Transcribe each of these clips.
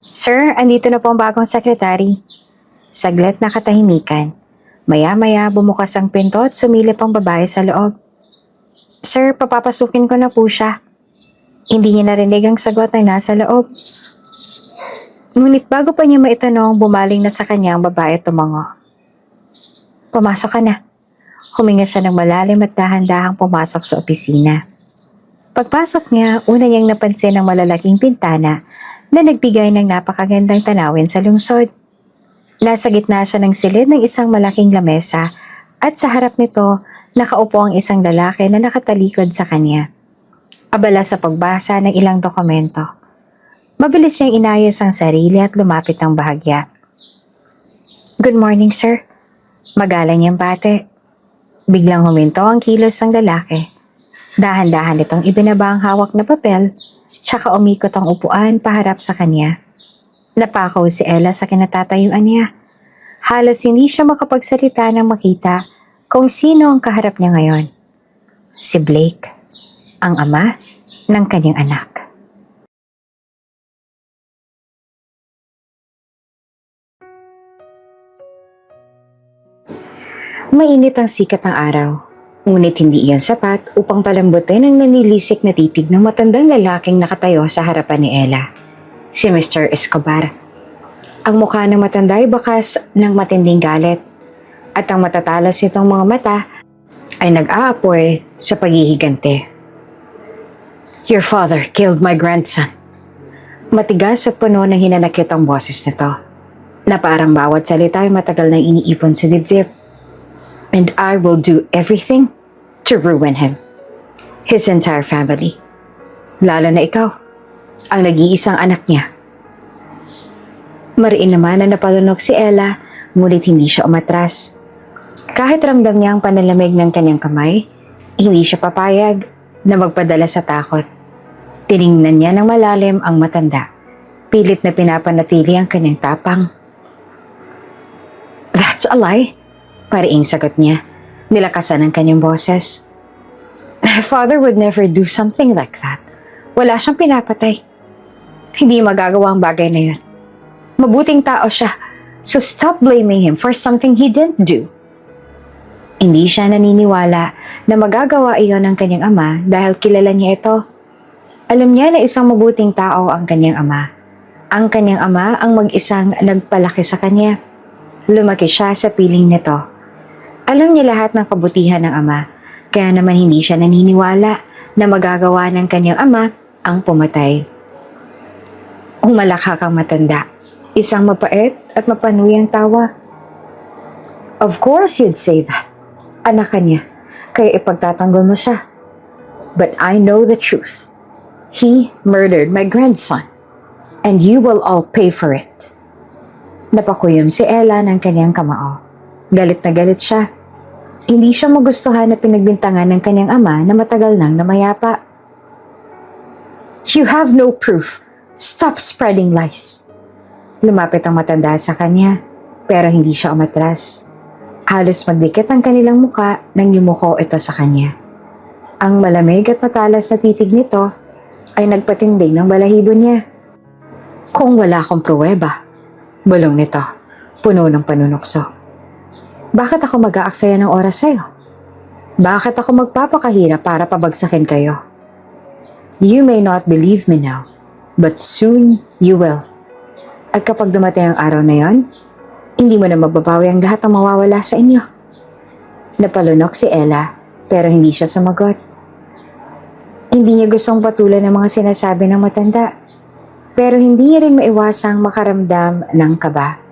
Sir, andito na po ang bagong sekretary. Saglit na katahimikan. Maya-maya bumukas ang pinto at sumilip ang babae sa loob. Sir, papapasukin ko na po siya. Hindi niya narinig ang sagot ng nasa loob. Ngunit bago pa niya maitanong, bumaling na sa kanya ang babae at tumango. Pumasok ka na. Huminga siya ng malalim at dahan-dahang pumasok sa opisina. Pagpasok niya, una niyang napansin ang malalaking pintana na nagbigay ng napakagandang tanawin sa lungsod. Nasa gitna siya ng silid ng isang malaking lamesa at sa harap nito, nakaupo ang isang lalaki na nakatalikod sa kanya. Abala sa pagbasa ng ilang dokumento. Mabilis niyang inayos ang sarili at lumapit ng bahagya. Good morning, sir. Magalang niyang bate. Biglang huminto ang kilos ng lalaki. Dahan-dahan itong ibinaba ang hawak na papel, tsaka umikot ang upuan paharap sa kanya. Napakaw si Ella sa kinatatayuan niya. Halos hindi siya makapagsalita nang makita kung sino ang kaharap niya ngayon. Si Blake, ang ama ng kanyang anak. Mainit ang sikat ng araw, ngunit hindi iyon sapat upang palambutin ang nanilisik na titig ng matandang lalaking nakatayo sa harapan ni Ella. Si Mr. Escobar. Ang mukha ng matanda ay bakas ng matinding galit at ang matatalas nitong mga mata ay nag-aapoy sa paghihigante. Your father killed my grandson. Matigas at puno ng hinanakit ang boses nito, na parang bawat salita ay matagal na iniipon sa dibdib. And I will do everything to ruin him. His entire family. Lalo na ikaw, ang nag-iisang anak niya. Mariin naman na napalunok si Ella, ngunit hindi siya umatras. Kahit ramdam niya ang panalamig ng kanyang kamay, hindi siya papayag na magpadala sa takot. Tiningnan niya ng malalim ang matanda. Pilit na pinapanatili ang kanyang tapang. That's a lie. Pariing sagot niya, nilakasan ang kanyang boses. My father would never do something like that. Wala siyang pinapatay. Hindi magagawa ang bagay na yun. Mabuting tao siya, so stop blaming him for something he didn't do. Hindi siya naniniwala na magagawa iyon ng kanyang ama dahil kilala niya ito. Alam niya na isang mabuting tao ang kanyang ama. Ang kanyang ama ang mag-isang nagpalaki sa kanya. Lumaki siya sa piling nito. Alam niya lahat ng kabutihan ng ama, kaya naman hindi siya naniniwala na magagawa ng kanyang ama ang pumatay. Umalakhak ang matanda, isang mapait at mapanuyang tawa. Of course you'd say that. Anak ka niya, kaya ipagtatanggol mo siya. But I know the truth. He murdered my grandson, and you will all pay for it. Napakuyom si Ella ng kanyang kamao. Galit na galit siya. Hindi siya magustuhan na pinagbintangan ng kanyang ama na matagal nang namayapa. You have no proof. Stop spreading lies. Lumapit ang matanda sa kanya, pero hindi siya umatras. Halos magdikit ang kanilang muka nang yumuko ito sa kanya. Ang malamig at matalas na titig nito ay nagpatindig ng balahibo niya. Kung wala akong pruweba, bulong nito, puno ng panunukso. Bakit ako mag-aaksaya ng oras sa'yo? Bakit ako magpapakahirap para pabagsakin kayo? You may not believe me now, but soon you will. At kapag dumating ang araw na yon, hindi mo na mababawi ang lahat ng mawawala sa inyo. Napalunok si Ella, pero hindi siya sumagot. Hindi niya gustong patulan ang mga sinasabi ng matanda, pero hindi niya rin maiwasang makaramdam ng kaba.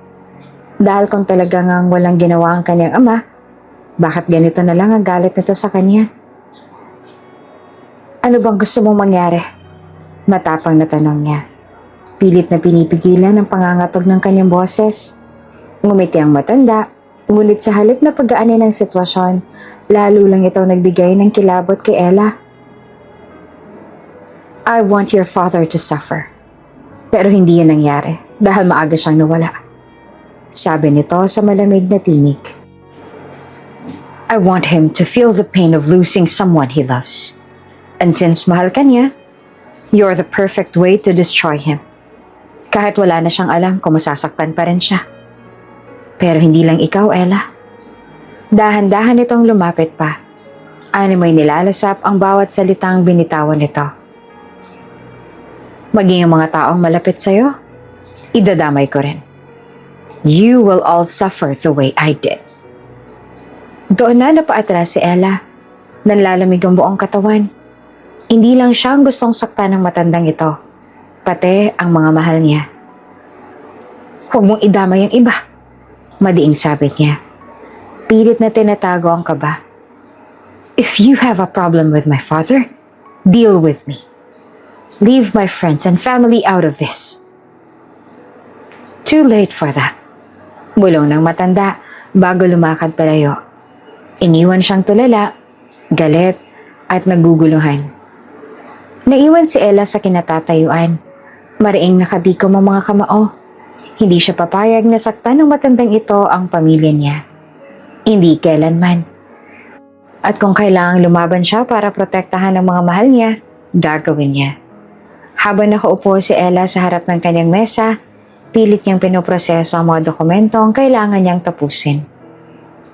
Dahil kung talagang walang ginawa ang kanyang ama, bakit ganito na lang ang galit nito sa kanya? Ano bang gusto mong mangyari? Matapang na tanong niya. Pilit na pinipigilan ang pangangatog ng kanyang boses. Ngumiti ang matanda, ngunit sa halip na pagaanin ng sitwasyon, lalo lang ito nagbigay ng kilabot kay Ella. I want your father to suffer. Pero hindi yun nangyari dahil maaga siyang nawala. Sabi nito sa malamig na tinig. I want him to feel the pain of losing someone he loves. And since mahal ka niya, you're the perfect way to destroy him. Kahit wala na siyang alam kung masasaktan pa rin siya. Pero hindi lang ikaw, Ella. Dahan-dahan itong lumapit pa. Mo'y nilalasap ang bawat salitang binitawan nito. Maging ang mga taong malapit sa'yo, idadamay ko rin. You will all suffer the way I did. Doon na napaatras si Ella. Nanlalamig ang buong katawan. Hindi lang siya ang gustong saktan ng matandang ito, pati ang mga mahal niya. Huwag mong idamay ang iba, madiing sabi niya. Pilit na tinatago ang kaba. If you have a problem with my father, deal with me. Leave my friends and family out of this. Too late for that. Bulong ng matanda bago lumakad palayo. Iniwan siyang tulala, galit at naguguluhan. Naiwan si Ella sa kinatatayuan. Mariing nakadikom ang mga kamao. Hindi siya papayag na saktan ng matandang ito ang pamilya niya. Hindi kailanman. At kung kailangang lumaban siya para protektahan ang mga mahal niya, gagawin niya. Habang nakaupo si Ella sa harap ng kanyang mesa, pilit niyang pinoproseso ang mga dokumentong kailangan niyang tapusin.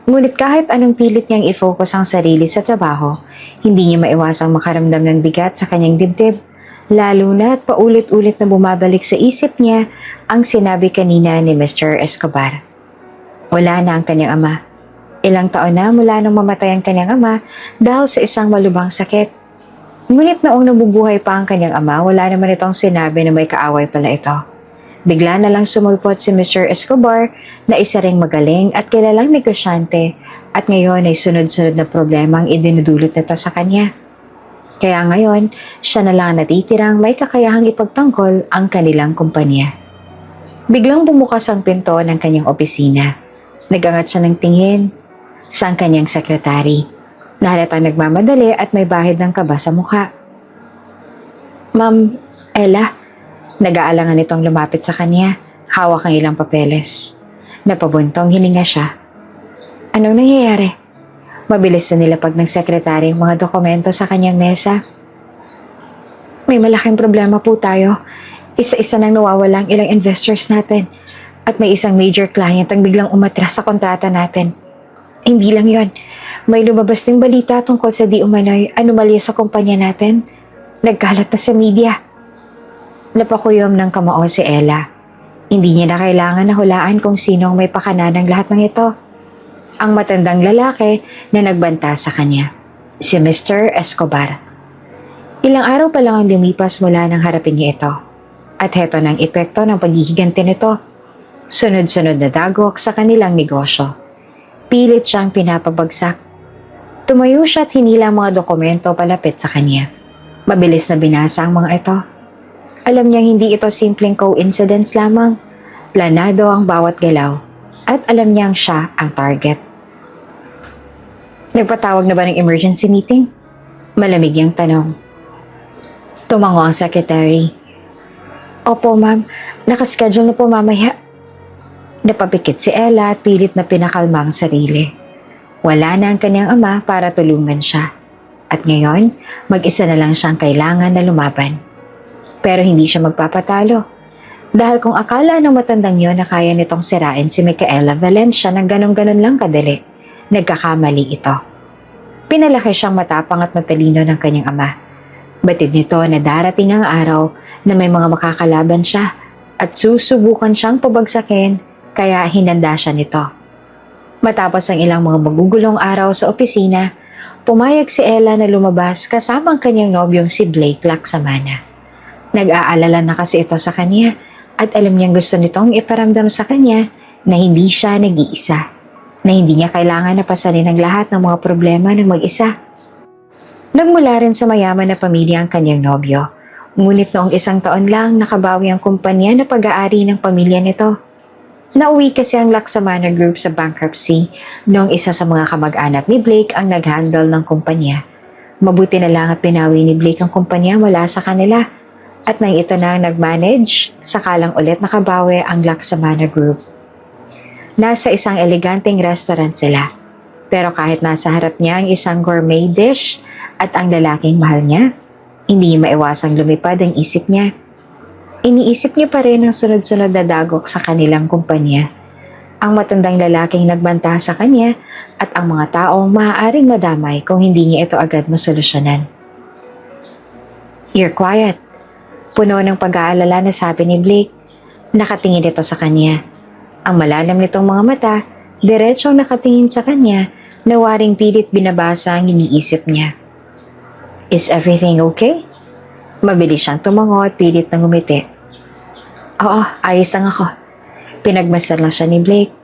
Ngunit kahit anong pilit niyang i-focus ang sarili sa trabaho, hindi niya maiwasang makaramdam ng bigat sa kanyang dibdib, lalo na at paulit-ulit na bumabalik sa isip niya ang sinabi kanina ni Mr. Escobar. Wala na ang kanyang ama. Ilang taon na mula nang mamatay ang kanyang ama dahil sa isang malubhang sakit. Ngunit noong nabubuhay pa ang kanyang ama, wala naman itong sinabi na may kaaway pala ito. Bigla na lang sumulpot si Mr. Escobar na isa ring magaling at kilalang negosyante at ngayon ay sunod-sunod na problema ang idinudulot nito sa kanya. Kaya ngayon, siya na lang natitirang may kakayahang ipagtanggol ang kanilang kumpanya. Biglang bumukas ang pinto ng kanyang opisina. Nagangat siya ng tingin sa kanyang sekretary. Nahalatang nagmamadali at may bahid ng kaba sa mukha. Ma'am, Ella, nag-aalangan itong lumapit sa kanya, hawak ang ilang papeles. Napabuntong hininga siya. Anong nangyayari? Mabilis na nilapag ng sekretary ang mga dokumento sa kanyang mesa. May malaking problema po tayo. Isa-isa nang nawawala ang ilang investors natin at may isang major client ang biglang umatras sa kontrata natin. Hindi lang yon. May lumabas ding balita tungkol sa di umano'y anomalya sa kumpanya natin. Nagkalat na sa media. Napakuyom ng kamao si Ella. Hindi niya na kailangan na hulaan kung sino ang may pakana ng lahat ng ito. Ang matandang lalaki na nagbanta sa kanya. Si Mr. Escobar. Ilang araw pa lang ang lumipas mula nang harapin niya ito. At heto ng epekto ng paghihiganti nito. Sunod-sunod na dagok sa kanilang negosyo. Pilit siyang pinapabagsak. Tumayo siya at hinila ang mga dokumento palapit sa kanya. Mabilis na binasa ang mga ito. Alam niyang hindi ito simpleng coincidence lamang. Planado ang bawat galaw. At alam niyang siya ang target. Nagpatawag na ba ng emergency meeting? Malamig niyang tanong. Tumango ang secretary. Opo ma'am, nakaschedule na po mamaya. Napapikit si Ella at pilit na pinakalma ang sarili. Wala na ang kanyang ama para tulungan siya. At ngayon, mag-isa na lang siyang kailangan na lumaban. Pero hindi siya magpapatalo. Dahil kung akala ng matandang yon na kaya nitong sirain si Micaela Valencia ng ganon-ganon lang kadali, nagkakamali ito. Pinalaki siyang matapang at matalino ng kanyang ama. Batid nito na darating ang araw na may mga makakalaban siya at susubukan siyang pabagsakin kaya hinanda siya nito. Matapos ang ilang mga magugulong araw sa opisina, pumayag si Ella na lumabas kasama ang kanyang nobyong si Blake Laksamana. Nag-aalala na kasi ito sa kanya at alam niyang gusto nitong iparamdam sa kanya na hindi siya nag-iisa, na hindi niya kailangan na pasanin ang lahat ng mga problema ng mag-isa. Nagmula rin sa mayaman na pamilya ang kanyang nobyo, ngunit noong isang taon lang nakabawi ang kumpanya na pag-aari ng pamilya nito. Nauwi kasi ang Laksamana Group sa bankruptcy noong isa sa mga kamag-anak ni Blake ang nag-handle ng kumpanya. Mabuti na lang at pinawi ni Blake ang kumpanya mula sa kanila at nang ito na ang nag-manage, sakalang ulit nakabawi ang Laksamana Group. Nasa isang eleganteng restaurant sila, pero kahit nasa harap niya ang isang gourmet dish at ang lalaking mahal niya, hindi niya maiwasang lumipad ang isip niya. Iniisip niya pa rin ang sunod-sunod na dagok sa kanilang kumpanya. Ang matandang lalaking nagbanta sa kanya at ang mga taong maaaring madamay kung hindi niya ito agad masolusyonan. "You're quiet." Puno ng pag-aalala na sabi ni Blake. Nakatingin ito sa kanya. Ang malalim nitong mga mata, diretsong nakatingin sa kanya na waring pilit binabasa ang iniisip niya. "Is everything okay?" Mabilis siyang tumango at pilit na ngumiti. "Oo, ayos lang ako." Pinagmasdan lang siya ni Blake.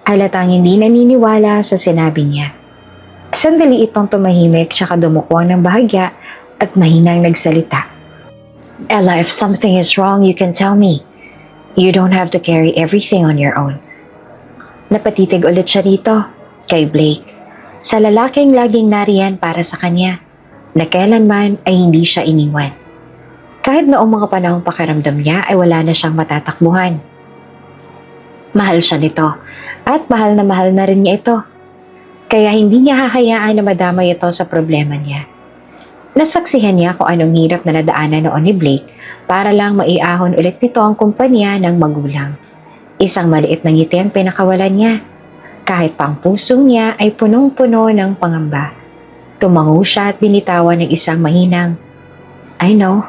Halatang hindi naniniwala sa sinabi niya. Sandali itong tumahimik tsaka dumuko ng bahagya at mahinang nagsalita. "Ella, if something is wrong, you can tell me. You don't have to carry everything on your own." Napatitig ulit siya dito, kay Blake. Sa lalaking laging nariyan para sa kanya, na kailanman ay hindi siya iniwan. Kahit noong mga panahong pakiramdam niya ay wala na siyang matatakbuhan. Mahal siya nito at mahal na rin niya ito. Kaya hindi niya hahayaan na madamay ito sa problema niya. Nasaksihan niya kung anong hirap na nadaanan noon ni Blake para lang maiahon ulit nito ang kumpanya ng magulang. Isang maliit na ngiti ang pinakawalan niya. Kahit pang pusong niya ay punong-puno ng pangamba. Tumango siya at binitawan ng isang mahinang, "I know.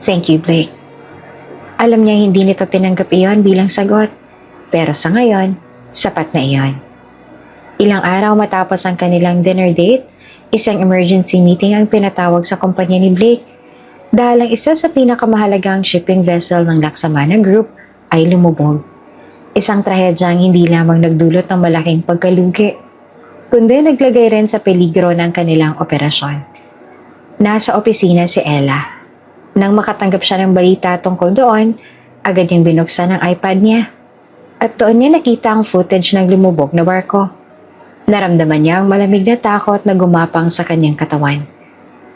Thank you, Blake." Alam niya hindi nito tinanggap iyon bilang sagot. Pero sa ngayon, sapat na iyon. Ilang araw matapos ang kanilang dinner date, isang emergency meeting ang pinatawag sa kumpanya ni Blake dahil ang isa sa pinakamahalagang shipping vessel ng Laksamana Group ay lumubog. Isang trahedyang hindi lamang nagdulot ng malaking pagkalugi, kundi naglagay rin sa peligro ng kanilang operasyon. Nasa opisina si Ella. Nang makatanggap siya ng balita tungkol doon, agad niyang binuksan ang iPad niya. At doon niya nakita ang footage ng lumubog na barko. Naramdaman niya ang malamig na takot na gumapang sa kanyang katawan.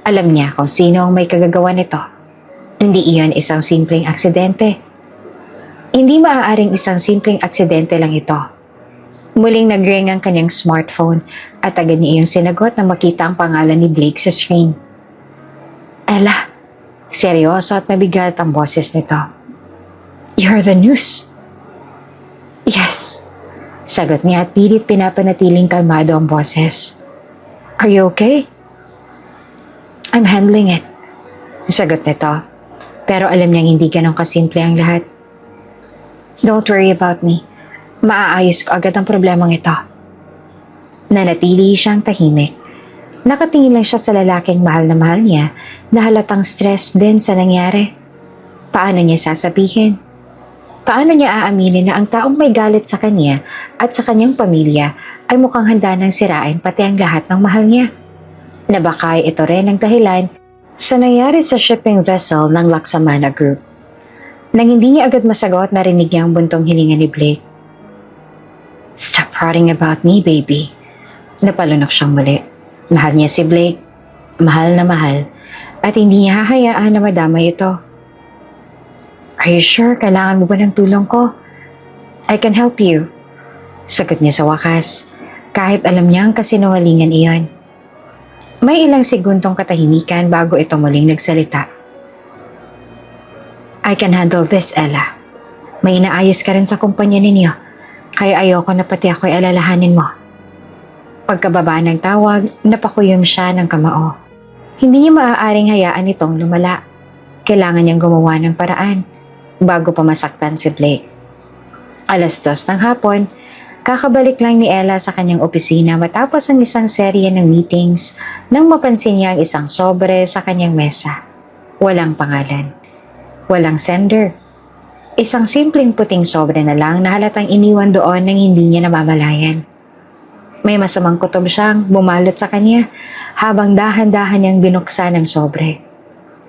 Alam niya kung sino ang may kagagawa nito. Hindi iyon isang simpleng aksidente. Hindi maaaring isang simpleng aksidente lang ito. Muling nag-ring ang kanyang smartphone at agad niya iyong sinagot na makita ang pangalan ni Blake sa screen. "Ella." Seryoso at mabigat ang boses nito. "You're the news." "Yes." Sagot niya at pilit pinapanatiling kalmado ang boses. "Are you okay?" "I'm handling it." Sagot nito. Pero alam niyang hindi ganun kasimple ang lahat. "Don't worry about me. Maaayos ko agad ang problemang ito." Nanatili siyang tahimik. Nakatingin lang siya sa lalaking mahal na mahal niya na halatang stress din sa nangyari. Paano niya sasabihin? Paano niya aaminin na ang taong may galit sa kanya at sa kanyang pamilya ay mukhang handa ng sirain pati ang lahat ng mahal niya? Na baka ito rin ang dahilan sa nangyari sa shipping vessel ng Laksamana Group. Nang hindi niya agad masagot, narinig niya ang buntong hininga ni Blake. "Stop prating about me, baby." Napalunok siyang muli. Mahal niya si Blake. Mahal na mahal. At hindi niya hahayaan na madamay ito. "Are you sure kailangan mo ba ng tulong ko? I can help you." Sagot niya sa wakas, kahit alam niya ang kasinungalingan iyon. May ilang segundong katahimikan bago ito muling nagsalita. "I can handle this, Ella. May inaayos ka rin sa kumpanya ninyo, kaya ayoko na pati ako'y alalahanin mo." Pagkababa ng tawag, napakuyom siya ng kamao. Hindi niya maaaring hayaan itong lumala. Kailangan niyang gumawa ng paraan bago pa masaktan si Blake. 2:00 ng hapon, kakabalik lang ni Ella sa kanyang opisina matapos ang isang serye ng meetings nang mapansin niya ang isang sobre sa kanyang mesa. Walang pangalan. Walang sender. Isang simpleng puting sobre na lang na halatang iniwan doon nang hindi niya namamalayan. May masamang kutob siyang bumalot sa kanya habang dahan-dahan niyang binuksan ang sobre.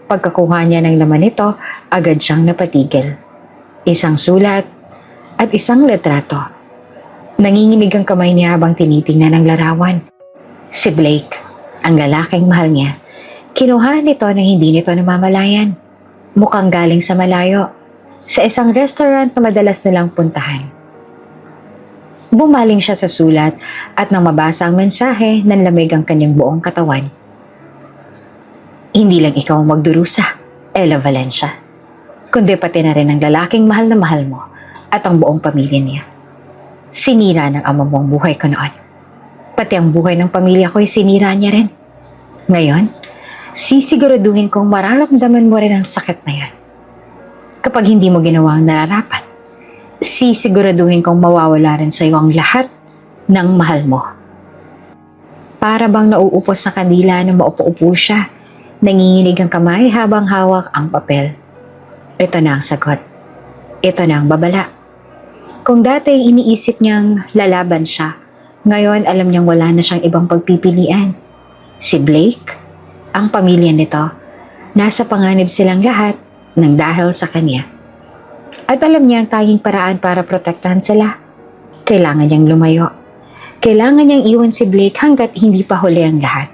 Pagkakuha niya ng laman nito, agad siyang napatigil. Isang sulat at isang litrato. Nanginginig ang kamay niya habang tinitingnan ang larawan. Si Blake, ang lalaking mahal niya, kinuha nito nang hindi nito namamalayan. Mukhang galing sa malayo, sa isang restaurant na madalas nilang puntahan. Bumaling siya sa sulat at nang mabasa ang mensahe, nanlamig ang kanyang buong katawan. "Hindi lang ikaw ang magdurusa, Ella Valencia. kundi pati na rin ang lalaking mahal na mahal mo at ang buong pamilya niya. Sinira ng ama mo ang buhay ko noon. Pati ang buhay ng pamilya ko ay sinira niya rin. Ngayon, sisiguraduhin kong mararamdaman mo rin ang sakit na yan. Kapag hindi mo ginawa ang nararapat, sisiguraduhin kong mawawala rin sa iyo ang lahat ng mahal mo. Para bang nauupos sa kandila na maupo-upo siya, nanginginig ang kamay habang hawak ang papel. Ito na ang sagot. Ito na ang babala. Kung dati iniisip niyang lalaban siya, ngayon alam niyang wala na siyang ibang pagpipilian. Si Blake, ang pamilya nito, nasa panganib silang lahat nang dahil sa kanya. At alam niya ang tanging paraan para protektahan sila. Kailangan niyang lumayo. Kailangan niyang iwan si Blake hanggat hindi pa huli ang lahat.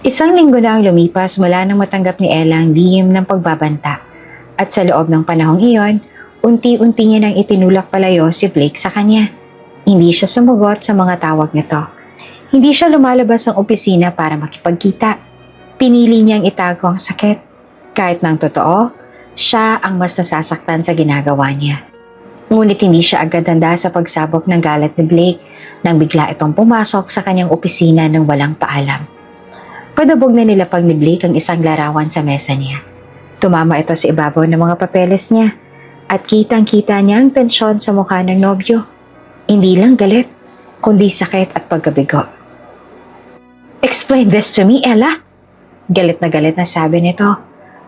Isang linggo na ang lumipas mula nang matanggap ni Ella ang lihim ng pagbabanta. At sa loob ng panahong iyon, unti-unti niya nang itinulak palayo si Blake sa kanya. Hindi siya sumagot sa mga tawag nito. Hindi siya lumalabas ng opisina para makipagkita. Pinili niyang itago ang sakit. Kahit nang totoo, siya ang mas nasasaktan sa ginagawa niya. Ngunit hindi siya agad handa sa pagsabog ng galit ni Blake nang bigla itong pumasok sa kanyang opisina ng walang paalam. Padabog na nilapag ni Blake ang isang larawan sa mesa niya. Tumama ito sa ibabaw ng mga papeles niya at kitang-kita niya ang tensyon sa mukha ng nobyo. Hindi lang galit, kundi sakit at pagkabigo. "Explain this to me, Ella!" Galit na sabi nito.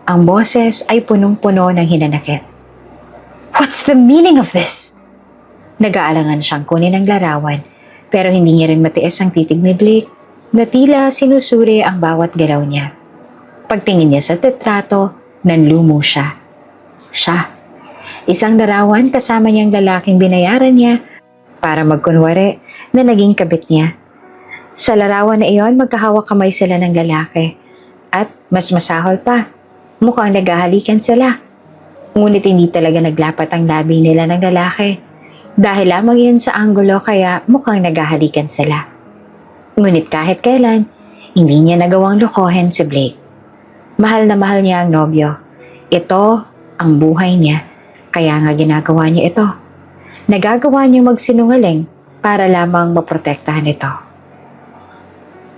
Ang boses ay punong-puno ng hinanakit. "What's the meaning of this?" Nag-aalangan siyang kunin ang larawan, pero hindi niya rin matiis ang titig ni Blake na tila sinusuri ang bawat galaw niya. Pagtingin niya sa litrato, nanlumo siya. Siya, isang larawan kasama niyang lalaking binayaran niya para magkunwari na naging kabit niya. Sa larawan na iyon, magkahawak kamay sila ng lalaki. At mas masahol pa, mukhang naghahalikan sila. Ngunit hindi talaga naglapat ang labi nila ng lalaki. Dahil lamang yun sa anggulo kaya mukhang naghahalikan sila. Ngunit kahit kailan, hindi niya nagawang lokohin si Blake. Mahal na mahal niya ang nobyo. Ito ang buhay niya, kaya nga ginagawa niya ito. Nagagawa niyang magsinungaling para lamang maprotektahan ito.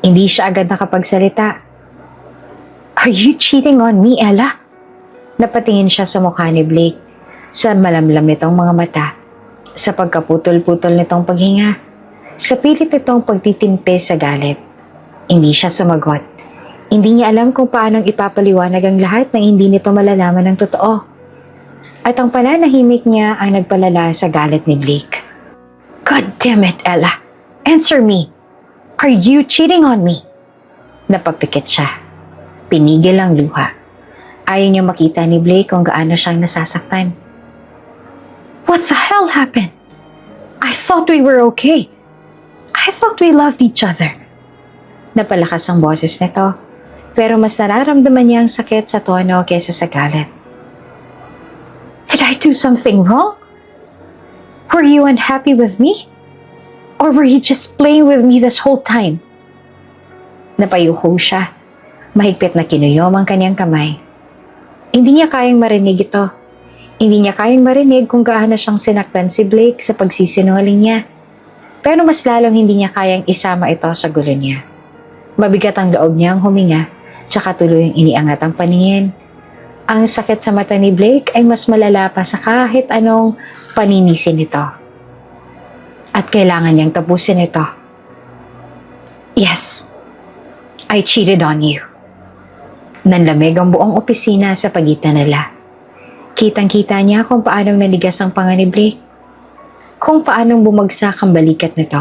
Hindi siya agad nakapagsalita. "Are you cheating on me, Ella?" Napatingin siya sa mukha ni Blake, sa malamlam nitong mga mata, sa pagkaputol-putol nitong paghinga, sa pilit nitong pagtitimpe sa galit. Hindi siya sumagot. Hindi niya alam kung paanong ipapaliwanag ang lahat nang hindi nito malalaman ng totoo. At ang pananahimik niya ang nagpalala sa galit ni Blake. "God damn it, Ella! Answer me! Are you cheating on me?" Napapikit siya. Pinigil ang luha. Ayaw niya makita ni Blake kung gaano siyang nasasaktan. "What the hell happened? I thought we were okay. I thought we loved each other." Napalakas ang boses nito, pero mas nararamdaman niya ang sakit sa tono kaysa sa galit. "Did I do something wrong? Were you unhappy with me? Or were you just playing with me this whole time?" Napayuko siya. Mahigpit na kinuyom ang kanyang kamay. Hindi niya kayang marinig ito. Hindi niya kayang marinig kung gaano siyang sinaktan si Blake sa pagsisinungaling niya. Pero mas lalong hindi niya kayang isama ito sa gulo niya. Mabigat ang loob niyang huminga, tsaka tuluyang iniangat ang paningin. Ang sakit sa mata ni Blake ay mas malala pa sa kahit anong paninisin nito. At kailangan niyang tapusin ito. "Yes, I cheated on you." Nanlamig ang buong opisina sa pagitan nila. Kitang-kita niya kung paanong nanigas ang panga ni Blake. Kung paanong bumagsak ang balikat nito.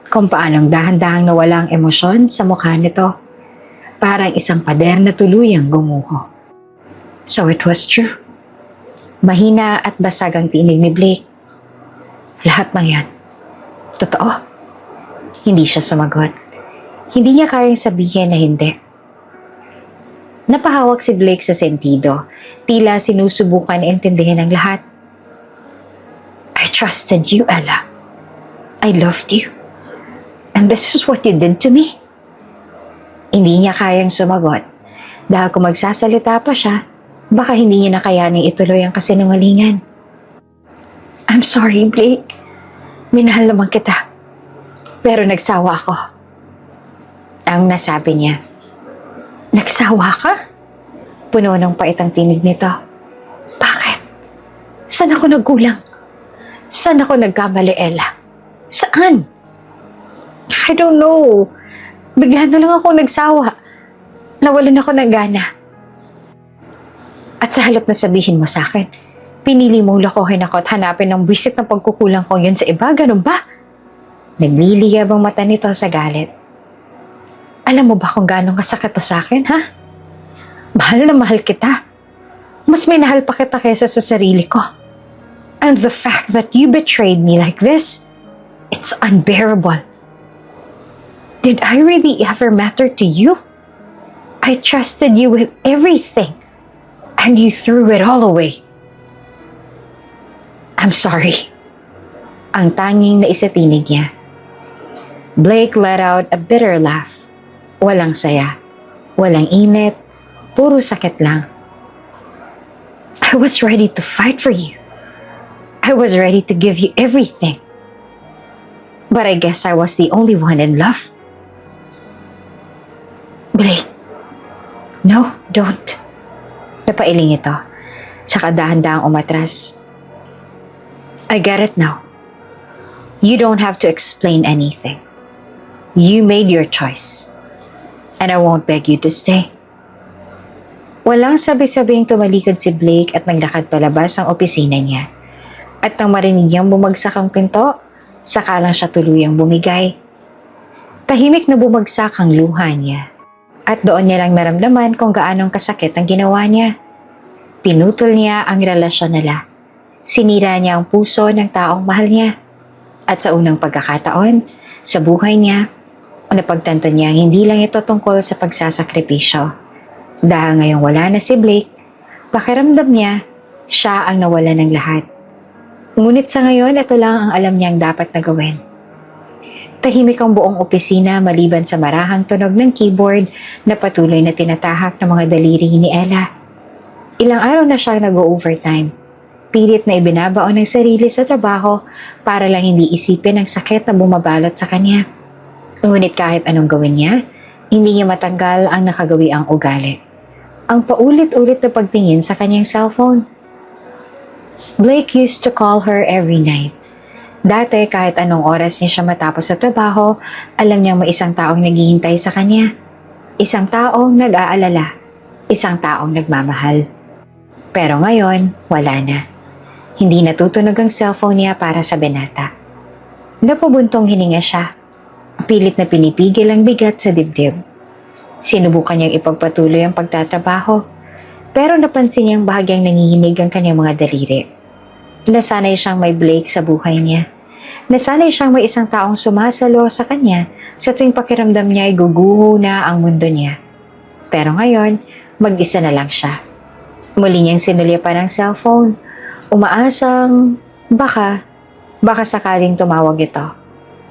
Kung paanong dahan-dahang nawala ang emosyon sa mukha nito. Parang isang pader na tuluyang gumuho. So it was true. Mahina at basag ang tinig ni Blake. Lahat ng yan. Totoo. Hindi siya sumagot. Hindi niya kayang sabihin na hindi. Napahawak si Blake sa sentido. Tila sinusubukan na intindihin ang lahat. "I trusted you, Ella. I loved you. And this is what you did to me." Hindi niya kayang sumagot. Dahil kung magsasalita pa siya, Baka hindi niya nakayaning ituloy ang kasinungalingan. I'm sorry, Blake. Minahal naman kita. Pero nagsawa ako. Ang nasabi niya. Nagsawa ka? Puno ng pait ang tinig nito. Bakit? Saan ako nagkulang? Saan ako nagkamali, Ella? Saan? I don't know. Bigla na lang ako nagsawa. Nawalan ako ng gana. At sa halip na sabihin mo sa akin, pinili mong lokohin ako at hanapin ng bisit na pagkukulang ko yun sa iba, ganun ba? Nagliliyab ang mata nito sa galit. Alam mo ba kung gano'ng kasakit to sa akin, ha? Mahal na mahal kita. Mas minahal pa kita kaysa sa sarili ko. And the fact that you betrayed me like this, it's unbearable. Did I really ever matter to you? I trusted you with everything, and you threw it all away. I'm sorry. Ang tanging na isatinig niya. Blake let out a bitter laugh. Walang saya. Walang init. Puro sakit lang. I was ready to fight for you. I was ready to give you everything. But I guess I was the only one in love. Blake. No, don't. Napailing ito. Tsaka dahan-dahang umatras. I get it now. You don't have to explain anything. You made your choice. And I won't beg you to stay. Walang sabi-sabing tumalikod si Blake at naglakad palabas ang opisina niya. At nang marinig niyang bumagsak ang pinto, saka lang siya tuluyang bumigay. Tahimik na bumagsak ang luha niya. At doon niya lang naramdaman kung gaanong kasakit ang ginawa niya. Pinutol niya ang relasyon nila. Sinira niya ang puso ng taong mahal niya. At sa unang pagkakataon, sa buhay niya, napagtanto niya hindi lang ito tungkol sa pagsasakripisyo. Dahil ngayong wala na si Blake, pakiramdam niya, siya ang nawala ng lahat. Ngunit sa ngayon, ito lang ang alam niyang dapat na gawin. Tahimik ang buong opisina maliban sa marahang tunog ng keyboard na patuloy na tinatahak ng mga daliri ni Ella. Ilang araw na siya nag-overtime. Pilit na ibinabaon ng sarili sa trabaho para lang hindi isipin ang sakit na bumabalot sa kanya. Ngunit kahit anong gawin niya, hindi niya matanggal ang nakagawi ang ugali. Ang paulit-ulit na pagtingin sa kanyang cellphone. Blake used to call her every night. Dati kahit anong oras niya siya matapos sa trabaho, alam niyang may isang taong naghihintay sa kanya. Isang taong nag-aalala. Isang taong nagmamahal. Pero ngayon, wala na. Hindi natutunog ang cellphone niya para sa binata. Napabuntong hininga siya. Pilit na pinipigil ang bigat sa dibdib. Sinubukan niyang ipagpatuloy ang pagtatrabaho, pero napansin niyang bahagyang nanginginig ang kanyang mga daliri. Nasanay siyang may Blake sa buhay niya. Nasanay siyang may isang taong sumasalo sa kanya sa tuwing pakiramdam niya ay guguho na ang mundo niya. Pero ngayon, mag-isa na lang siya. Muli niyang sinulyapan ang cellphone, umaasang baka sakaling tumawag ito.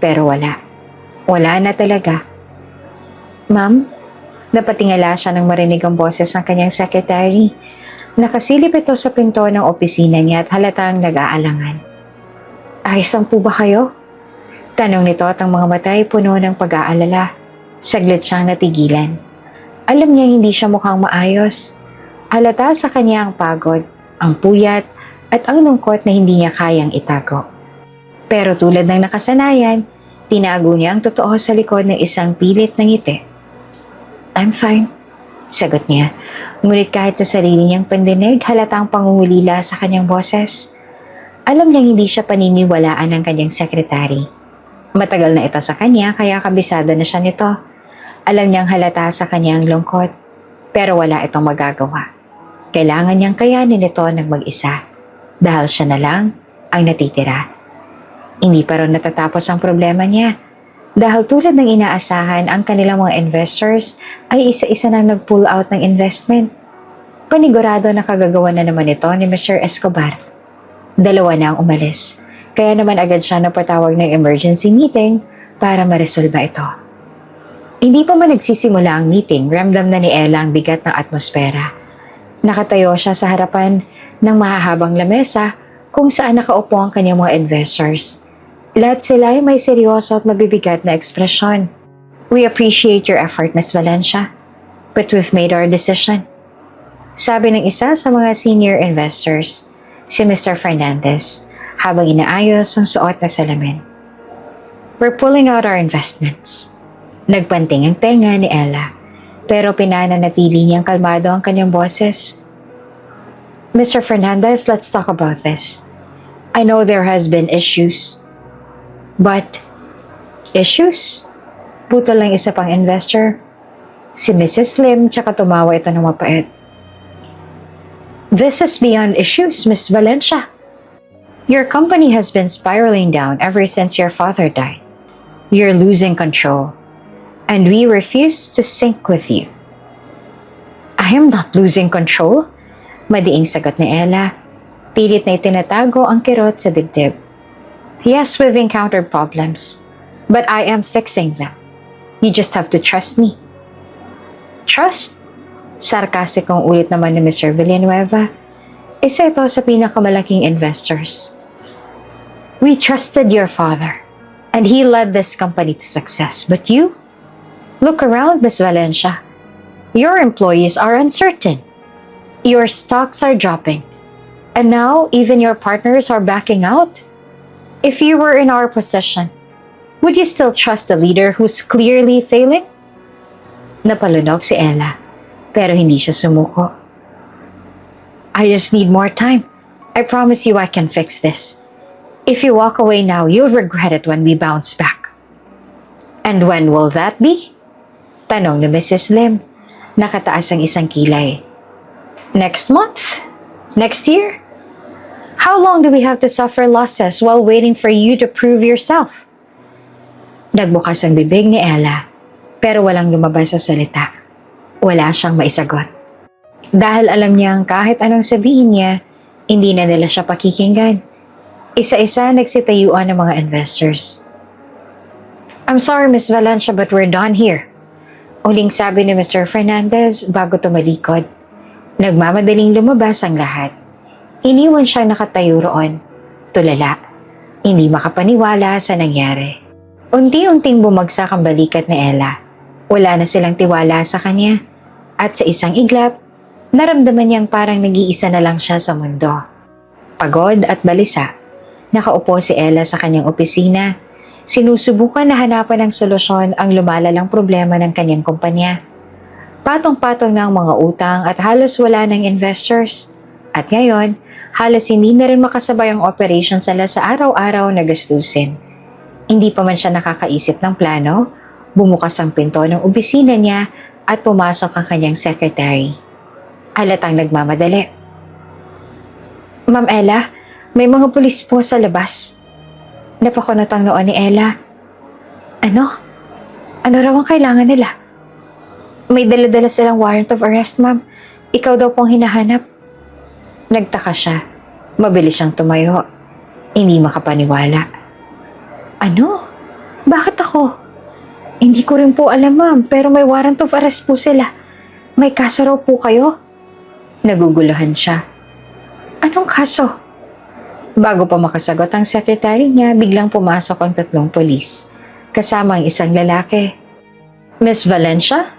Pero wala. Wala na talaga. Ma'am, napatingala siya nang marinig ang boses ng kanyang secretary. Nakasilip ito sa pinto ng opisina niya at halatang nag-aalangan. Ayos lang po ba kayo? Tanong nito at ang mga mata ay puno ng pag-aalala. Saglit siyang natigilan. Alam niya hindi siya mukhang maayos. Halata sa kanya ang pagod, ang puyat, at ang lungkot na hindi niya kayang itago. Pero tulad ng nakasanayan, tinago niya ang totoo sa likod ng isang pilit na ngiti. I'm fine, sagot niya. Ngunit kahit sa sarili niyang pandinig, halatang pangungulila sa kanyang boses. Alam niyang hindi siya paniniwalaan ng kanyang sekretary. Matagal na ito sa kanya kaya kabisado na siya nito. Alam niyang halata sa kanyang lungkot, pero wala itong magagawa. Kailangan niyang kayanin ito ng mag-isa, dahil siya na lang ang natitira. Hindi pa rin natatapos ang problema niya, dahil tulad ng inaasahan, ang kanilang mga investors ay isa-isa nang nag-pull out ng investment. Panigurado na kagagawa na naman ito ni Mr. Escobar. Dalawa na ang umalis, kaya naman agad siya napatawag ng emergency meeting para maresolba ito. Hindi pa man nagsisimula ang meeting, ramdam na ni Ella ang bigat ng atmosfera. Nakatayo siya sa harapan ng mahahabang lamesa kung saan nakaupo ang kanyang mga investors. Lahat sila ay may seryoso at mabibigat na ekspresyon. We appreciate your effort, Ms. Valencia, but we've made our decision. Sabi ng isa sa mga senior investors, si Mr. Fernandez, habang inaayos ang suot na salamin. We're pulling out our investments. Nagpanting ang tenga ni Ella, pero pinananatili niyang kalmado ang kanyang boses. Mr. Fernandez, let's talk about this. I know there has been issues. But, issues? Putol lang isa pang investor. Si Mrs. Lim, tsaka tumawa ito ng mapait. This is beyond issues, Miss Valencia. Your company has been spiraling down ever since your father died. You're losing control. And we refuse to sync with you. I am not losing control. Madiing sagot ni Ella. Pilit na itinatago ang kirot sa dibdib. Yes, we've encountered problems, but I am fixing them. You just have to trust me. Trust? Sarkastikong ulit naman ni Mr. Villanueva. Isa ito sa pinakamalaking investors. We trusted your father, and he led this company to success. But you? Look around, Miss Valencia. Your employees are uncertain. Your stocks are dropping. And now, even your partners are backing out. If you were in our position, would you still trust a leader who's clearly failing? Napalunok si Ella, pero hindi siya sumuko. I just need more time. I promise you I can fix this. If you walk away now, you'll regret it when we bounce back. And when will that be? Tanong ni Mrs. Lim. Nakataas ang isang kilay. Next month? Next year? How long do we have to suffer losses while waiting for you to prove yourself? Nagbukas ang bibig ni Ella, pero walang lumabas sa salita. Wala siyang maisagot. Dahil alam niyang kahit anong sabihin niya, hindi na nila siya pakikinggan. Isa-isa nagsitayuan ng mga investors. I'm sorry, Miss Valencia, but we're done here. Uling sabi ni Mr. Fernandez bago tumalikod. Nagmamadaling lumabas ang lahat. Iniwan siyang nakatayo roon. Tulala. Hindi makapaniwala sa nangyari. Unti-unting bumagsak ang balikat ni Ella. Wala na silang tiwala sa kanya. At sa isang iglap, naramdaman niyang parang nag-iisa na lang siya sa mundo. Pagod at balisa, nakaupo si Ella sa kanyang opisina. Sinusubukan na hanapan ng solusyon ang lumalalang problema ng kanyang kumpanya. Patong-patong na ang mga utang at halos wala ng investors. At ngayon, halos hindi na rin makasabay ang operations nila sa araw-araw na gastusin. Hindi pa man siya nakakaisip ng plano, bumukas ang pinto ng opisina niya at pumasok ang kanyang secretary. Halatang nagmamadali. Ma'am Ella, may mga pulis po sa labas. Napakunot ang noon ni Ella. Ano? Ano raw ang kailangan nila? May dala-dala silang warrant of arrest, ma'am. Ikaw daw pong hinahanap. Nagtaka siya. Mabilis siyang tumayo. Hindi makapaniwala. Ano? Bakit ako? Hindi ko rin po alam, ma'am, pero may warrant of arrest po sila. May kaso raw po kayo? Naguguluhan siya. Anong kaso? Bago pa makasagot ang sekretary niya, biglang pumasok ang 3 pulis, kasama ang isang lalaki. Miss Valencia?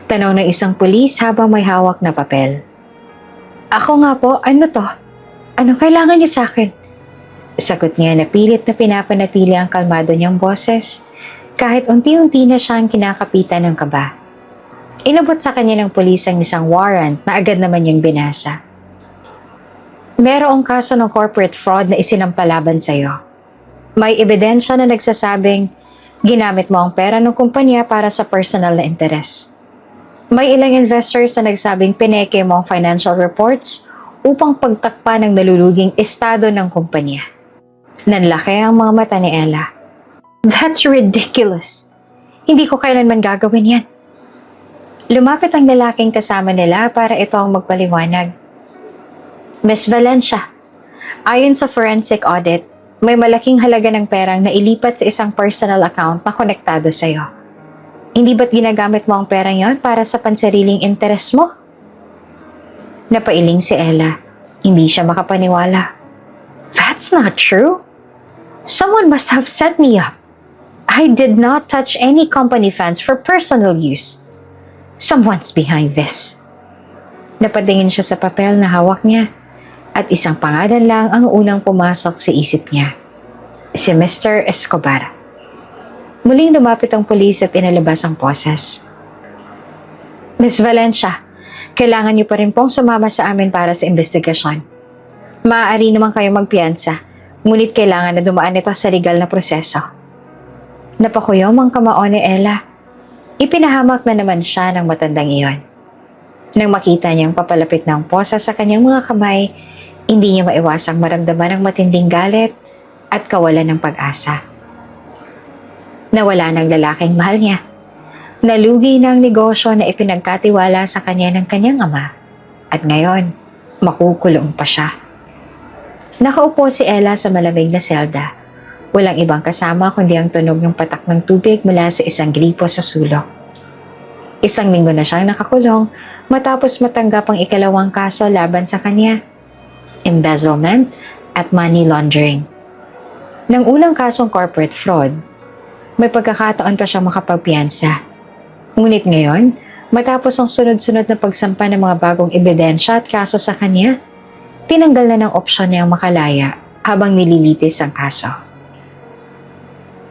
Tanong ng isang pulis habang may hawak na papel. Ako nga po, ano to? Anong kailangan niyo sa akin? Sagot niya na pilit na pinapanatili ang kalmado niyang boses, kahit unti-unti na siyang kinakapitan ng kaba. Inabot sa kanya ng pulis ang isang warrant na agad naman niyang binasa. Merong kaso ng corporate fraud na isinampalaban sa iyo. May ebidensya na nagsasabing ginamit mo ang pera ng kumpanya para sa personal na interes. May ilang investors na nagsabing pineke mo ang financial reports upang pagtakpa ng naluluging estado ng kumpanya. Nanlaki ang mga mata ni Ella. That's ridiculous. Hindi ko kailanman gagawin yan. Lumapit ang lalaking kasama nila para ito ang magpaliwanag. Miss Valencia, ayon sa forensic audit, may malaking halaga ng perang na ilipat sa isang personal account na konektado sa iyo. Hindi ba't ginagamit mo ang perang yon para sa pansariling interes mo? Napailing si Ella. Hindi siya makapaniwala. That's not true. Someone must have set me up. I did not touch any company funds for personal use. Someone's behind this. Napatingin siya sa papel na hawak niya at isang pangalan lang ang unang pumasok sa isip niya. Si Mr. Escobar. Muling lumapit ang pulis at inalabas ang poses. Miss Valencia, kailangan niyo pa rin pong sumama sa amin para sa investigasyon. Maaari naman kayo magpiyansa, ngunit kailangan na dumaan ito sa legal na proseso. Napakuyom ang kamao ni Ella. Ipinahamak na naman siya ng matandang iyon. Nang makita niyang papalapit ng posa sa kanyang mga kamay, hindi niya maiwasang maramdaman ang matinding galit at kawalan ng pag-asa. Nawala ng lalaking mahal niya. Nalugi na ang negosyo na ipinagkatiwala sa kanya ng kanyang ama. At ngayon, makukulong pa siya. Nakaupo si Ella sa malamig na selda. Walang ibang kasama kundi ang tunog ng patak ng tubig mula sa isang gripo sa sulok. 1 linggo na siyang nakakulong matapos matanggap ang ikalawang kaso laban sa kanya. Embezzlement at money laundering. Nang unang kasong corporate fraud, may pagkakataon pa siya makapagpiyansa. Ngunit ngayon, matapos ang sunod-sunod na pagsampa ng mga bagong ebidensya at kaso sa kanya, tinanggal na ng opsyon niyang makalaya habang nililitis ang kaso.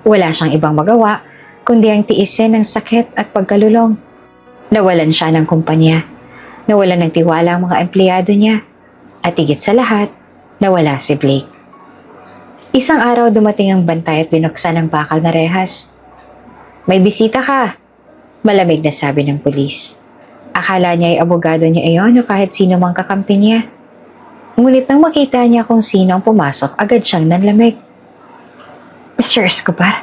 Wala siyang ibang magawa kundi ang tiisin ng sakit at pagkalulong. Nawalan siya ng kumpanya, nawalan ng tiwala ang mga empleyado niya, at higit sa lahat, nawala si Blake. Isang araw dumating ang bantay at binuksan ang bakal na rehas. May bisita ka, malamig na sabi ng pulis. Akala niya ay abogado niya iyon o kahit sino mang kakampi niya. Ngunit nang makita niya kung sino ang pumasok, agad siyang nanlamig. Mr. Escobar,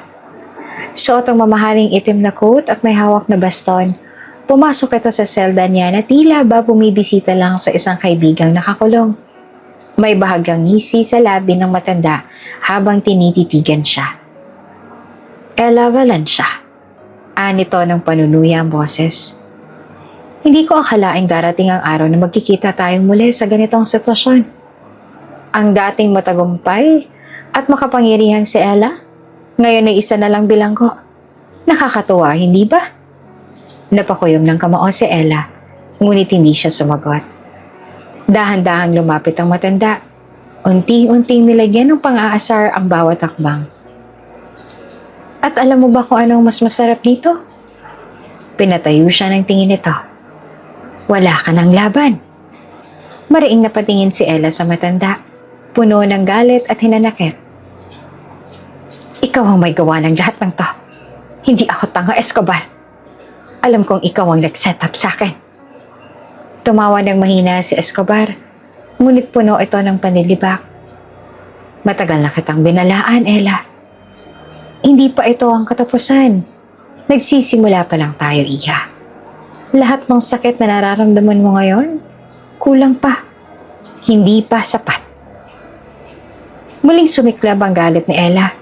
suot ang mamahaling itim na coat at may hawak na baston. Pumasok ito sa selda niya na tila ba bumibisita lang sa isang kaibigang nakakulong. May bahagyang ngisi sa labi ng matanda habang tinititigan siya. Ella Valencia. Anito ng panunuya ang boses. Hindi ko akalaing darating ang araw na magkikita tayong muli sa ganitong sitwasyon. Ang dating matagumpay at makapangyarihang si Ella, ngayon ay isa na lang bilanggo. Nakakatuwa, hindi ba? Napakuyom ng kamao si Ella, ngunit hindi siya sumagot. Dahan-dahang lumapit ang matanda. Unti-unting nilagyan ng pang-aasar ang bawat hakbang. At alam mo ba kung anong mas masarap dito? Pinatayo siya ng tingin nito. Wala ka ng laban. Mariing napatingin si Ella sa matanda, puno ng galit at hinanakit. Ikaw ang may gawa ng lahat ng to. Hindi ako tanga, Escobar. Alam kong ikaw ang nag-set up sa akin. Tumawa ng mahina si Escobar, ngunit puno ito ng panlilibak. Matagal na kitang binalaan, Ella. Hindi pa ito ang katapusan. Nagsisimula pa lang tayo, Iha. Lahat ng sakit na nararamdaman mo ngayon, kulang pa. Hindi pa sapat. Muling sumiklab ang galit ni Ella.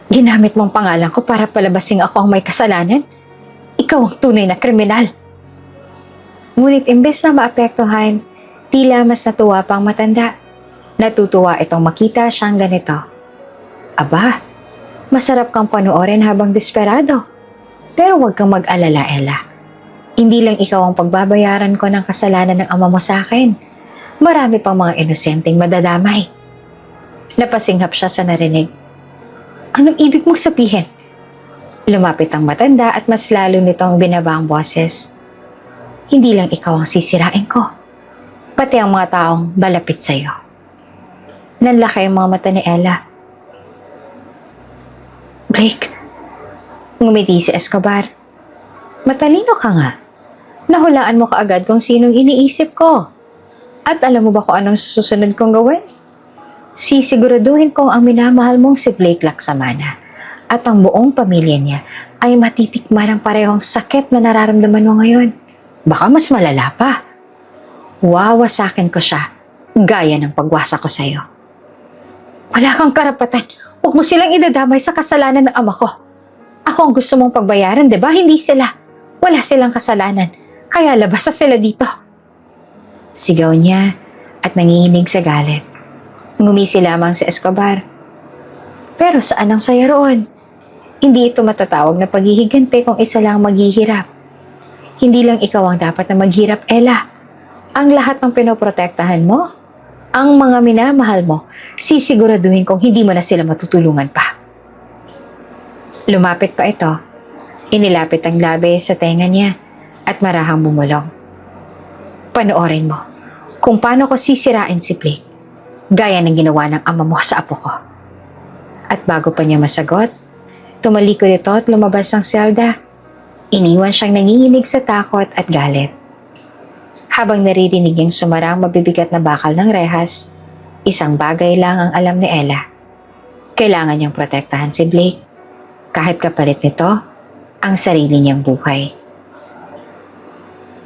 Ginamit mong pangalan ko para palabasing ako ang may kasalanan? Ikaw ang tunay na kriminal. Ngunit imbes na maapektuhan, tila mas natuwa pang matanda. Natutuwa itong makita siyang ganito. Aba, masarap kang panoorin habang desperado. Pero huwag kang mag-alala, Ella. Hindi lang ikaw ang pagbabayaran ko ng kasalanan ng ama mo sa akin. Marami pang mga inosenteng madadamay. Napasinghap siya sa narinig. Anong ibig mong sabihin? Lumapit ang matanda at mas lalo nitong binaba ang boses. Hindi lang ikaw ang sisirain ko. Pati ang mga taong balapit sa'yo. Nanlaki ang mga mata ni Ella. Blake, ngumiti si Escobar. Matalino ka nga. Nahulaan mo kaagad kung sinong iniisip ko. At alam mo ba kung anong susunod kong gawin? Sisiguraduhin kong ang minamahal mong si Blake Laksamana at ang buong pamilya niya ay matitikman ang parehong sakit na nararamdaman mo ngayon. Baka mas malala pa. Wawasakin ko siya, gaya ng pagwasa ko sa'yo. Wala kang karapatan. Huwag mo silang idadamay sa kasalanan ng ama ko. Ako ang gusto mong pagbayaran, di ba? Hindi sila. Wala silang kasalanan. Kaya labas na sila dito. Sigaw niya at nanginginig sa galit. Ngumisi lamang si Escobar. Pero saan ang saya roon? Hindi ito matatawag na paghihigante kung isa lang maghihirap. Hindi lang ikaw ang dapat na maghirap, Ella. Ang lahat ng pinoprotektahan mo, ang mga minamahal mo, sisiguraduhin kung hindi mo na sila matutulungan pa. Lumapit pa ito. Inilapit ang labi sa tenga niya at marahang bumulong. Panoorin mo kung paano ko sisirain si Blake, gaya ng ginawa ng ama mo sa apo ko. At bago pa niya masagot, tumalikod ito at lumabas ng selda. Iniwan siyang nanginginig sa takot at galit. Habang naririnig niyang sumarang mabibigat na bakal ng rehas, isang bagay lang ang alam ni Ella. Kailangan niyang protektahan si Blake, kahit kapalit nito ang sarili niyang buhay.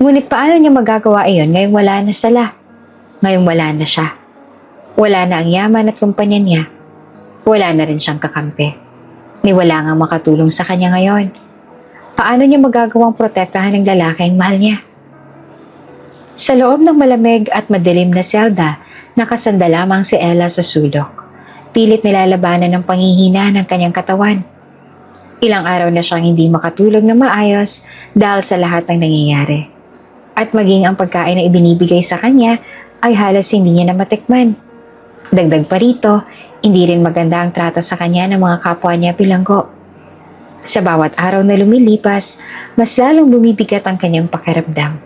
Ngunit paano niya magagawa iyon ngayong wala na sila? Ngayong wala na siya. Wala na ang yaman at kumpanya niya. Wala na rin siyang kakampi. Ni wala ngang makatulong sa kanya ngayon. Paano niya magagawang protektahan ng lalaking mahal niya? Sa loob ng malamig at madilim na selda, nakasanda lamang si Ella sa sulok. Pilit nilalabanan ng panghihina ng kanyang katawan. Ilang araw na siyang hindi makatulog na maayos dahil sa lahat ng nangyayari. At maging ang pagkain na ibinibigay sa kanya ay halos hindi niya na matikman. Dagdag pa rito, hindi rin maganda ang trato sa kanya ng mga kapwa niya bilanggo. Sa bawat araw na lumilipas, mas lalong bumibigat ang kanyang pakiramdam.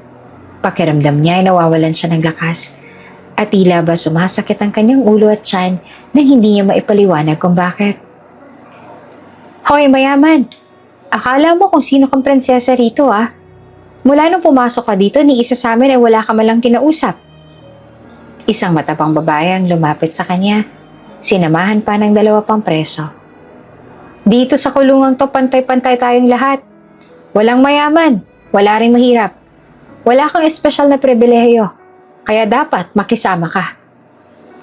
Pakiramdam niya ay nawawalan siya ng lakas at tila ba sumasakit ang kanyang ulo at tiyan nang hindi niya maipaliwanag kung bakit. Hoy, mayaman! Akala mo kung sino kang prinsesa rito ah? Mula nung pumasok ka dito, ni isa sa amin ay wala ka malang kinausap. Isang matapang babae ang lumapit sa kanya. Sinamahan pa ng 2 pang preso. Dito sa kulungang to, pantay-pantay tayong lahat. Walang mayaman, wala ring mahirap. Wala kang espesyal na pribilehiyo, kaya dapat makisama ka.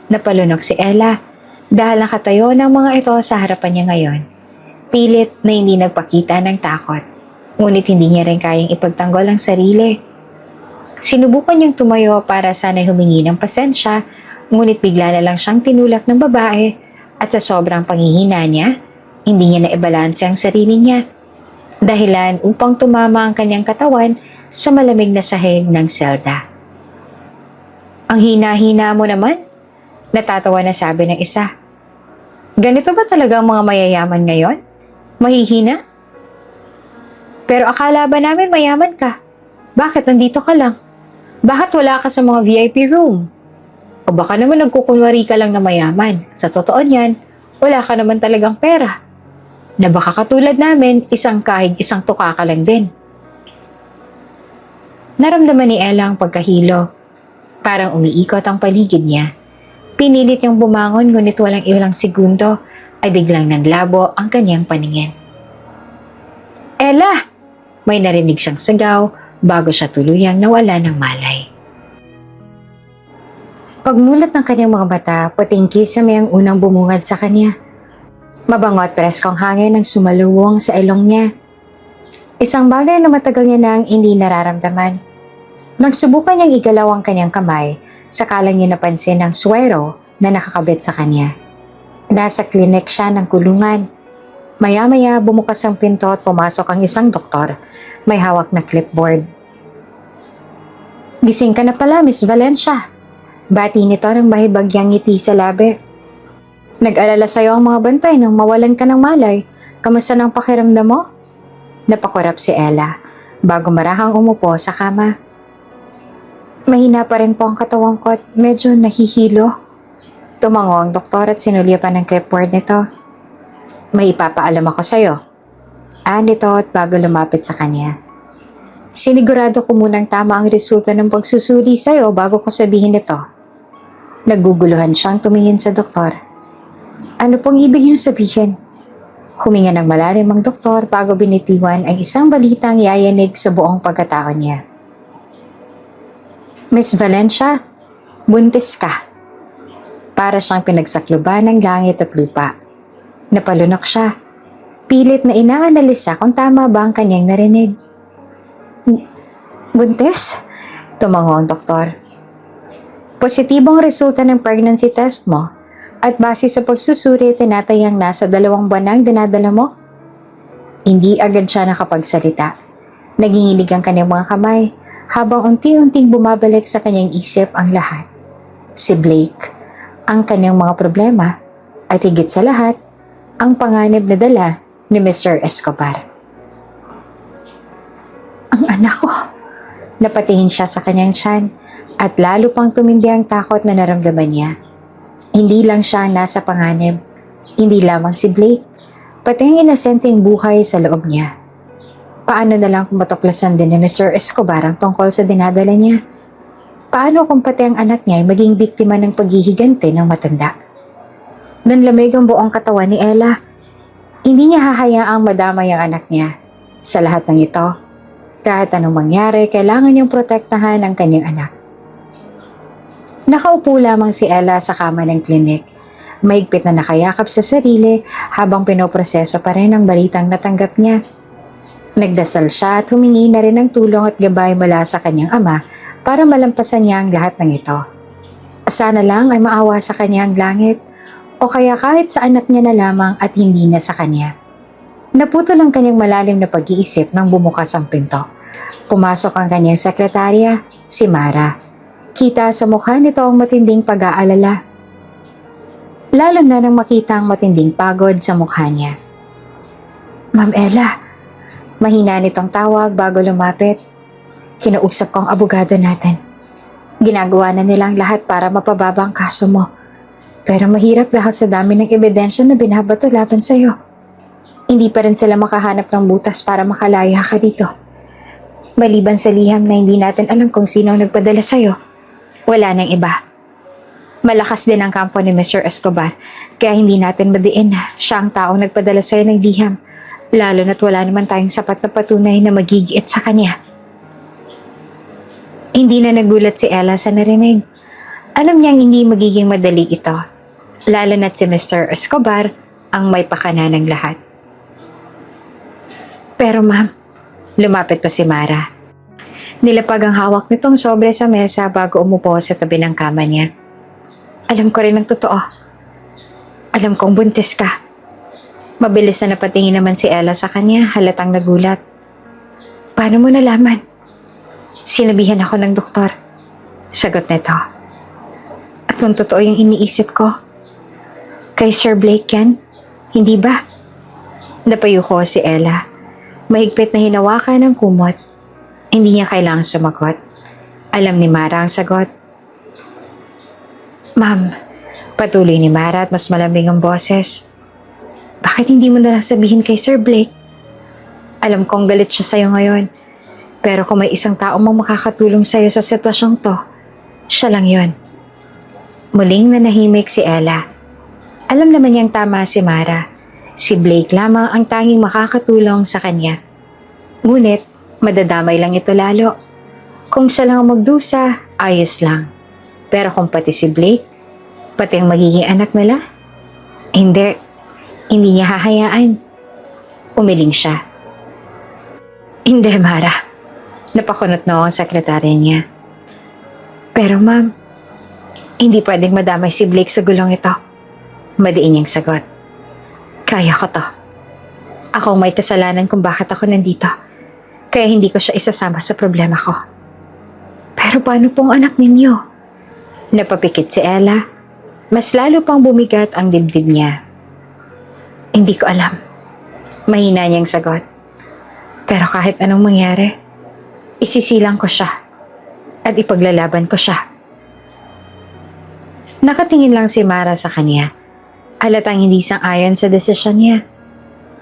Napalunok si Ella dahil nakatayo ng mga ito sa harapan niya ngayon. Pilit na hindi nagpakita ng takot, ngunit hindi niya rin kayang ipagtanggol ang sarili. Sinubukan niyang tumayo para sana'y humingi ng pasensya, ngunit bigla na lang siyang tinulak ng babae at sa sobrang panghihina niya, hindi niya naibalanse ang sarili niya. Dahilan upang tumama ang kanyang katawan sa malamig na sahig ng selda. Ang hina-hina mo naman, natatawa na sabi ng isa. Ganito ba talaga ang mga mayayaman ngayon? Mahihina? Pero akala ba namin mayaman ka? Bakit nandito ka lang? Bakit wala ka sa mga VIP room? O baka naman nagkukunwari ka lang na mayaman. Sa totoo niyan, wala ka naman talagang pera. Na baka katulad namin, isang kahig, isang tuka ka lang din. Naramdaman ni Ella ang pagkahilo. Parang umiikot ang paligid niya. Pinilit niyang bumangon ngunit walang ilang segundo ay biglang nanlabo ang kanyang paningin. Ella! May narinig siyang sigaw bago siya tuluyang nawala ng malay. Pagmulat ng kanyang mga mata, patingkis sa mayang unang bumungad sa kanya. Mabango at preskong hangin ang sumaluwong sa ilong niya. Isang bagay na matagal niya nang hindi nararamdaman. Nagsubukan niyang igalaw ang kanyang kamay, sakala niya napansin ang swero na nakakabit sa kanya. Nasa klinik siya ng kulungan. Maya-maya bumukas ang pinto at pumasok ang isang doktor. May hawak na clipboard. Gising ka na pala, Miss Valencia. Bati nito ng mahibagyang ngiti sa labi. Nag-alala sa'yo ang mga bantay nang mawalan ka ng malay. Kamusta ng pakiramdam mo? Napakurap si Ella bago marahang umupo sa kama. Mahina pa rin po ang katawan ko at medyo nahihilo. Tumango ang doktor at sinulya pa ng clipboard nito. May ipapaalam ako sa'yo. Nito at bago lumapit sa kanya. Sinigurado ko munang tama ang resulta ng pagsusuri sa'yo bago ko sabihin ito. Naguguluhan siyang tumingin sa doktor. Ano pong ibig niyong sabihin? Huminga ng malalim ang doktor bago binitiwan ang isang balitang yayanig sa buong pagkatao niya. Miss Valencia, buntis ka. Para siyang pinagsakluban ng langit at lupa. Napalunok siya. Pilit na inaanalisa kung tama ba ang kanyang narinig. Buntis? Tumango ang doktor. Positibong resulta ng pregnancy test mo at base sa pagsusuri tinatayang nasa 2 buwan ang dinadala mo. Hindi agad siya nakapagsalita. Naginginig ang kanyang mga kamay habang unti-unting bumabalik sa kanyang isip ang lahat. Si Blake, ang kanyang mga problema at higit sa lahat, ang panganib na dala ni Mr. Escobar. Ang anak ko! Napatingin siya sa kanyang tiyan at lalo pang tumindi ang takot na naramdaman niya. Hindi lang siya nasa panganib, hindi lamang si Blake, pati ang inosenteng buhay sa loob niya. Paano na lang kung matuklasan din ni Mr. Escobar ang tungkol sa dinadala niya? Paano kung pati ang anak niya ay maging biktima ng paghihigante ng matanda? Nanlamig ang buong katawan ni Ella. Hindi niya hahayaang madamay ang anak niya. Sa lahat ng ito, kahit anong mangyari, kailangan niyang protektahan ang kanyang anak. Nakaupo lamang si Ella sa kama ng klinik. Mahigpit na nakayakap sa sarili habang pinoproseso pa rin ang balitang natanggap niya. Nagdasal siya at humingi na rin ng tulong at gabay mula sa kanyang ama para malampasan niya ang lahat ng ito. Sana lang ay maawa sa kanya ang langit o kaya kahit sa anak niya na lamang at hindi na sa kanya. Naputol ang kanyang malalim na pag-iisip nang bumukas ang pinto. Pumasok ang kanyang sekretarya, si Mara. Kita sa mukha nito ang matinding pag-aalala. Lalo na nang makita ang matinding pagod sa mukha niya. Ma'am Ella, mahina nitong tawag bago lumapit. Kinausap ko ang abogado natin. Ginagawa na nilang lahat para mapababa ang kaso mo. Pero mahirap dahil sa dami ng ebidensya na binabato laban sa'yo. Hindi pa rin sila makahanap ng butas para makalaya ka dito. Maliban sa liham na hindi natin alam kung sino ang nagpadala sa'yo, wala nang iba. Malakas din ang kampo ni Mr. Escobar, kaya hindi natin madiin na siya ang taong nagpadala sa'yo ng liham, lalo na't wala naman tayong sapat na patunay na magigiit sa kanya. Hindi na nagulat si Ella sa narinig. Alam niyang hindi magiging madali ito, lalo na't si Mr. Escobar ang may pakana ng lahat. Pero ma'am, lumapit pa si Mara. Nilapag ang hawak nitong sobre sa mesa bago umupo sa tabi ng kama niya. Alam ko rin ang totoo. Alam kong buntis ka. Mabilis na napatingin naman si Ella sa kanya, halatang nagulat. Paano mo nalaman? Sinabihan ako ng doktor. Sagot nito. At kung totoo yung iniisip ko, kay Sir Blake yan, hindi ba? Napayuko si Ella. Mahigpit na hinawakan ng kumot. Hindi niya kailangang sumagot. Alam ni Mara ang sagot. Ma'am, patuloy ni Mara at mas malamig ang boses. Bakit hindi mo na lang sabihin kay Sir Blake? Alam kong galit siya sa'yo ngayon. Pero kung may isang tao mang makakatulong sa'yo sa sitwasyong to, siya lang yon. Muling nanahimik si Ella. Alam naman niyang tama si Mara. Si Blake lamang ang tanging makakatulong sa kanya. Ngunit, madadamay lang ito lalo. Kung siya lang ang magdusa, ayos lang. Pero kung pati si Blake, pati ang magiging anak nila, hindi niya hahayaan. Umiling siya. Hindi, Mara. Napakunot na ang sekretarya niya. Pero ma'am, hindi pwedeng madamay si Blake sa gulong ito. Madiin niyang sagot. Kaya ko to. Ako ang may kasalanan kung bakit ako nandito. Kaya hindi ko siya isasama sa problema ko. Pero paano pong anak ninyo? Napapikit si Ella. Mas lalo pang bumigat ang dibdib niya. Hindi ko alam. Mahina niyang sagot. Pero kahit anong mangyari, isisilang ko siya at ipaglalaban ko siya. Nakatingin lang si Mara sa kanya. Halatang hindi sang-ayon sa desisyon niya.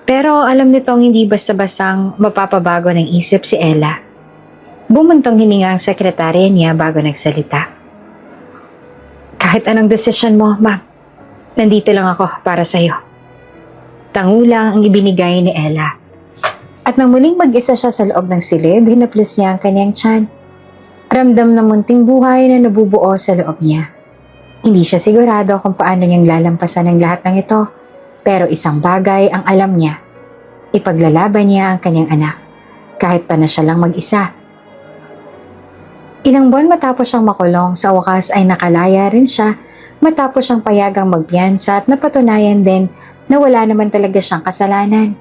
Pero alam nitong hindi basta-bastang mapapabago ng isip si Ella. Bumuntong hininga ang sekretarya niya bago nagsalita. Kahit anong desisyon mo, ma'am, nandito lang ako para sa'yo. Tangulang ang ibinigay ni Ella. At nang muling mag-isa siya sa loob ng silid, hinaplos niya ang kanyang tiyan. Ramdam ng munting buhay na nabubuo sa loob niya. Hindi siya sigurado kung paano niyang lalampasan ang lahat ng ito, pero isang bagay ang alam niya. Ipaglalaban niya ang kanyang anak, kahit pa na siya lang mag-isa. Ilang buwan matapos siyang makulong, sa wakas ay nakalaya rin siya matapos siyang payagang magpiyansa at napatunayan din na wala naman talaga siyang kasalanan.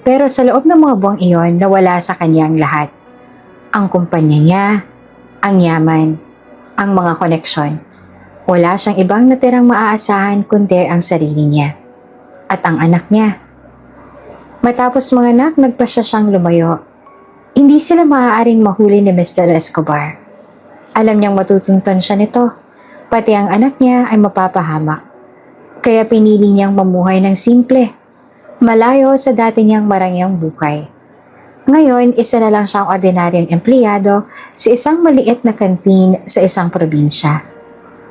Pero sa loob ng mga buwang iyon, nawala sa kanya ang lahat. Ang kumpanya niya, ang yaman, ang mga koneksyon. Wala siyang ibang natirang maaasahan kundi ang sarili niya. At ang anak niya. Matapos manganak, nagpasya siyang lumayo. Hindi sila maaaring mahuli ni Mr. Escobar. Alam niyang matutunton siya nito. Pati ang anak niya ay mapapahamak. Kaya pinili niyang mamuhay ng simple. Malayo sa dati niyang marangyang buhay. Ngayon, isa na lang siyang ordinaryong empleyado sa isang maliit na kantin sa isang probinsya.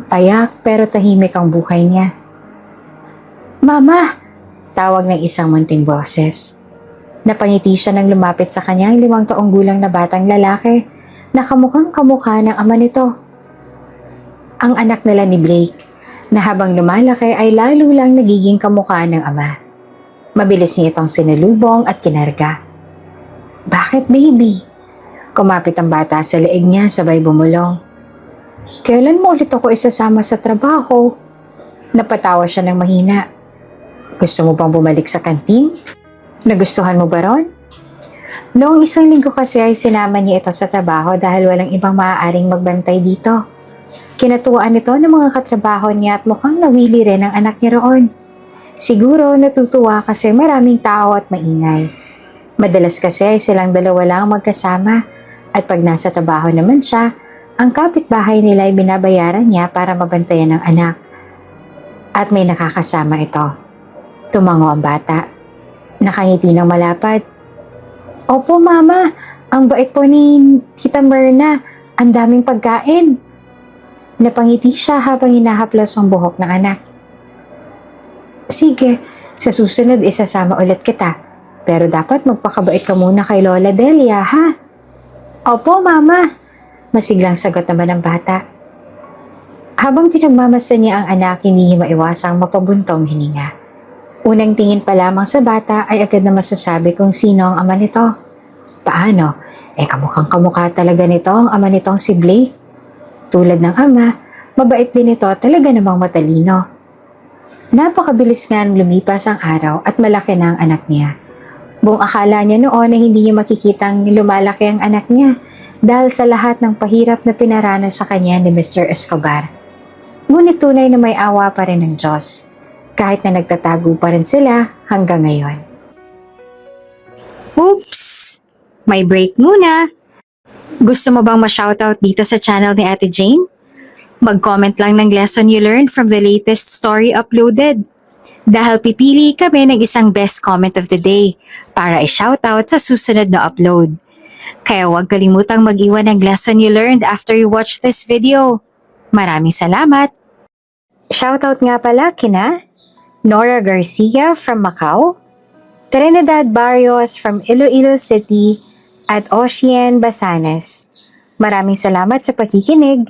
Payak pero tahimik ang buhay niya. "Mama!" tawag ng isang munting boses. Napangiti siya nang lumapit sa kanyang 5 taong gulang na batang lalaki na kamukhang kamukha ng ama nito. Ang anak nila ni Blake, na habang lumalaki ay lalo lang nagiging kamukha ng ama. Mabilis niya itong sinalubong at kinarga. "Bakit, baby?" Kumapit ang bata sa leeg niya sabay bumulong. "Kailan mo ulit ako isasama sa trabaho?" Napatawa siya ng mahina. "Gusto mo bang bumalik sa kantin? Nagustuhan mo ba ron?" Noong 1 linggo kasi ay sinama niya ito sa trabaho dahil walang ibang maaaring magbantay dito. Kinatuwaan nito ng mga katrabaho niya at mukhang nawili rin ang anak niya roon. Siguro natutuwa kasi maraming tao at maingay. Madalas kasi silang dalawa lang magkasama at pag nasa trabaho naman siya, ang kapitbahay nila ay binabayaran niya para mabantayan ng anak. At may nakakasama ito. Tumango ang bata. Nakangiti ng malapad. "Opo, Mama. Ang bait po ni Tita Myrna. Ang daming pagkain." Napangiti siya habang hinahaplos ang buhok ng anak. "Sige, sa susunod isasama ulit kita. Pero dapat magpakabait ka muna kay Lola Delia, ha?" "Opo, Mama." Masiglang sagot naman ng bata. Habang pinagmamasdan niya ang anak, hindi niya maiwasang mapabuntong hininga. Unang tingin pa lamang sa bata ay agad na masasabi kung sino ang ama nito. Paano? Kamukhang kamukha talaga nito ang ama nitong si Blake. Tulad ng ama, mabait din ito, talaga namang matalino. Napakabilis nga lumipas ang araw at malaki na ang anak niya. Buong akala niya noon na hindi niya makikitang lumalaki ang anak niya dahil sa lahat ng pahirap na pinaranas sa kanya ni Mr. Escobar. Ngunit tunay na may awa pa rin ng Diyos, kahit na nagtatago pa rin sila hanggang ngayon. Oops! May break muna! Gusto mo bang ma-shoutout dito sa channel ni Ate Jane? Mag-comment lang ng lesson you learned from the latest story uploaded. Dahil pipili kami ng isang best comment of the day para i-shoutout sa susunod na upload. Kaya huwag kalimutang mag-iwan ng lesson you learned after you watch this video. Maraming salamat! Shoutout nga pala kina Nora Garcia from Macau, Trinidad Barrios from Iloilo City, at Ocean Basanes. Maraming salamat sa pakikinig.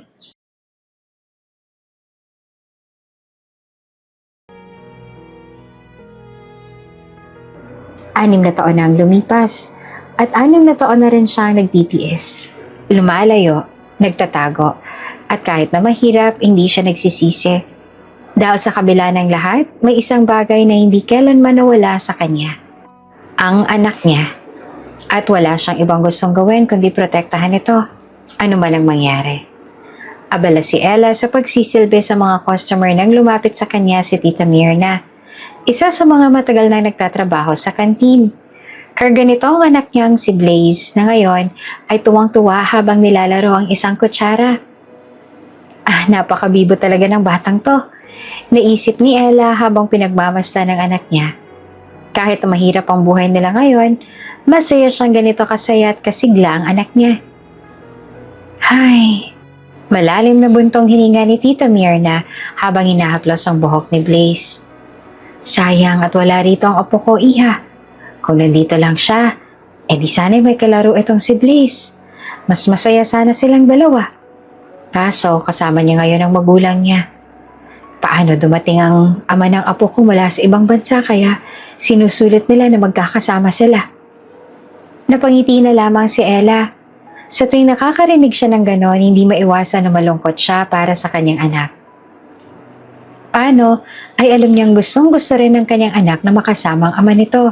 6 na taon na ang lumipas at 6 na taon na rin siyang nagtitiis. Lumalayo, nagtatago, at kahit na mahirap, hindi siya nagsisisi. Dahil sa kabila ng lahat, may isang bagay na hindi kailanman nawala sa kanya. Ang anak niya. At wala siyang ibang gustong gawin kundi protektahan ito, ano man ang mangyari. Abala si Ella sa pagsisilbi sa mga customer nang lumapit sa kanya si Tita Myrna, isa sa mga matagal na nagtatrabaho sa kantin. Karga nito ang anak niyang si Blaze na ngayon ay tuwang-tuwa habang nilalaro ang isang kutsara. Napakabibo talaga ng batang to, naisip ni Ella habang pinagmamasdan ng anak niya. Kahit mahirap ang buhay nila ngayon, masaya siyang ganito kasaya at kasigla ang anak niya. Hay! Malalim na buntong hininga ni Tita Myrna habang hinahaplos ang buhok ni Blaze. Sayang at wala rito ang apo ko, Iha. Kung nandito lang siya, di sana'y may kalaro itong si Blaze. Mas masaya sana silang dalawa. Kaso kasama niya ngayon ang magulang niya. Paano dumating ang ama ng apo ko mula sa ibang bansa kaya sinusulit nila na magkakasama sila. Napangiti na lamang si Ella. Sa tuwing nakakarinig siya ng ganon, hindi maiwasan na malungkot siya para sa kanyang anak. Paano ay alam niyang gustong gusto rin ng kanyang anak na makasama ang ama nito.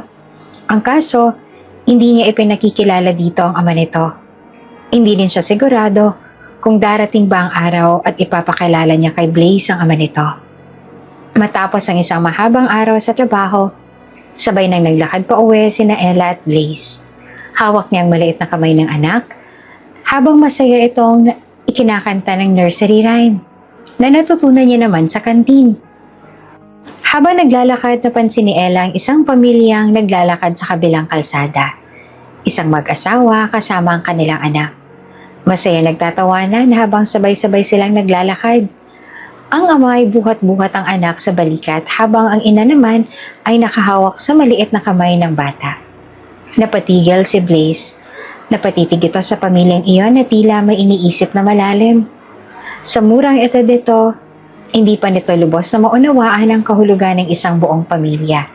Ang kaso, hindi niya ipinakikilala dito ang ama nito. Hindi din siya sigurado kung darating ba ang araw at ipapakilala niya kay Blaze ang ama nito. Matapos ang isang mahabang araw sa trabaho, sabay nang naglakad pa uwi sina Ella at Blaze. Hawak niyang maliit na kamay ng anak, habang masaya itong ikinakanta ng nursery rhyme na natutunan niya naman sa kantin. Habang naglalakad, napansin ni Ella ang isang pamilyang naglalakad sa kabilang kalsada. Isang mag-asawa kasama ang kanilang anak. Masaya nagtatawanan habang sabay-sabay silang naglalakad. Ang ama ay buhat-buhat ang anak sa balikat habang ang ina naman ay nakahawak sa maliit na kamay ng bata. Napatigil si Blaze. Napatitig ito sa pamilyang iyon na tila may iniisip na malalim. Sa murang edad nito, hindi pa nito lubos na maunawaan ang kahulugan ng isang buong pamilya.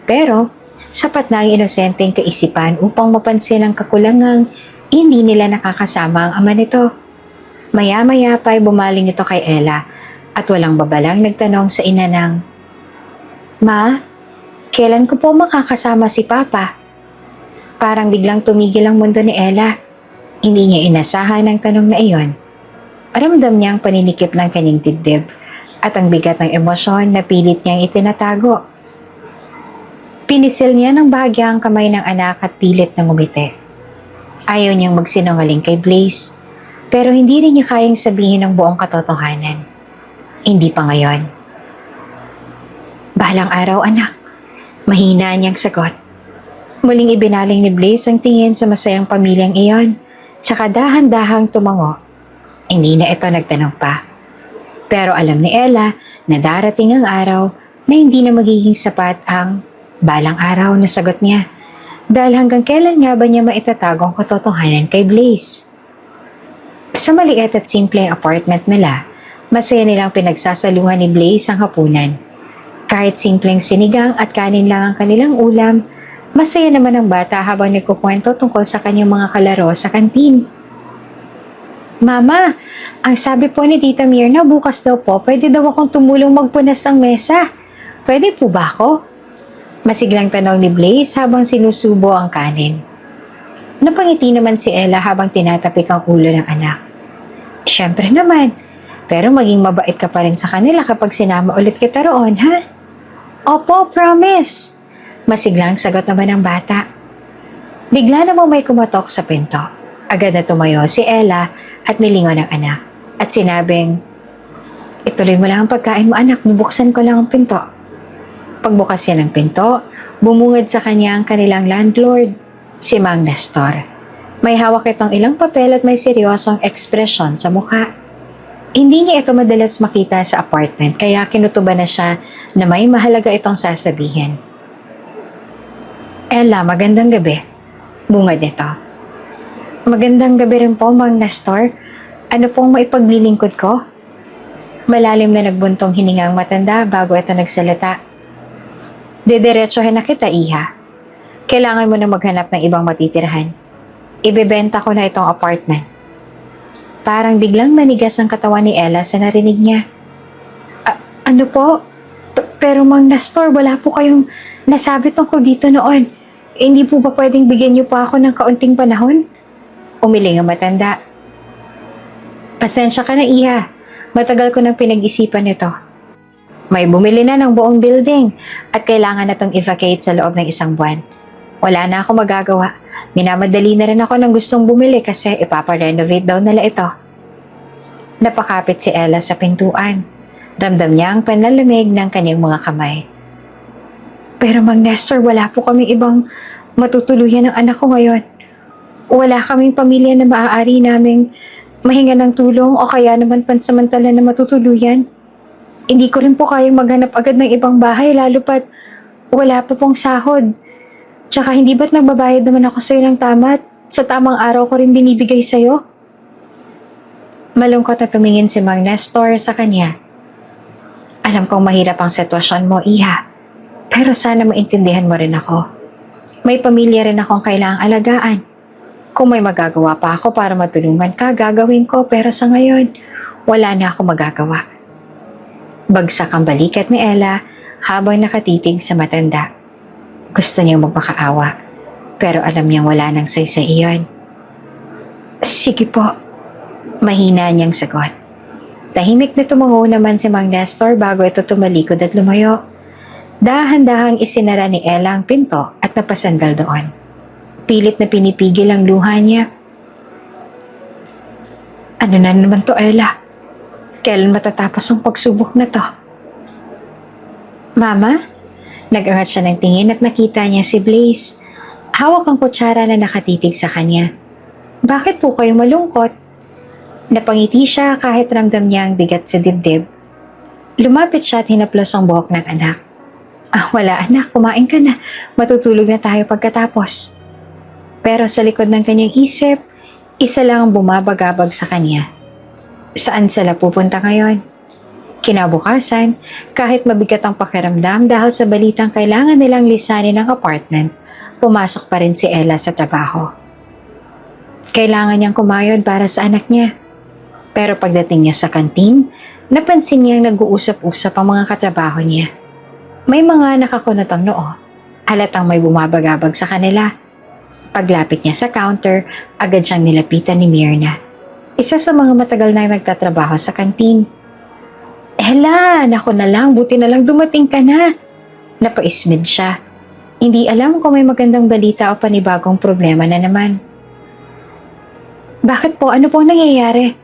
Pero, sapat na ang inosenteng kaisipan upang mapansin ang kakulangang hindi nila nakakasama ang ama nito. Maya-maya pa ay bumaling ito kay Ella at walang babalang nagtanong sa ina ng, "Ma, kailan ko po makakasama si Papa?" Parang biglang tumigil ang mundo ni Ella. Hindi niya inasahan ang tanong na iyon. Ramdam niya ang paninikip ng kanyang dibdib at ang bigat ng emosyon na pilit niyang itinatago. Pinisil niya ng bahagya ang kamay ng anak at pilit na ngumiti. Ayaw niyang magsinungaling kay Blaze, pero hindi rin niya kayang sabihin ang buong katotohanan. Hindi pa ngayon. "Balang araw, anak." Mahina niyang sagot. Muling ibinaling ni Blaze ang tingin sa masayang pamilyang iyon, tsaka dahan-dahang tumango. Hindi na ito nagtanong pa. Pero alam ni Ella na darating ang araw na hindi na magiging sapat ang balang araw na sagot niya. Dahil hanggang kailan nga ba niya maitatago ang katotohanan kay Blaze? Sa maliit at simpleng apartment nila, masaya nilang pinagsasaluhan ni Blaze ang hapunan. Kahit simpleng sinigang at kanin lang ang kanilang ulam, masaya naman ang bata habang nagkukwento tungkol sa kanyang mga kalaro sa kantin. "Mama, ang sabi po ni Tita Mirna bukas daw po pwede daw akong tumulong magpunas ng mesa. Pwede po ba ako?" Masiglang tanong ni Blaze habang sinusubo ang kanin. Napangiti naman si Ella habang tinatapik ang ulo ng anak. "Siyempre naman, pero maging mabait ka pa rin sa kanila kapag sinama ulit kita roon, ha?" "Opo, promise." Masiglang sagot naman ng bata. Bigla namang may kumatok sa pinto. Agad na tumayo si Ella at nilingon ang anak at sinabing, "Ituloy mo lang ang pagkain mo, anak, bubuksan ko lang ang pinto." Pagbukas niya ng pinto, bumungad sa kanya ang kanilang landlord, si Mang Nestor. May hawak itong ilang papel at may seryosong ekspresyon sa mukha. Hindi niya ito madalas makita sa apartment kaya kinutuban na siya na may mahalaga itong sasabihin. "Ella, magandang gabi." Bungad nito. "Magandang gabi rin po, Mang Nestor. Ano pong maipaglilingkod ko?" Malalim na nagbuntong hininga ang matanda bago ito nagsalita. "Didiretsohin na kita, iha. Kailangan mo na maghanap ng ibang matitirahan. Ibebenta ko na itong apartment." Parang biglang nanigas ang katawan ni Ella sa narinig niya. Ano po? Pero Mang Nestor, wala po kayong nasabi tungkol dito noon. Hindi po ba pwedeng bigyan niyo pa ako ng kaunting panahon?" Umiling ang matanda. "Pasensya ka na, iha. Matagal ko nang pinag-isipan nito. May bumili na ng buong building at kailangan na itong evacuate sa loob ng isang buwan. Wala na ako magagawa. Minamadali na rin ako ng gustong bumili kasi ipaparenovate daw nila ito." Napakapit si Ella sa pintuan. Ramdam niya ang panlalamig ng kanyang mga kamay. "Pero Mang Nestor, wala po kaming ibang matutuluyan ng anak ko ngayon. Wala kaming pamilya na maaari naming mahinga ng tulong o kaya naman pansamantala na matutuluyan. Hindi ko rin po kayang maghanap agad ng ibang bahay lalo pat wala pa pong sahod. Tsaka hindi ba't nagbabayad naman ako sa'yo ng tama at sa tamang araw ko rin binibigay sa'yo?" Malungkot na tumingin si Mang Nestor sa kanya. "Alam kong mahirap ang sitwasyon mo, iha. Pero sana maintindihan mo rin ako. May pamilya rin akong kailangang alagaan. Kung may magagawa pa ako para matulungan ka, gagawin ko, pero sa ngayon, wala na ako magagawa. Bagsak ang balikat ni Ella habang nakatitig sa matanda. Gusto niyang magmakaawa, pero alam niyang wala nang saysay iyon. Sige po, mahina niyang sagot. Tahimik na tumango naman si Mang Nestor bago ito tumalikod at lumayo. Dahan-dahang isinara ni Ella ang pinto at napasandal doon. Pilit na pinipigil ang luha niya. Ano na naman to, Ella? Kailan matatapos ang pagsubok na to? Mama? Nag-angat siya ng tingin at nakita niya si Blaze. Hawak ang kutsara na nakatitig sa kanya. Bakit po kayo malungkot? Napangiti siya kahit ramdam niya ang bigat sa dibdib. Lumapit siya at hinaplos ang buhok ng anak. Wala anak, kumain ka na. Matutulog na tayo pagkatapos. Pero sa likod ng kanyang isip, isa lang ang bumabagabag sa kanya. Saan sila pupunta ngayon? Kinabukasan, kahit mabigat ang pakiramdam dahil sa balitang kailangan nilang lisanin ang apartment, pumasok pa rin si Ella sa trabaho. Kailangan niyang kumayod para sa anak niya. Pero pagdating niya sa kantin, napansin niyang nag-uusap-usap ang mga katrabaho niya. May mga nakakunot ang noo, halatang may bumabagabag sa kanila. Paglapit niya sa counter, agad siyang nilapitan ni Myrna. Isa sa mga matagal na nagtatrabaho sa kantin. Ella, naku na lang, buti na lang dumating ka na. Napaismid siya. Hindi alam kung may magandang balita o panibagong problema na naman. Bakit po? Ano po nangyayari?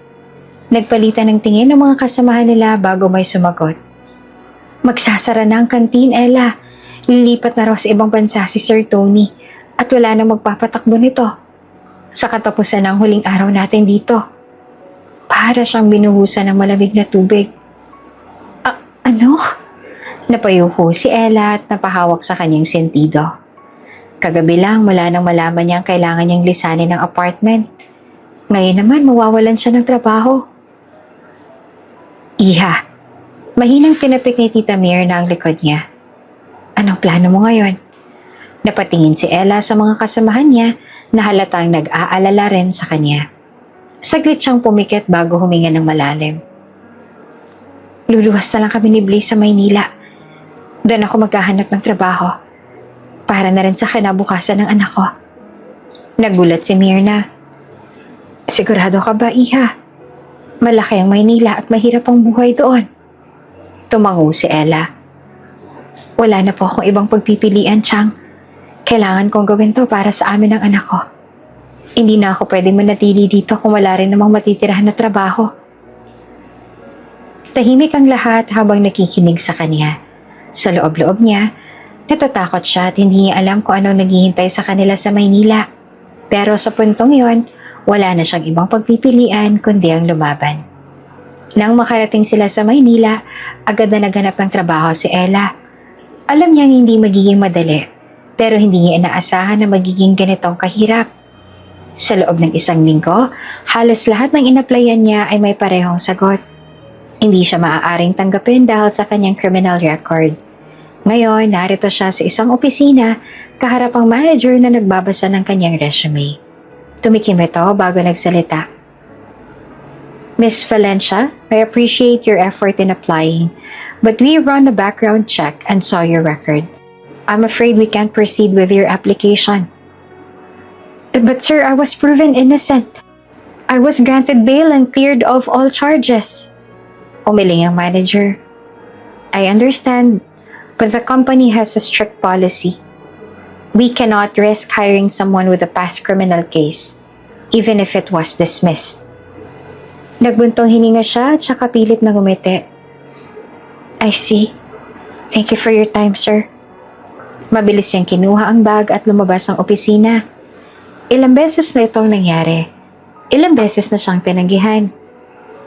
Nagpalitan ng tingin ng mga kasamahan nila bago may sumagot. Magsasara na ang kantin, Ella. Lilipat na raw sa ibang bansa si Sir Tony at wala nang magpapatakbo nito. Sa katapusan ng huling araw natin dito. Para siyang binuhusan ng malamig na tubig. Ano? Napayuho si Ella at napahawak sa kanyang sentido. Kagabi lang mula nang malaman niyang kailangan niyang lisanin ng apartment. Ngayon naman mawawalan siya ng trabaho. Iha, mahinang tinapik ni Tita Myrna ang likod niya. Anong plano mo ngayon? Napatingin si Ella sa mga kasamahan niya na halatang nag-aalala rin sa kanya. Saglit siyang pumikit bago huminga ng malalim. Luluwas na lang kami ni Blaze sa Maynila. Doon ako maghahanap ng trabaho. Para na rin sa kinabukasan ng anak ko. Nagulat si Myrna. Sigurado ka ba, Iha? Malaki ang Maynila at mahirap ang buhay doon. Tumango si Ella. Wala na po akong ibang pagpipilian, Chang. Kailangan kong gawin to para sa amin ng anak ko. Hindi na ako pwedeng manatili dito kung wala rin namang matitirahan na trabaho. Tahimik ang lahat habang nakikinig sa kanya. Sa loob-loob niya, natatakot siya at hindi niya alam kung anong naghihintay sa kanila sa Maynila. Pero sa puntong yon, wala na siyang ibang pagpipilian kundi ang lumaban. Nang makarating sila sa Maynila, agad na naghanap ng trabaho si Ella. Alam niyang hindi magiging madali, pero hindi niya inaasahan na magiging ganitong kahirap. Sa loob ng isang linggo, halos lahat ng inaplayan niya ay may parehong sagot. Hindi siya maaaring tanggapin dahil sa kanyang criminal record. Ngayon, narito siya sa isang opisina, kaharap ang manager na nagbabasa ng kanyang resume. Tumikim ito bago nagsalita. Miss Valencia, I appreciate your effort in applying, but we ran a background check and saw your record. I'm afraid we can't proceed with your application. But sir, I was proven innocent. I was granted bail and cleared of all charges. Umiling ang manager. I understand, but the company has a strict policy. We cannot risk hiring someone with a past criminal case, even if it was dismissed. Nagbuntong hininga siya at saka pilit na ngumiti. I see. Thank you for your time, sir. Mabilis niyang kinuha ang bag at lumabas ang opisina. Ilang beses na itong nangyari. Ilang beses na siyang tinanggihan.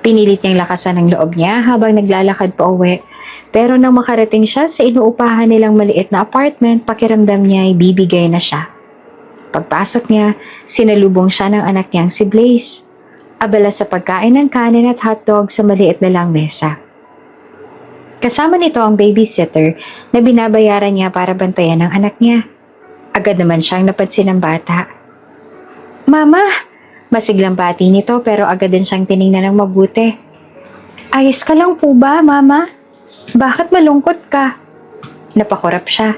Pinilit niyang lakasan ang loob niya habang naglalakad pa uwi. Pero nang makarating siya sa inuupahan nilang maliit na apartment, pakiramdam niya ay bibigay na siya. Pagpasok niya, sinalubong siya ng anak niyang si Blaze. Abala sa pagkain ng kanin at hotdog sa maliit na lang mesa. Kasama nito ang babysitter na binabayaran niya para bantayan ang anak niya. Agad naman siyang napansin ng bata. Mama! Masiglang bati nito pero agad din siyang tiningnan ng mabuti. Ayos ka lang po ba, Mama? Bakit malungkot ka? Napakurap siya.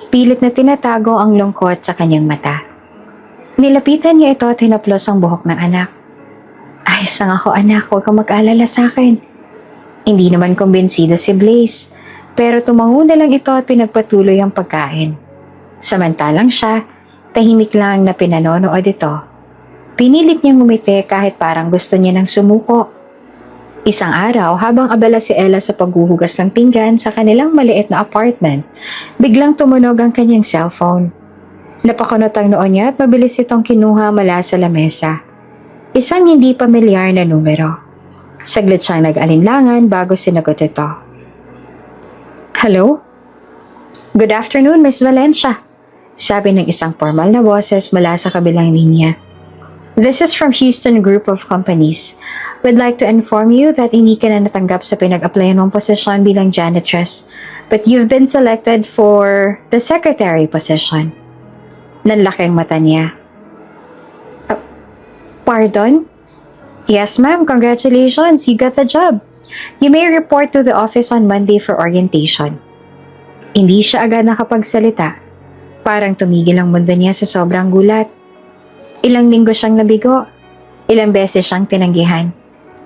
Pilit na tinatago ang lungkot sa kanyang mata. Nilapitan niya ito at hinaplos ang buhok ng anak. Ayos lang ako, anak. Huwag kang mag-alala sa akin. Hindi naman kumbinsido si Blaze, pero tumango na lang ito at pinagpatuloy ang pagkain. Samantalang siya, tahimik lang na pinanonood ito. Pinilit niyang ngumiti kahit parang gusto niya nang sumuko. Isang araw, habang abala si Ella sa paghuhugas ng pinggan sa kanilang maliit na apartment, biglang tumunog ang kanyang cellphone. Napakunot ang noo niya at mabilis itong kinuha mula sa lamesa. Isang hindi pamilyar na numero. Saglit siyang nag-alinlangan bago sinagot ito. Hello? Good afternoon, Miss Valencia. Sabi ng isang formal na boses mula sa kabilang linya. This is from Houston Group of Companies. We'd like to inform you that hindi ka na natanggap sa pinag-applyan mong posisyon bilang janitress, but you've been selected for the secretary position. Nanlaki ang mata niya. Pardon? Yes, ma'am. Congratulations. You got the job. You may report to the office on Monday for orientation. Hindi siya agad nakapagsalita. Parang tumigil ang mundo niya sa sobrang gulat. Ilang linggo siyang nabigo. Ilang beses siyang tinanggihan.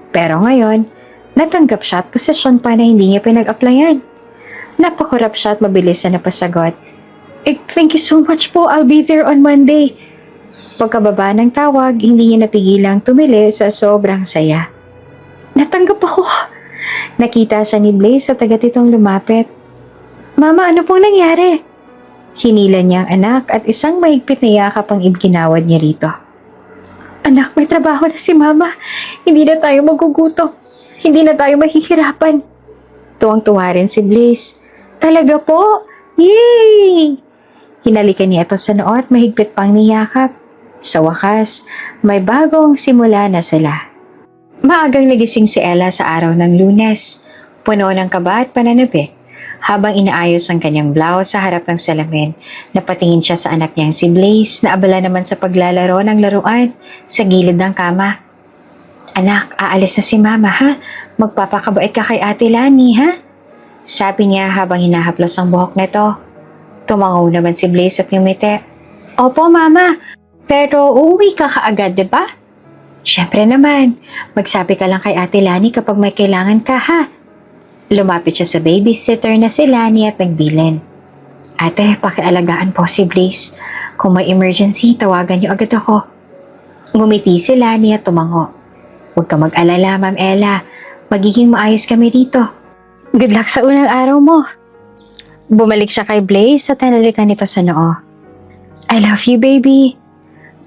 Pero ngayon, natanggap siya at posisyon pa na hindi niya pinag-applyan. Napakurap siya at mabilis na napasagot. Thank you so much po. I'll be there on Monday. Pagkababa ng tawag, hindi niya napigilang tumili sa sobrang saya. Natanggap ako. Nakita siya ni Blaze sa tagatitong lumapit. Mama, ano pong nangyari? Hinila niya ang anak at isang mahigpit na yakap ang ibginawad niya rito. Anak, may trabaho na si Mama. Hindi na tayo magugutom. Hindi na tayo mahihirapan. Tuwang-tuwa rin si Blaze. Talaga po? Yay! Hinalikan niya ito sa noo at mahigpit pang niyakap. Sa wakas, may bagong simula na sila. Maagang nagising si Ella sa araw ng Lunes. Puno ng kaba at pananabik. Habang inaayos ang kanyang blouse sa harap ng salamin, napatingin siya sa anak niyang si Blaze na abala naman sa paglalaro ng laruan sa gilid ng kama. Anak, aalis na si Mama ha? Magpapakabait ka kay Ate Lani ha? Sabi niya habang hinahaplos ang buhok nito. Tumangaw naman si Blaze at ngumiti. Opo Mama, pero uuwi ka kaagad diba? Siyempre naman, magsabi ka lang kay Ate Lani kapag may kailangan ka ha? Lumapit siya sa babysitter na si Lani at nagbilin. Ate, pakialagaan po si Blaze. Kung may emergency, tawagan niyo agad ako. Ngumiti si Lani at tumango. Huwag ka mag-alala, Ma'am Ella. Magiging maayos kami dito. Good luck sa unang araw mo. Bumalik siya kay Blaze at nanalikan nito sa noo. I love you, baby.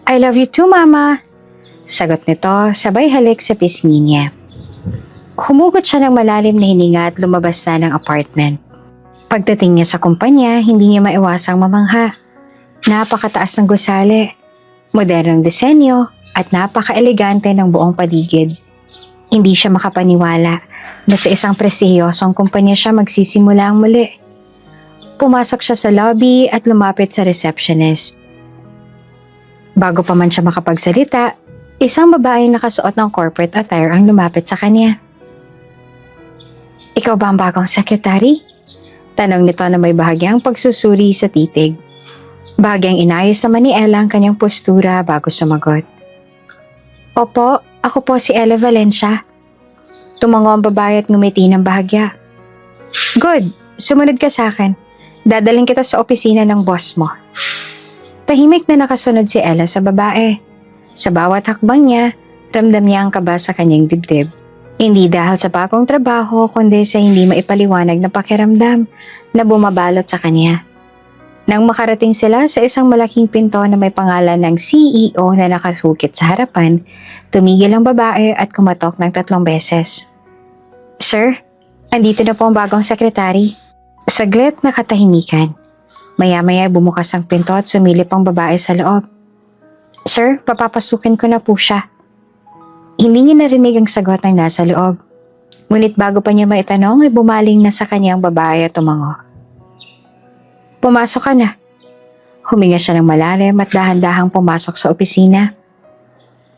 I love you too, Mama. Sagot nito, sabay halik sa pisngi niya. Humugot siya ng malalim na hininga at lumabas na ng apartment. Pagdating niya sa kumpanya, hindi niya maiwasang mamangha. Napakataas ng gusali, modernong disenyo, at napaka-elegante ng buong paligid. Hindi siya makapaniwala na sa isang prestiyosong kumpanya siya magsisimula ang muli. Pumasok siya sa lobby at lumapit sa receptionist. Bago pa man siya makapagsalita, isang babaeng nakasuot ng corporate attire ang lumapit sa kanya. Ikaw ba ang bagong secretary? Tanong nito na may bahagyang pagsusuri sa titig. Bahagyang inayos naman ni Ella ang kanyang postura bago sumagot. Opo, ako po si Ella Valencia. Tumango ang babae at ngumiti ng bahagya. Good, sumunod ka sa akin. Dadaling kita sa opisina ng boss mo. Tahimik na nakasunod si Ella sa babae. Sa bawat hakbang niya, ramdam niya ang kaba sa kanyang dibdib. Hindi dahil sa bagong trabaho, kundi sa hindi maipaliwanag na pakiramdam na bumabalot sa kanya. Nang makarating sila sa isang malaking pinto na may pangalan ng CEO na nakasukit sa harapan, tumigil ang babae at kumatok ng 3 beses. Sir, andito na po ang bagong sekretary. Saglit na katahimikan. Maya-maya bumukas ang pinto at sumilip ang babae sa loob. Sir, papapasukin ko na po siya. Hindi niya narinig ang sagot ng nasa loob. Ngunit bago pa niya maitanong ay bumaling na sa kanyang babae at tumango. Pumasok ka na. Huminga siya ng malalim at dahan-dahang pumasok sa opisina.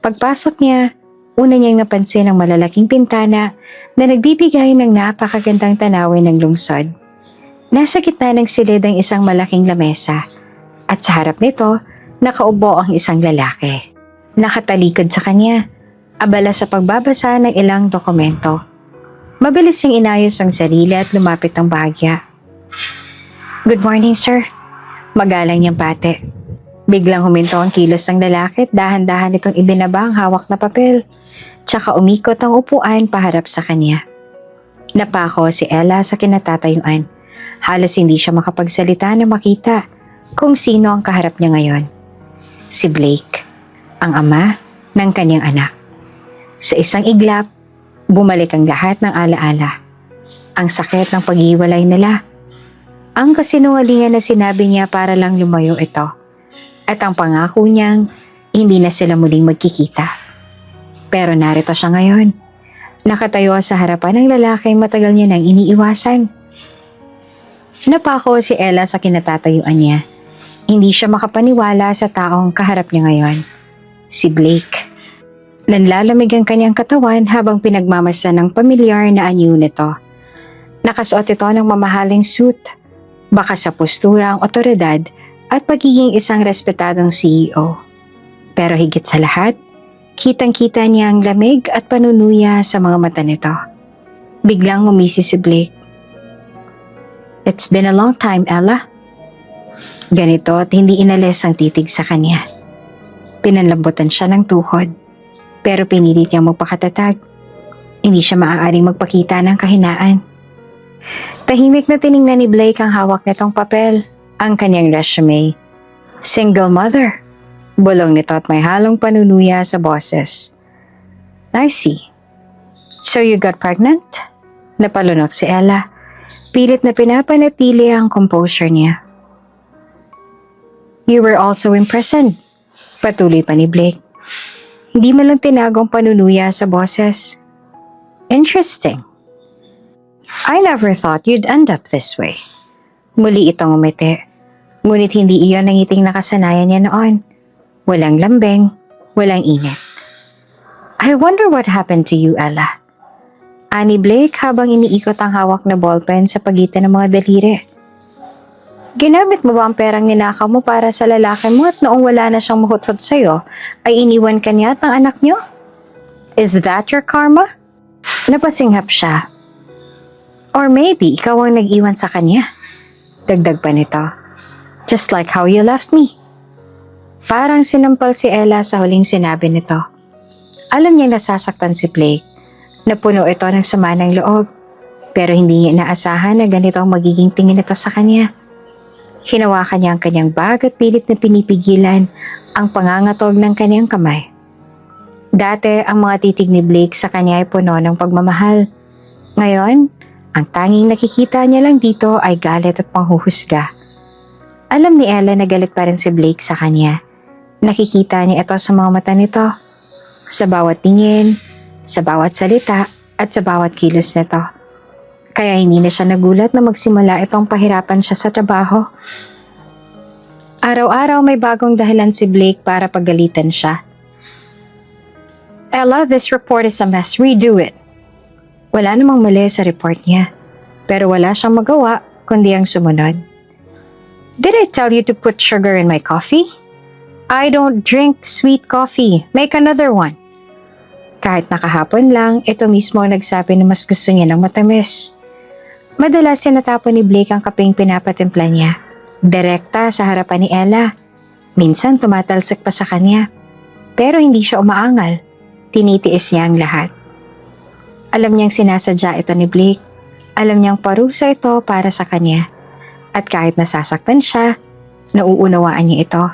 Pagpasok niya, una niyang napansin ang malalaking pintana na nagbibigay ng napakagandang tanawin ng lungsod. Nasa gitna ng silid ang isang malaking lamesa at sa harap nito, nakaupo ang isang lalaki. Nakatalikod sa kanya, abala sa pagbabasa ng ilang dokumento. Mabilis niyang inayos ang sarili at lumapit ng bahagya. "Good morning, sir." Magalang niyang bate. Biglang huminto ang kilos ng lalaki at dahan-dahan itong ibinaba ang hawak na papel. Tsaka umikot ang upuan paharap sa kanya. Napako si Ella sa kinatatayuan. Halos hindi siya makapagsalita na makita kung sino ang kaharap niya ngayon. Si Blake, ang ama ng kanyang anak. Sa isang iglap, bumalik ang lahat ng alaala. Ang sakit ng paghiwalay nila. Ang kasinungalingan na sinabi niya para lang lumayo ito. At ang pangako niyang hindi na sila muling magkikita. Pero narito siya ngayon. Nakatayo sa harapan ng lalaking matagal niya nang iniiwasan. Napako si Ella sa kinatatayuan niya. Hindi siya makapaniwala sa taong kaharap niya ngayon. Si Blake. Nanlalamig ang kanyang katawan habang pinagmamasdan ng pamilyar na anyo nito. Nakasuot ito ng mamahaling suit. Baka sa postura ang otoridad at pagiging isang respetadong CEO. Pero higit sa lahat, kitang-kita niya ang lamig at panunuya sa mga mata nito. Biglang umisi si Blake. "It's been a long time, Ella." Ganito at hindi inalis ang titig sa kanya. Pinanlambutan siya ng tuhod, pero pinilit niyang magpakatatag. Hindi siya maaaring magpakita ng kahinaan. Tahimik na tiningnan ni Blake ang hawak nitong papel. Ang kanyang resume. Single mother. Bulong nito at may halong panunuya sa boses. "I see. So you got pregnant?" Napalunok si Ella. Pilit na pinapanatili ang composure niya. "You were also imprisoned." Patuloy pa ni Blake. Hindi man lang tinagong panunuya sa boses. "Interesting. I never thought you'd end up this way." Muli itong umiti. Ngunit hindi iyon ang ngiting nakasanayan niya noon. Walang lambing, walang init. "I wonder what happened to you, Ella." Ani Blake habang iniikot ang hawak na ballpen sa pagitan ng mga daliri. "Ginamit mo ba ang perang ninakaw mo para sa lalaki mo at noong wala na siyang mahuthot sa'yo, ay iniwan ka niya at ang anak niyo? Is that your karma?" Napasinghap siya. "Or maybe ikaw ang nag-iwan sa kanya." Dagdag pa nito. "Just like how you left me." Parang sinampal si Ella sa huling sinabi nito. Alam niyang nasasaktan si Blake, na puno ito ng sama ng loob, pero hindi niya inaasahan na ganito ang magiging tingin nito sa kanya. Hinawakan niya ang kanyang bag at pilit na pinipigilan ang pangangatog ng kanyang kamay. Dati ang mga titig ni Blake sa kanya ay puno ng pagmamahal. Ngayon, ang tanging nakikita niya lang dito ay galit at panghuhusga. Alam ni Ella na galit pa rin si Blake sa kanya. Nakikita niya ito sa mga mata nito. Sa bawat tingin, sa bawat salita, at sa bawat kilos nito. Kaya hindi na siya nagulat na magsimula itong pahirapan siya sa trabaho. Araw-araw may bagong dahilan si Blake para pagalitan siya. "Ella, this report is a mess. Redo it." Wala namang mali sa report niya. Pero wala siyang magawa kundi ang sumunod. "Did I tell you to put sugar in my coffee? I don't drink sweet coffee. Make another one." Kahit nakahapon lang, ito mismo ang nagsabi na mas gusto niya ng matamis. Madalas tinatapon ni Blake ang kapeng pinapatimpla niya. Direkta sa harapan ni Ella. Minsan tumatalsik pa sa kanya. Pero hindi siya umaangal. Tinitiis niya ang lahat. Alam niyang sinasadya ito ni Blake. Alam niyang parusa ito para sa kanya. At kahit nasasaktan siya, nauunawaan niya ito.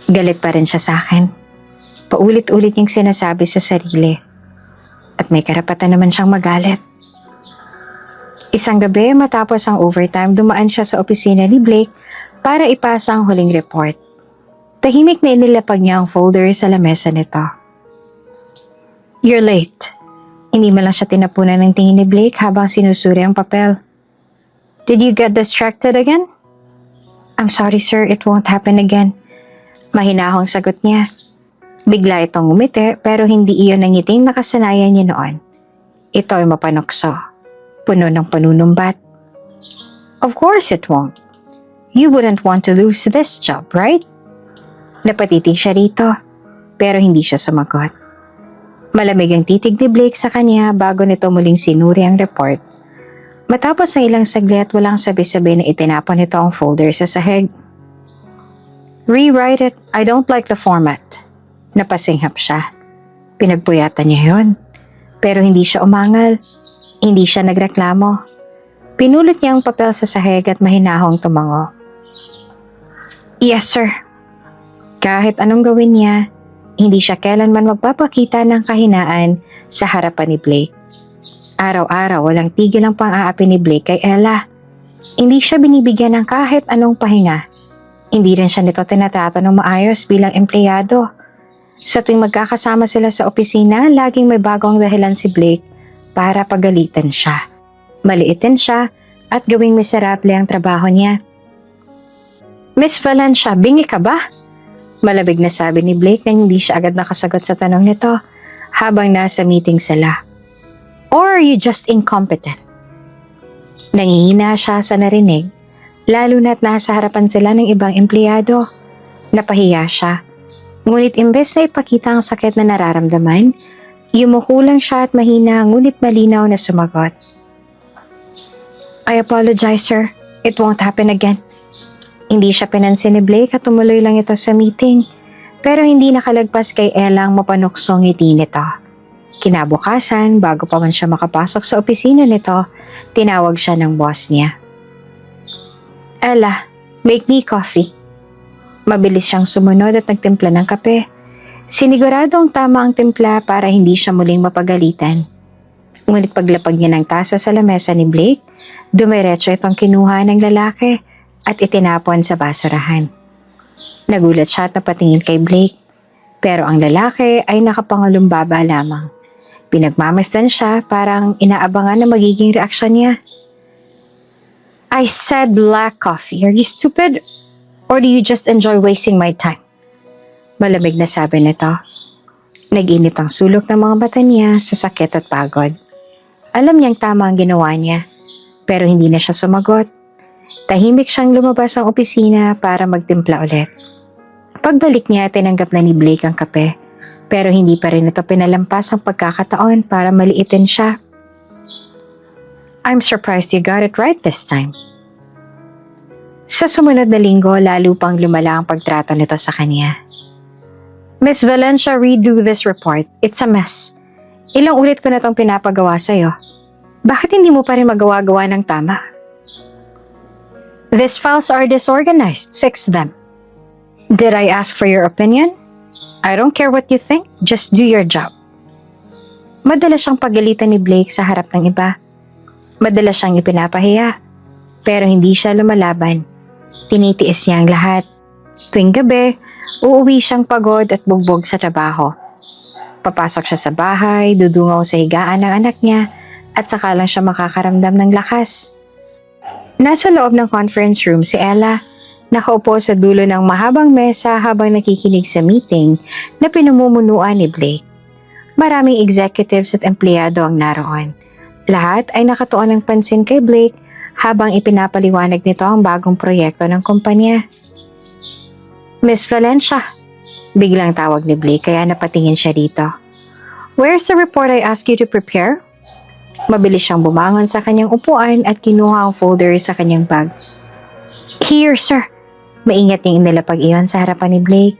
Galit pa rin siya sa akin. Paulit-ulit niyang sinasabi sa sarili. At may karapatan naman siyang magalit. Isang gabi matapos ang overtime, dumaan siya sa opisina ni Blake para ipasa ang huling report. Tahimik na inilapag niya ang folder sa lamesa nito. "You're late." Hindi man lang siya tinapunan ng tingin ni Blake habang sinusuri ang papel. "Did you get distracted again?" "I'm sorry sir, it won't happen again." Mahinahong sagot niya. Bigla itong ngumiti pero hindi iyon ang ngiting nakasanayan niya noon. Ito ay mapanukso, puno ng panunumbat. Of course it won't. You wouldn't want to lose this job, right? Napatitig siya rito, pero hindi siya sumagot. Malamig ang titig ni Blake sa kanya bago nito muling sinuri ang report. Matapos ang ilang saglit, walang sabi-sabi na itinapon nito ang folder sa sahig. Rewrite it. I don't like the format. Napasinghap siya. Pinagpuyatan niya yun. Pero hindi siya umangal. Hindi siya nagreklamo. Pinulot niya ang papel sa sahig at mahinahong tumango. Yes, sir. Kahit anong gawin niya, hindi siya kailanman magpapakita ng kahinaan sa harapan ni Blake. Araw-araw walang tigil ang pang-aapi ni Blake kay Ella. Hindi siya binibigyan ng kahit anong pahinga. Hindi rin siya nito tinatrato ng maayos bilang empleyado. Sa tuwing magkakasama sila sa opisina, laging may bagong dahilan si Blake para pagalitan siya. Maliitin siya at gawing miserable ang trabaho niya. Miss Valencia, bingi ka ba? Malabig na sabi ni Blake na hindi siya agad nakasagot sa tanong nito habang nasa meeting sila. Or are you just incompetent? Nangihina siya sa narinig, lalo na't nasa harapan sila ng ibang empleyado. Napahiya siya. Ngunit imbes na ipakita ang sakit na nararamdaman, yumuko lang siya at mahina ngunit malinaw na sumagot. I apologize, sir. It won't happen again. Hindi siya pinansin ni Blake at tumuloy lang ito sa meeting, pero hindi nakalagpas kay Ella ang mapanuksong ngiti nito. Kinabukasan, bago pa man siya makapasok sa opisina nito, tinawag siya ng boss niya. Ella, make me coffee. Mabilis siyang sumunod at nagtimpla ng kape. Siniguradong tama ang timpla para hindi siya muling mapagalitan. Ngunit paglapag niya ng tasa sa lamesa ni Blake, dumiretso itong kinuha ng lalaki at itinapon sa basurahan. Nagulat siya at napatingin kay Blake, pero ang lalaki ay nakapangalumbaba lamang. Pinagmamasdan siya, parang inaabangan na magiging reaksyon niya. I said black coffee. Are you stupid? Or do you just enjoy wasting my time? Malamig na sabi nito. Nag-init ang sulok ng mga mata niya sa sakit at pagod. Alam niyang tama ang ginawa niya, pero hindi na siya sumagot. Tahimik siyang lumabas ang opisina para magtimpla ulit. Pagbalik niya, tinanggap na ni Blake ang kape, pero hindi pa rin ito pinalampas ang pagkakataon para maliitin siya. I'm surprised you got it right this time. Sa sumunod na linggo, lalo pang lumala ang pagtrato nito sa kanya. Miss Valencia, redo this report. It's a mess. Ilang ulit ko na itong pinapagawa sa'yo. Bakit hindi mo pa rin magawa-gawa ng tama? These files are disorganized. Fix them. Did I ask for your opinion? I don't care what you think. Just do your job. Madalas siyang pagalitan ni Blake sa harap ng iba. Madalas siyang ipinapahiya. Pero hindi siya lumalaban. Tinitiis niya ang lahat. Tuwing gabi, uuwi siyang pagod at bugbog sa trabaho. Papasok siya sa bahay, dudungaw sa higaan ng anak niya, at saka lang siya makakaramdam ng lakas. Nasa loob ng conference room si Ella, nakaupo sa dulo ng mahabang mesa habang nakikinig sa meeting na pinamumunuan ni Blake. Maraming executives at empleyado ang naroon. Lahat ay nakatuon ng pansin kay Blake habang ipinapaliwanag nito ang bagong proyekto ng kumpanya. Miss Valencia, biglang tawag ni Blake kaya napatingin siya dito. Where's the report I asked you to prepare? Mabilis siyang bumangon sa kanyang upuan at kinuha ang folder sa kanyang bag. Here, sir. Maingat niyang inilapag iyon sa harapan ni Blake.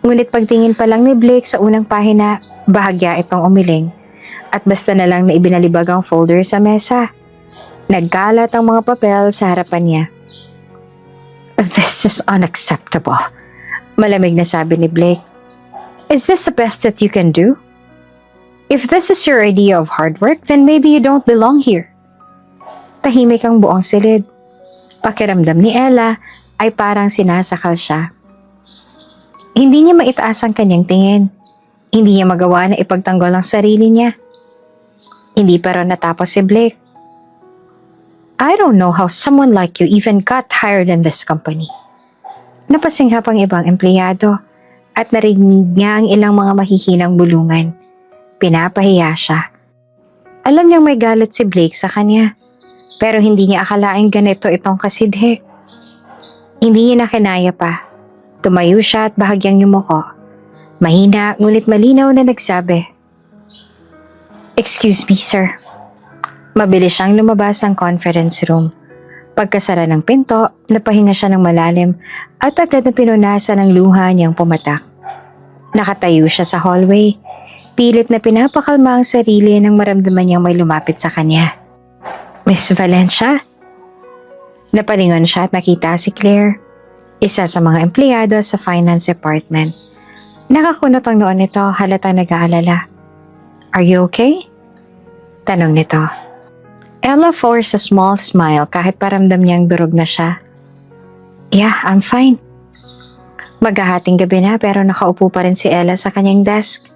Ngunit pagtingin pa lang ni Blake sa unang pahina, bahagya itong umiling at basta na lang na ibinalibag ang folder sa mesa. Nagkalat ang mga papel sa harapan niya. This is unacceptable. Malamig na sabi ni Blake. Is this the best that you can do? If this is your idea of hard work, then maybe you don't belong here. Tahimik ang buong silid. Pakiramdam ni Ella ay parang sinasakal siya. Hindi niya maitaas ang kanyang tingin. Hindi niya magawa na ipagtanggol ang sarili niya. Hindi pa rin natapos si Blake. I don't know how someone like you even got hired in this company. Napasinghap ang ibang empleyado at narinig niya ang ilang mga mahihinang bulungan. Pinapahiya siya. Alam niyang may galit si Blake sa kanya, pero hindi niya akalaing ganito itong kasidhe. Hindi niya nakinaya pa. Tumayo siya at bahagyang yumuko. Mahina ngunit malinaw na nagsabi, "Excuse me, sir." Mabilis siyang lumabas ng conference room. Pagkasara ng pinto, napahinga siya ng malalim at agad na pinunasan ng luha niyang pumatak. Nakatayo siya sa hallway. Pilit na pinapakalma ang sarili nang maramdaman niyang may lumapit sa kanya. "Miss Valencia?" Napalingon siya at nakita si Claire, isa sa mga empleyado sa finance department. Nakakunot ang noon nito, halatang nag-aalala. "Are you okay?" Tanong nito. Ella forced a small smile kahit paramdam niyang durog na siya. "Yeah, I'm fine." Maghahating gabi na pero nakaupo pa rin si Ella sa kanyang desk.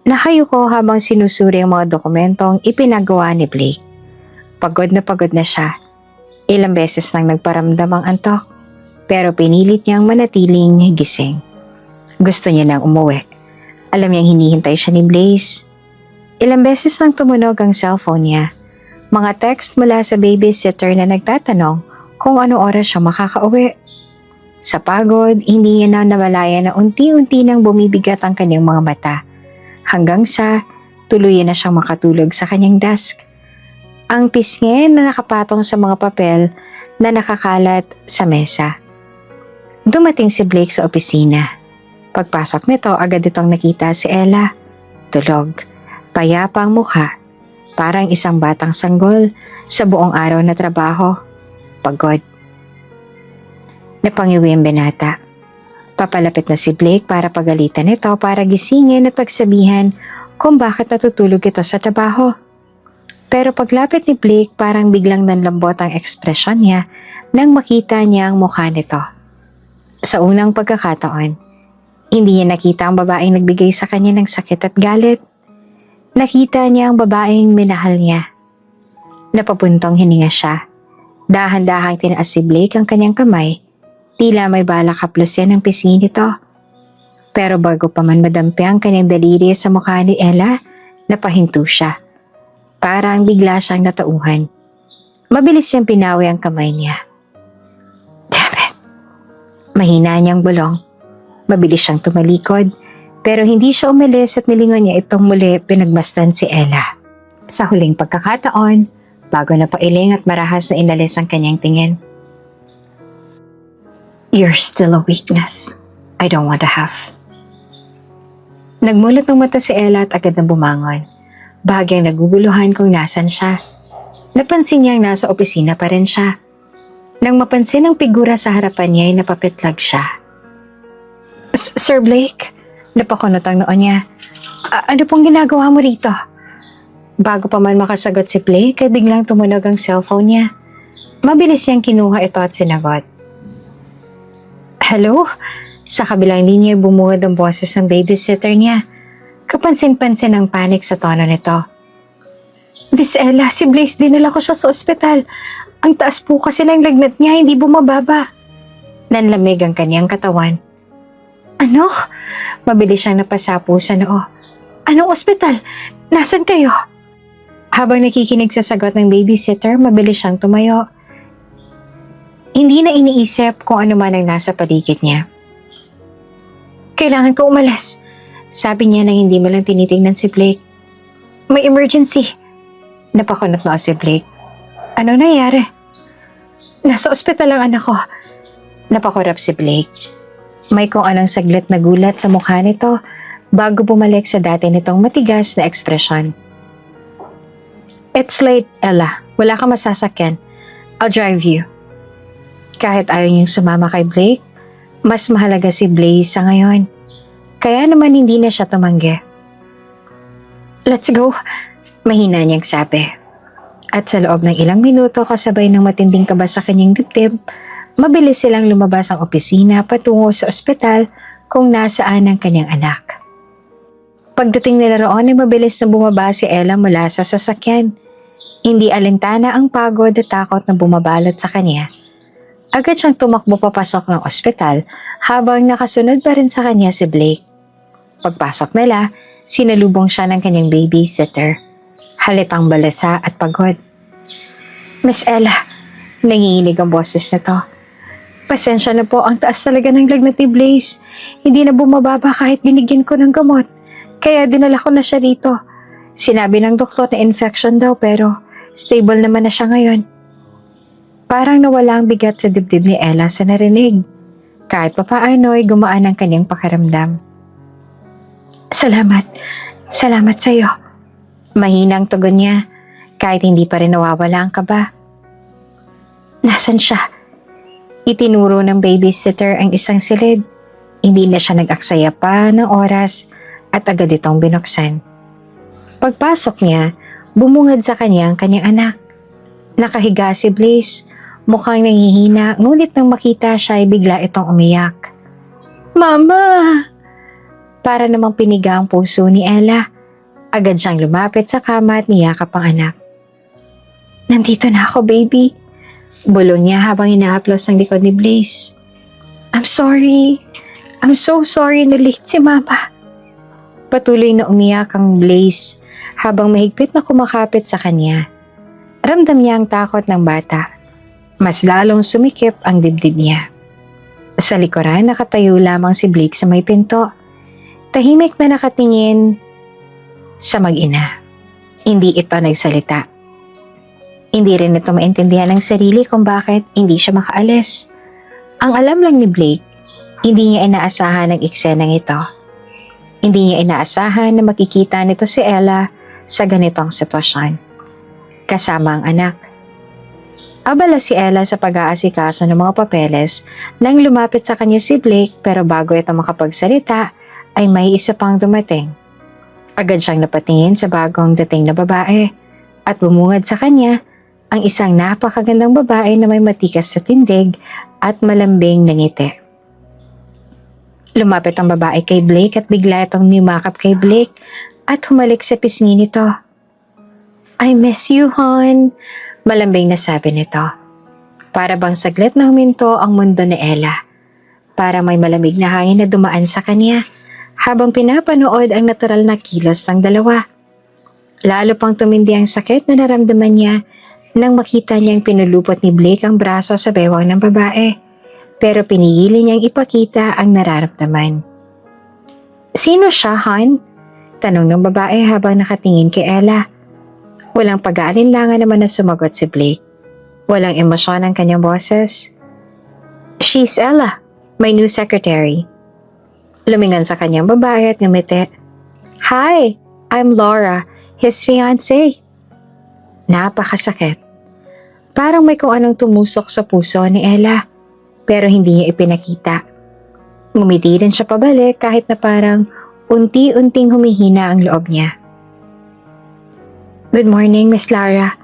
Nakayuko habang sinusuri ang mga dokumentong ipinagawa ni Blake. Pagod na siya. Ilang beses nang nagparamdam ang antok, pero pinilit niyang manatiling gising. Gusto niya nang umuwi. Alam niyang hinihintay siya ni Blaze. Ilang beses nang tumunog ang cellphone niya. Mga text mula sa babysitter na nagtatanong kung ano oras siya makakauwi. Sa pagod, hindi niya na namalayan na unti-unti nang bumibigat ang kanyang mga mata. Hanggang sa tuluyan na siyang makatulog sa kanyang desk. Ang pisngi na nakapatong sa mga papel na nakakalat sa mesa. Dumating si Blake sa opisina. Pagpasok nito, agad itong nakita si Ella. Tulog, payapa ang mukha, parang isang batang sanggol sa buong araw na trabaho. Pagod. Napangiwi ang binata. Papalapit na si Blake para pagalitan ito para gisingin at pagsabihan kung bakit natutulog ito sa trabaho. Pero paglapit ni Blake, parang biglang nanlambot ang ekspresyon niya nang makita niya ang mukha nito. Sa unang pagkakataon, hindi niya nakita ang babaeng nagbigay sa kanya ng sakit at galit. Nakita niya ang babaeng minahal niya. Napapuntong hininga siya. Dahan-dahang tinaas si Blake ang kanyang kamay. Tila may balak haplusin ang pisngi nito. Pero bago pa man madampi ang kanyang daliri sa mukha ni Ella, napahinto siya. Parang bigla siyang natauhan. Mabilis siyang pinawi ang kamay niya. Damn it! Mahina niyang bulong. Mabilis siyang tumalikod, pero hindi siya umalis at nilingon niya itong muli pinagmasdan si Ella. Sa huling pagkakataon, bago na pailing at marahas na inalis ang kanyang tingin. "You're still a weakness I don't want to have." Nagmulat ng mata si Ella at agad na bumangon. Bahagyang naguguluhan kung nasan siya. Napansin niyang nasa opisina pa rin siya. Nang mapansin ang figura sa harapan niya ay napapitlag siya. "Sir Blake?" Napakunot ang noon niya. Ano pong ginagawa mo rito?" Bago pa man makasagot si Blake ay biglang tumunog ang cellphone niya. Mabilis niyang kinuha ito at sinagot. "Hello?" Sa kabilang linya bumuhod ang boses ng babysitter niya. Kapansin-pansin ang panik sa tono nito. "Miss Ella, si Blaze, dinala ko siya sa ospital. Ang taas po kasi ng lagnat niya, hindi bumababa." Nanlamig ang kanyang katawan. "Ano?" Mabilis siyang napasapo sa noo. "Anong ospital? Nasaan kayo?" Habang nakikinig sa sagot ng babysitter, mabilis siyang tumayo. Hindi na iniisip kung ano man ang nasa paligid niya. "Kailangan ko umalis," sabi niya nang hindi mo lang tinitingnan si Blake. "May emergency." Napakunot na si Blake. "Ano nangyari?" "Nasa ospital ang anak ko." Napakurap si Blake. May kung anong saglit na gulat sa mukha nito bago bumalik sa dati nitong matigas na ekspresyon. "It's late, Ella. Wala kang masasakyan. I'll drive you." Kahit ayaw niyang sumama kay Blake, mas mahalaga si Blaze sa ngayon. Kaya naman hindi na siya tumanggi. "Let's go," mahina niyang sabi. At sa loob ng ilang minuto kasabay ng matinding kaba sa kanyang dibdib, mabilis silang lumabas ang opisina patungo sa ospital kung nasaan ang kanyang anak. Pagdating nila roon ay mabilis na bumaba si Ella mula sa sasakyan. Hindi alintana ang pagod at takot na bumabalot sa kanya. Agad siyang tumakbo papasok ng ospital habang nakasunod pa rin sa kanya si Blake. Pagpasok nila, sinalubong siya ng kanyang babysitter. Halitang balasa at pagod. Miss Ella, nanginginig ang boses nito. Pasensya na po, ang taas talaga ng lagnat ni Blaze. Hindi na bumababa kahit binigyan ko ng gamot. Kaya dinala ko na siya dito. Sinabi ng doktor na infection daw pero stable naman na siya ngayon. Parang nawala ang bigat sa dibdib ni Ella sa narinig. Kahit papaano ay gumaan ang kanyang pakiramdam. Salamat. Salamat sa iyo. Mahinang tugon niya, kahit hindi pa rin nawawala ang kaba. Nasaan siya? Itinuro ng babysitter ang isang silid. Hindi na siya nag-aksaya pa ng oras at agad itong binuksan. Pagpasok niya, bumungad sa kanyang anak. Nakahiga si Blaze, mukhang nangihina, ngunit nang makita siya ay bigla itong umiyak. Mama! Para namang piniga ang puso ni Ella. Agad siyang lumapit sa kama at niyakap ang anak. Nandito na ako, baby. Bulong niya habang inaaplos ang likod ni Blaze. I'm sorry. I'm so sorry na late si Mama. Patuloy na umiyak ang Blaze habang mahigpit na kumakapit sa kanya. Ramdam niya ang takot ng bata. Mas lalong sumikip ang dibdib niya. Sa likuran, nakatayo lamang si Blake sa may pinto. Tahimik na nakatingin sa mag-ina. Hindi ito nagsalita. Hindi rin ito maintindihan ng sarili kung bakit hindi siya makaalis. Ang alam lang ni Blake, hindi niya inaasahan ang eksenang ito. Hindi niya inaasahan na makikita nito si Ella sa ganitong sitwasyon. Kasama ang anak. Abala si Ella sa pag-aasikaso ng mga papeles nang lumapit sa kanya si Blake, pero bago ito makapagsalita ay may isa pang dumating. Agad siyang napatingin sa bagong dating na babae at bumungad sa kanya ang isang napakagandang babae na may matikas sa tindig at malambing na ngiti. Lumapit ang babae kay Blake at bigla itong nimakap kay Blake at humalik sa pisngi nito. I miss you, hon. Malambing na sabi nito. Para bang saglit na huminto ang mundo ni Ella. Para may malamig na hangin na dumaan sa kanya habang pinapanood ang natural na kilos ng dalawa. Lalo pang tumindi ang sakit na naramdaman niya nang makita niyang pinulupot ni Blake ang braso sa bewang ng babae, pero pinigili niyang ipakita ang nararamdaman. Sino siya, hon? Tanong ng babae habang nakatingin kay Ella. Walang pag-aalinlangan naman na sumagot si Blake. Walang emosyon ang kanyang boses. She's Ella, my new secretary. Lumingon sa kanyang babae at ngumiti. Hi, I'm Laura, his fiancée. Napakasakit. Parang may kung anong tumusok sa puso ni Ella, pero hindi niya ipinakita. Ngumiti rin siya pabalik kahit na parang unti-unting humihina ang loob niya. Good morning, Miss Lara.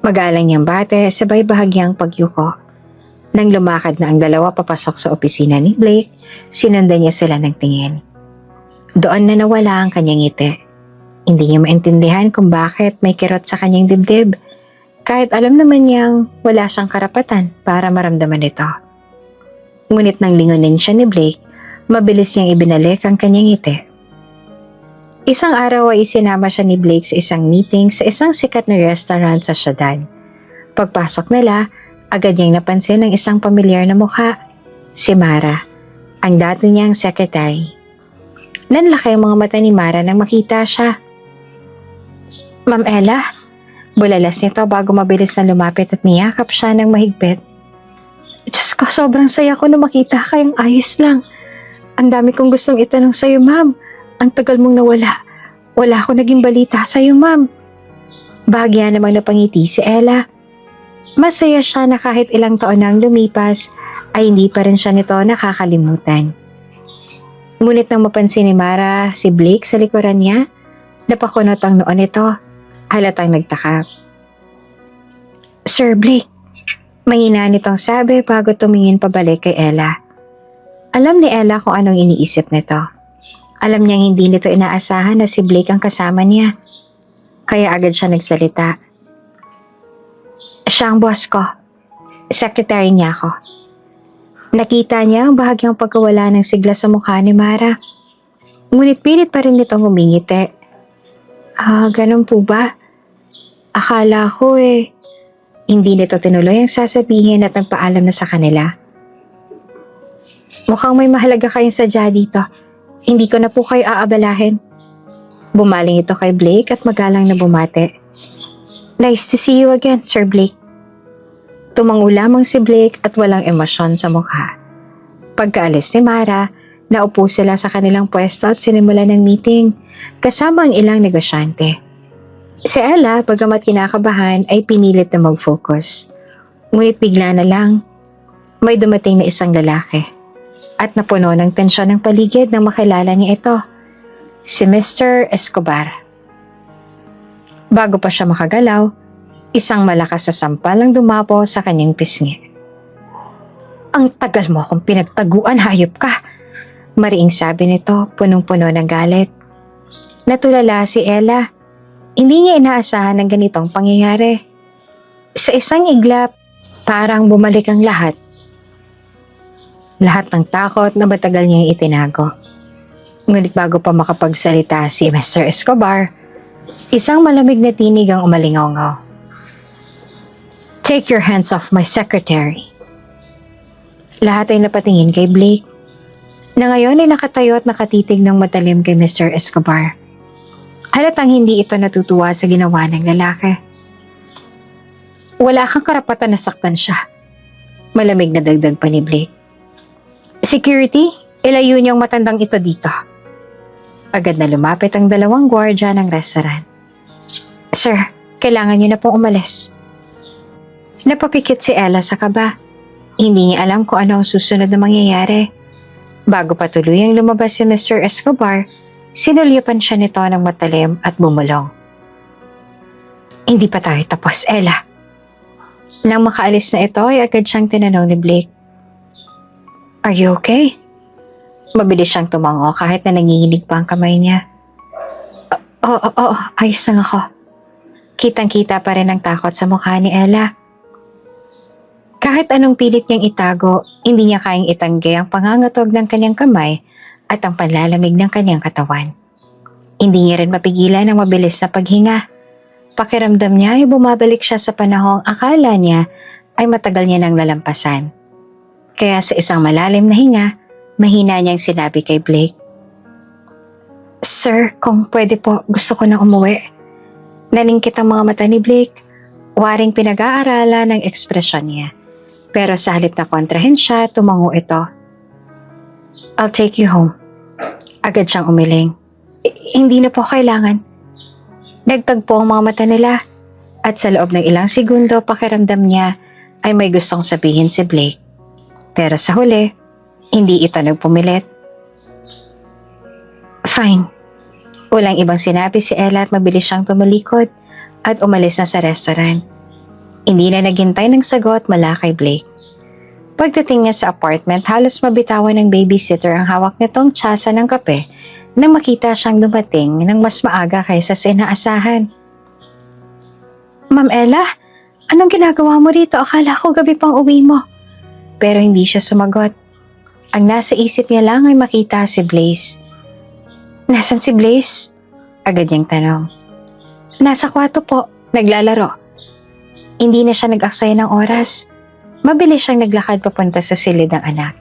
Magalang niyang bate, sabay bahagyang pagyuko. Nang lumakad na ang dalawa papasok sa opisina ni Blake, sinundan niya sila ng tingin. Doon na nawala ang kanyang ngiti. Hindi niya maintindihan kung bakit may kirot sa kanyang dibdib, kahit alam naman niyang wala siyang karapatan para maramdaman ito. Ngunit nang lingunin siya ni Blake, mabilis niyang ibinalik ang kanyang ngiti. Isang araw ay isinama siya ni Blake sa isang meeting sa isang sikat na restaurant sa syudad. Pagpasok nila, agad niyang napansin ang isang pamilyar na mukha, si Mara, ang dati niyang secretary. Nanlaki ang mga mata ni Mara nang makita siya. Ma'am Ella, bulalas nito bago mabilis na lumapit at niyakap siya ng mahigpit. Diyos ko, sobrang saya ko na makita kayong ayos lang. Ang dami kong gustong itanong sa'yo, ma'am. Ang tagal mong nawala. Wala akong naging balita sa'yo, ma'am. Bahagya namang napangiti si Ella. Masaya siya na kahit ilang taon nang lumipas, ay hindi pa rin siya nito nakakalimutan. Ngunit nang mapansin ni Mara si Blake sa likuran niya, napakunot ang noon nito, halatang nagtaka. Sir Blake, mahina nitong sabi bago tumingin pabalik kay Ella. Alam ni Ella kung anong iniisip nito. Alam niyang hindi nito inaasahan na si Blake ang kasama niya. Kaya agad siya nagsalita. Siya ang boss ko. Secretary niya ako. Nakita niya ang bahagyang pagkawala ng sigla sa mukha ni Mara. Ngunit pilit pa rin nitong umingiti. Ganun po ba? Akala ko hindi nito tinuloy ang sasabihin at nagpaalam na sa kanila. Mukhang may mahalaga kayong sadya dito. Hindi ko na po kayo aabalahin. Bumaling ito kay Blake at magalang na bumate. Nice to see you again, Sir Blake. Tumango lamang si Blake at walang emosyon sa mukha. Pagkaalis ni Mara, naupo sila sa kanilang pwesto at sinimulan ng meeting, kasama ang ilang negosyante. Si Ella, bagamat kinakabahan, ay pinilit na mag-focus. Ngunit bigla na lang, may dumating na isang lalaki. At napuno ng tensyon ng paligid nang makilala niya ito, si Mr. Escobar. Bago pa siya makagalaw, isang malakas na sampal ang dumapo sa kanyang pisngi. Ang tagal mo akong pinagtaguan, hayop ka! Mariing sabi nito, punong-puno ng galit. Natulala si Ella. Hindi niya inaasahan ng ganitong pangyayari. Sa isang iglap, parang bumalik ang lahat. Lahat ng takot na matagal niyang itinago. Ngunit bago pa makapagsalita si Mr. Escobar, isang malamig na tinig ang umalingaw-ngaw. Take your hands off my secretary. Lahat ay napatingin kay Blake, na ngayon ay nakatayo at nakatitig ng matalim kay Mr. Escobar. Halatang hindi ito natutuwa sa ginawa ng lalaki. Wala kang karapatan na saktan siya. Malamig na dagdag pa ni Blake. Security, ilayo niyang matandang ito dito. Agad na lumapit ang dalawang gwardiya ng restaurant. Sir, kailangan niyo na pong umalis. Napapikit si Ella sa kaba. Hindi niya alam kung ano ang susunod na mangyayari. Bago pa tuluyang lumabas si Mr. Escobar, sinulyapan siya nito ng matalim at bumulong. Hindi pa tayo tapos, Ella. Nang makaalis na ito ay agad siyang tinanong ni Blake. Are you okay? Mabilis siyang tumango kahit na nanginginig pa ang kamay niya. Oo, ayos lang ako. Kitang-kita pa rin ang takot sa mukha ni Ella. Kahit anong pilit niyang itago, hindi niya kayang itanggi ang pangangatog ng kanyang kamay at ang panlalamig ng kanyang katawan. Hindi niya rin mapigilan ang mabilis na paghinga. Pakiramdam niya ay bumabalik siya sa panahong akala niya ay matagal niya nang lalampasan. Kaya sa isang malalim na hinga, mahina niyang sinabi kay Blake, Sir, kung pwede po, gusto ko na umuwi. Naningkit ang mga mata ni Blake, waring pinag-aaralan ng ekspresyon niya. Pero sa halip na kontrahin siya, tumango ito. I'll take you home. Agad siyang umiling. Hindi na po kailangan. Nagtagpo ang mga mata nila at sa loob ng ilang segundo pakiramdam niya ay may gustong sabihin si Blake. Pero sa huli, hindi ito nagpumilit. Fine. Walang ibang sinabi si Ella at mabilis siyang tumalikod at umalis na sa restaurant. Hindi na naghintay ng sagot mula kay Blake. Pagdating niya sa apartment, halos mabitawan ng babysitter ang hawak nitong tsa ng kape nang makita siyang dumating ng mas maaga kaysa sa inaasahan. Ma'am Ella, anong ginagawa mo rito? Akala ko gabi pang uwi mo. Pero hindi siya sumagot. Ang nasa isip niya lang ay makita si Blaze. Nasaan si Blaze? Agad niyang tanong. Nasa kwarto po, naglalaro. Hindi na siya nag-aksaya ng oras. Mabilis siyang naglakad papunta sa silid ng anak.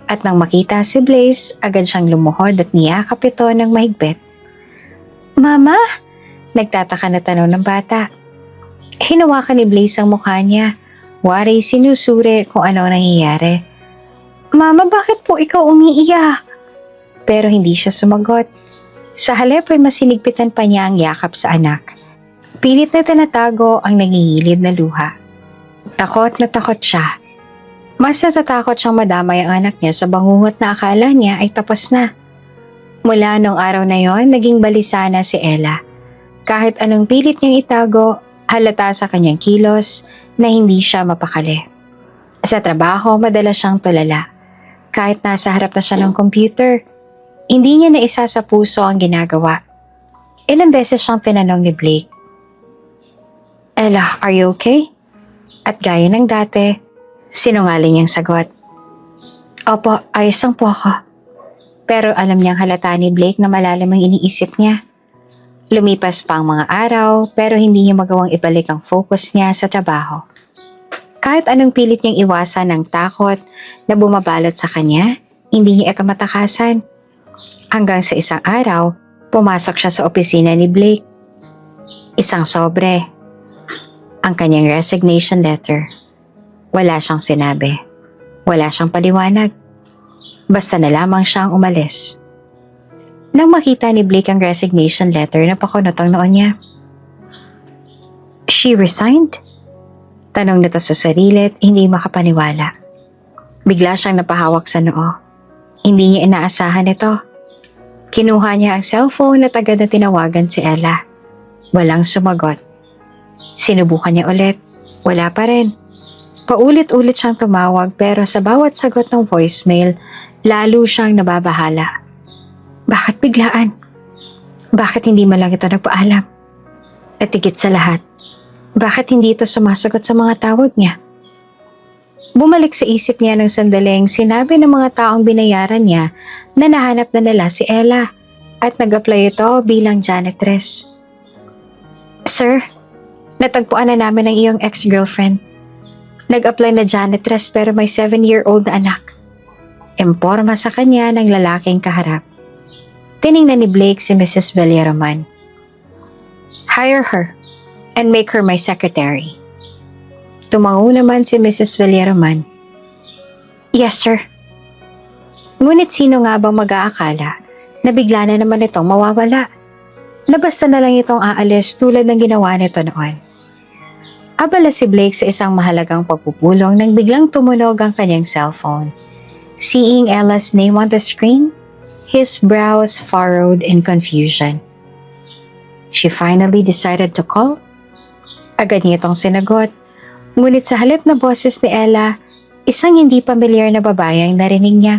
At nang makita si Blaze, agad siyang lumuhod at niyakap ito ng mahigpit. Mama? Nagtataka na tanong ng bata. Hinawakan ni Blaze ang mukha niya. Wari sinusuri kung ano nangyayari. Mama, bakit po ikaw umiiyak? Pero hindi siya sumagot. Sa halip ay masinigpitan pa niya ang yakap sa anak. Pilit na tinatago ang nangihilid na luha. Takot na takot siya. Mas natatakot siyang madamay ang anak niya sa bangungot na akala niya ay tapos na. Mula nung araw na yon, naging balisa na si Ella. Kahit anong pilit niyang itago, halata sa kanyang kilos na hindi siya mapakali. Sa trabaho, madalas siyang tulala. Kahit nasa harap na siya ng computer, hindi niya naisa sa puso ang ginagawa. Ilang beses siyang tinanong ni Blake, Ella, are you okay? At gaya ng dati, Sinungaling niyang sagot. Opo, ayos lang po ako. Pero alam niyang halata ni Blake na malalim ang iniisip niya. Lumipas pa ang mga araw pero hindi niya magawang ibalik ang focus niya sa trabaho. Kahit anong pilit niyang iwasan ng takot na bumabalot sa kanya, hindi niya ito matakasan. Hanggang sa isang araw, pumasok siya sa opisina ni Blake. Isang sobre. Ang kanyang resignation letter. Wala siyang sinabi. Wala siyang paliwanag. Basta na lamang siyang umalis. Nang makita ni Blake ang resignation letter, napakunot ang noon niya. She resigned? Tanong nito sa sarili at hindi makapaniwala. Bigla siyang napahawak sa noo. Hindi niya inaasahan ito. Kinuha niya ang cellphone at agad na tinawagan si Ella. Walang sumagot. Sinubukan niya ulit. Wala pa rin. Paulit-ulit siyang tumawag pero sa bawat sagot ng voicemail, lalo siyang nababahala. Bakit biglaan? Bakit hindi man lang ito nagpaalam? At higit sa lahat, bakit hindi ito sumasagot sa mga tawag niya? Bumalik sa isip niya ng sandaling sinabi ng mga taong binayaran niya na nahanap na nila si Ella at nag-apply ito bilang janitress. Sir, natagpuan na namin ang iyong ex-girlfriend. Nag-apply na janitress pero may 7-year-old na anak. Imporma sa kanya ng lalaking kaharap. Tiningnan ni Blake si Mrs. Villaroman. Hire her and make her my secretary. Tumango naman si Mrs. Villaroman. Yes, sir. Ngunit sino nga bang mag-aakala na bigla na naman itong mawawala? Na basta na lang itong aalis tulad ng ginawa nito noon. Abala si Blake sa isang mahalagang pagpupulong nang biglang tumunog ang kanyang cellphone. Seeing Ella's name on the screen, his brows furrowed in confusion. She finally decided to call. Agad niya itong sinagot, ngunit sa halip na boses ni Ella, isang hindi pamilyar na babae ang narinig niya.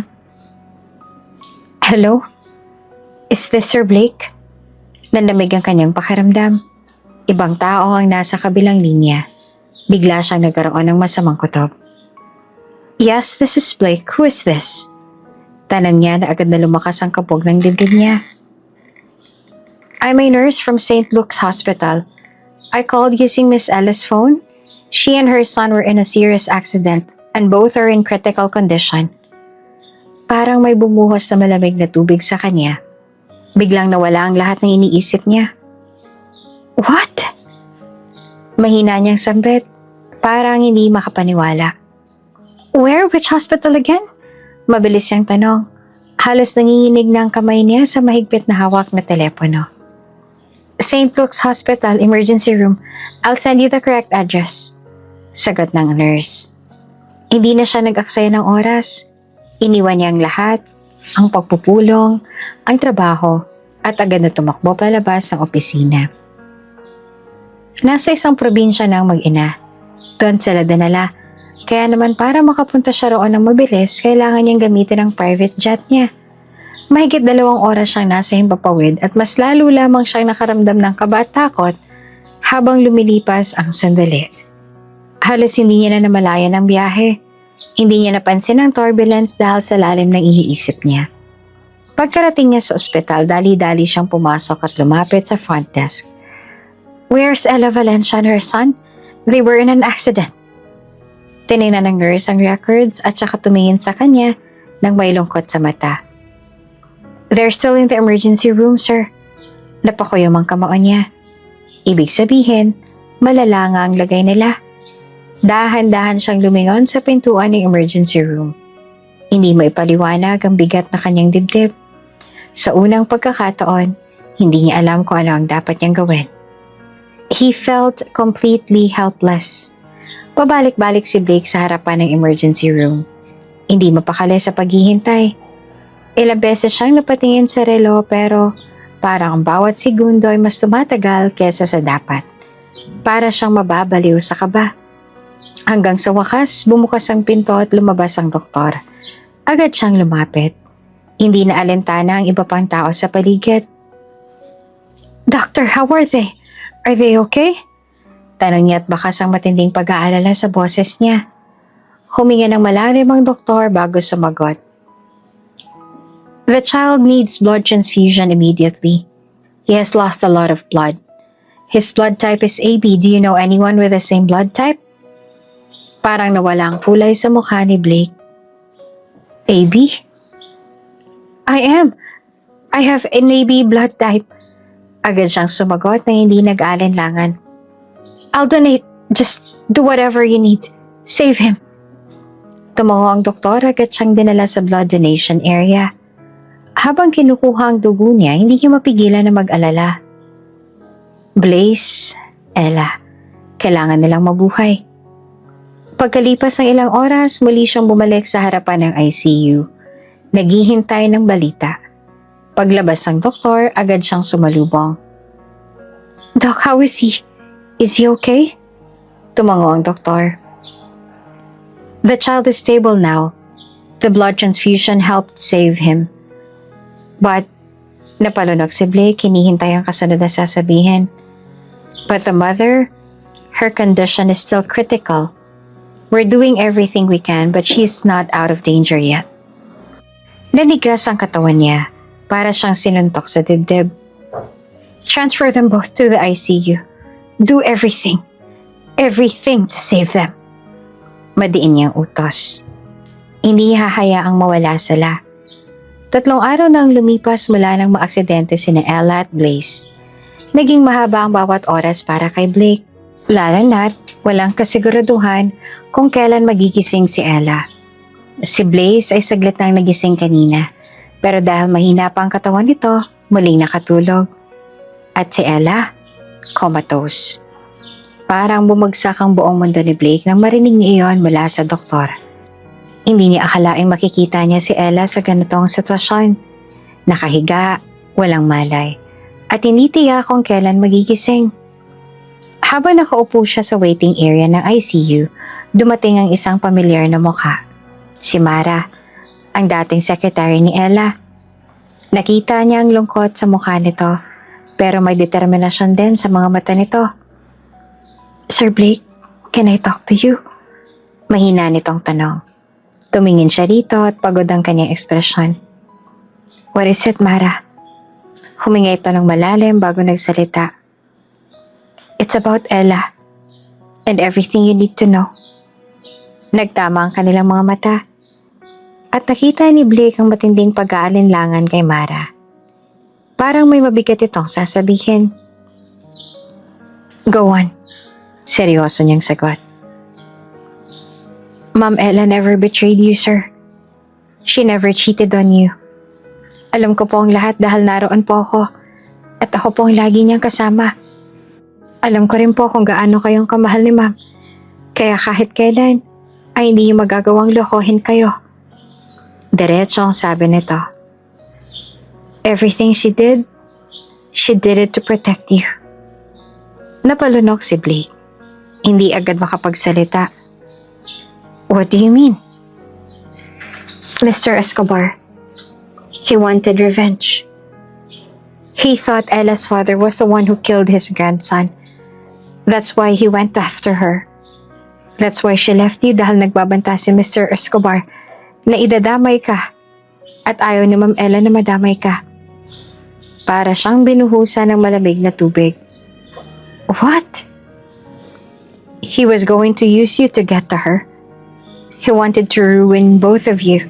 Hello? Is this Sir Blake? Nanlamig ang kanyang pakiramdam. Ibang tao ang nasa kabilang linya. Bigla siyang nagkaroon ng masamang kutob. Yes, this is Blake. Who is this? Tanang niya na agad na lumakas ang kabog ng dibdib niya. I'm a nurse from St. Luke's Hospital. I called using Miss Ella's phone. She and her son were in a serious accident and both are in critical condition. Parang may bumuhos na malamig na tubig sa kanya. Biglang nawala ang lahat ng iniisip niya. What? Mahina niyang sambit. Parang hindi makapaniwala. Where? Which hospital again? Mabilis siyang tanong. Halos nanginginig na ang kamay niya sa mahigpit na hawak na telepono. St. Luke's Hospital, emergency room. I'll send you the correct address. Sagot ng nurse. Hindi na siya nag-aksaya ng oras. Iniwan niya ang lahat, ang pagpupulong, ang trabaho, at agad na tumakbo palabas ng opisina. Nasa isang probinsya ng mag-ina. Doon sila dinala. Kaya naman para makapunta siya roon ng mabilis, kailangan niyang gamitin ang private jet niya. Mahigit 2 oras siyang nasa himpapawid at mas lalo lamang siyang nakaramdam ng kaba at takot habang lumilipas ang sandali. Halos hindi niya na namalayan ang biyahe. Hindi niya napansin ang turbulence dahil sa lalim ng iniisip niya. Pagkarating niya sa ospital, dali-dali siyang pumasok at lumapit sa front desk. Where's Ella Valencia and her son? They were in an accident. Tinignan ng nurse ang records at saka tumingin sa kanya nang may lungkot sa mata. They're still in the emergency room, sir. Napakuyom ang kamao niya. Ibig sabihin, malala nga ang lagay nila. Dahan-dahan siyang lumingon sa pintuan ng emergency room. Hindi maipaliwanag ang bigat na kanyang dibdib. Sa unang pagkakataon, hindi niya alam kung ano ang dapat niyang gawin. He felt completely helpless. Pabalik-balik si Blake sa harapan ng emergency room. Hindi mapakali sa paghihintay. Ilang beses siyang napatingin sa relo pero parang ang bawat segundo ay mas tumatagal kesa sa dapat. Para siyang mababaliw sa kaba. Hanggang sa wakas, bumukas ang pinto at lumabas ang doktor. Agad siyang lumapit. Hindi na alintana ang iba pang tao sa paligid. Doctor, how are they? Are they okay? Tanong niya at bakas ang matinding pag-aalala sa boses niya. Huminga ng malalim ang doktor bago sumagot. The child needs blood transfusion immediately. He has lost a lot of blood. His blood type is AB. Do you know anyone with the same blood type? Parang nawala ang kulay sa mukha ni Blake. AB? I am. I have an AB blood type. Agad siyang sumagot na hindi nag-alinlangan. I'll donate. Just do whatever you need. Save him. Tumango ang doktor, agad siyang dinala sa blood donation area. Habang kinukuha ang dugo niya, hindi niya mapigilan na mag-alala. Blaze, Ella, kailangan nilang mabuhay. Pagkalipas ng ilang oras, muli siyang bumalik sa harapan ng ICU. Naghihintay ng balita. Paglabas ng doktor, agad siyang sumalubong. Doc, how is he? Is he okay? Tumango ang doktor. The child is stable now. The blood transfusion helped save him. But, napalunok si Blake, hinihintay ang kasunod na sasabihin. But the mother, her condition is still critical. We're doing everything we can, but she's not out of danger yet. Nanigas ang katawan niya, para siyang sinuntok sa dibdib. Transfer them both to the ICU. Do everything. Everything to save them. Madiin niyang utos. Hindi hahayaang mawala sila. 3 araw nang lumipas mula nang maaksidente sina Ella at Blaze. Naging mahaba ang bawat oras para kay Blake. Lalo na't walang kasiguraduhan kung kailan magigising si Ella. Si Blaze ay saglit nang nagising kanina, pero dahil mahina pa ang katawan nito, muling nakatulog. At si Ella, comatose. Parang bumagsak ang buong mundo ni Blake nang marinig niya iyon mula sa doktor. Hindi niya akalaing makikita niya si Ella sa ganitong sitwasyon. Nakahiga, walang malay, at hindi tiyak kung kailan magigising. Habang nakaupo siya sa waiting area ng ICU, dumating ang isang pamilyar na mukha. Si Mara, ang dating secretary ni Ella. Nakita niya ang lungkot sa mukha nito, pero may determinasyon din sa mga mata nito. Sir Blake, can I talk to you? Mahina nitong tanong. Tumingin siya dito at pagod ang kanyang ekspresyon. What is it, Mara? Huminga ito ng malalim bago nagsalita. It's about Ella and everything you need to know. Nagtama ang kanilang mga mata at nakita ni Blake ang matinding pag-aalinlangan kay Mara. Parang may mabigat itong sasabihin. Go on. Seryoso niyang sagot. Ma'am Ella never betrayed you, sir. She never cheated on you. Alam ko po ang lahat dahil naroon po ako at ako po ang lagi niyang kasama. Alam ko rin po kung gaano kayong kamahal ni ma'am. Kaya kahit kailan ay hindi niyo magagawang lokohin kayo. Diretso ang sabi nito. Everything she did it to protect you. Napalunok si Blake. Hindi agad makapagsalita. What do you mean? Mr. Escobar, he wanted revenge. He thought Ella's father was the one who killed his grandson. That's why he went after her. That's why she left you dahil nagbabanta si Mr. Escobar na idadamay ka at ayaw ni Ma'am Ella na madamay ka. Para siyang binuhusan ng malamig na tubig. What? He was going to use you to get to her. He wanted to ruin both of you.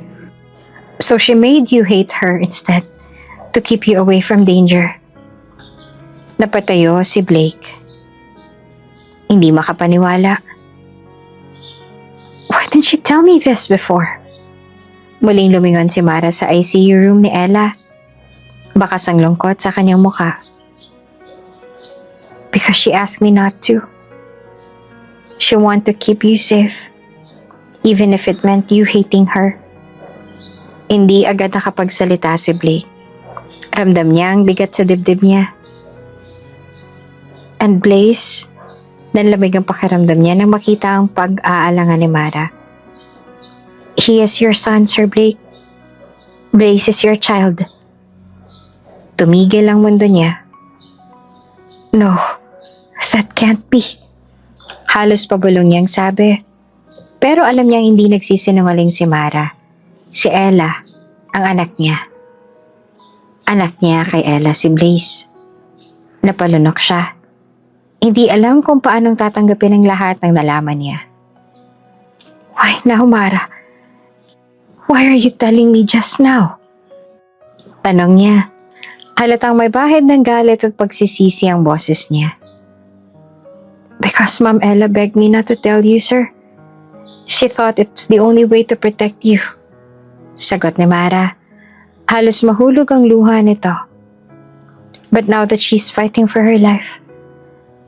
So she made you hate her instead, to keep you away from danger. Napatayo si Blake. Hindi makapaniwala. Why didn't she tell me this before? Muling lumingon si Mara sa ICU room ni Ella. Bakas ang lungkot sa kanyang mukha. Because she asked me not to. She wanted to keep you safe. Even if it meant you hating her. Hindi agad nakapagsalita si Blake. Ramdam niya ang bigat sa dibdib niya. And Blaze, nanlamig ang pakiramdam niya nang makita ang pag-aalangan ni Mara. He is your son, Sir Blake. Blaze is your child. Tumigil ang mundo niya. No, that can't be. Halos pabulong niyang sabi. Pero alam niyang hindi nagsisinungaling si Mara. Si Ella, ang anak niya. Anak niya kay Ella si Blaze. Napalunok siya. Hindi alam kung paanong tatanggapin ang lahat ng nalaman niya. Why now, Mara? Why are you telling me just now? Tanong niya. Halatang may bahid ng galit at pagsisisi ang boses niya. Because Ma'am Ella begged me not to tell you, sir. She thought it's the only way to protect you. Sagot ni Mara. Halos mahulog ang luha nito. But now that she's fighting for her life,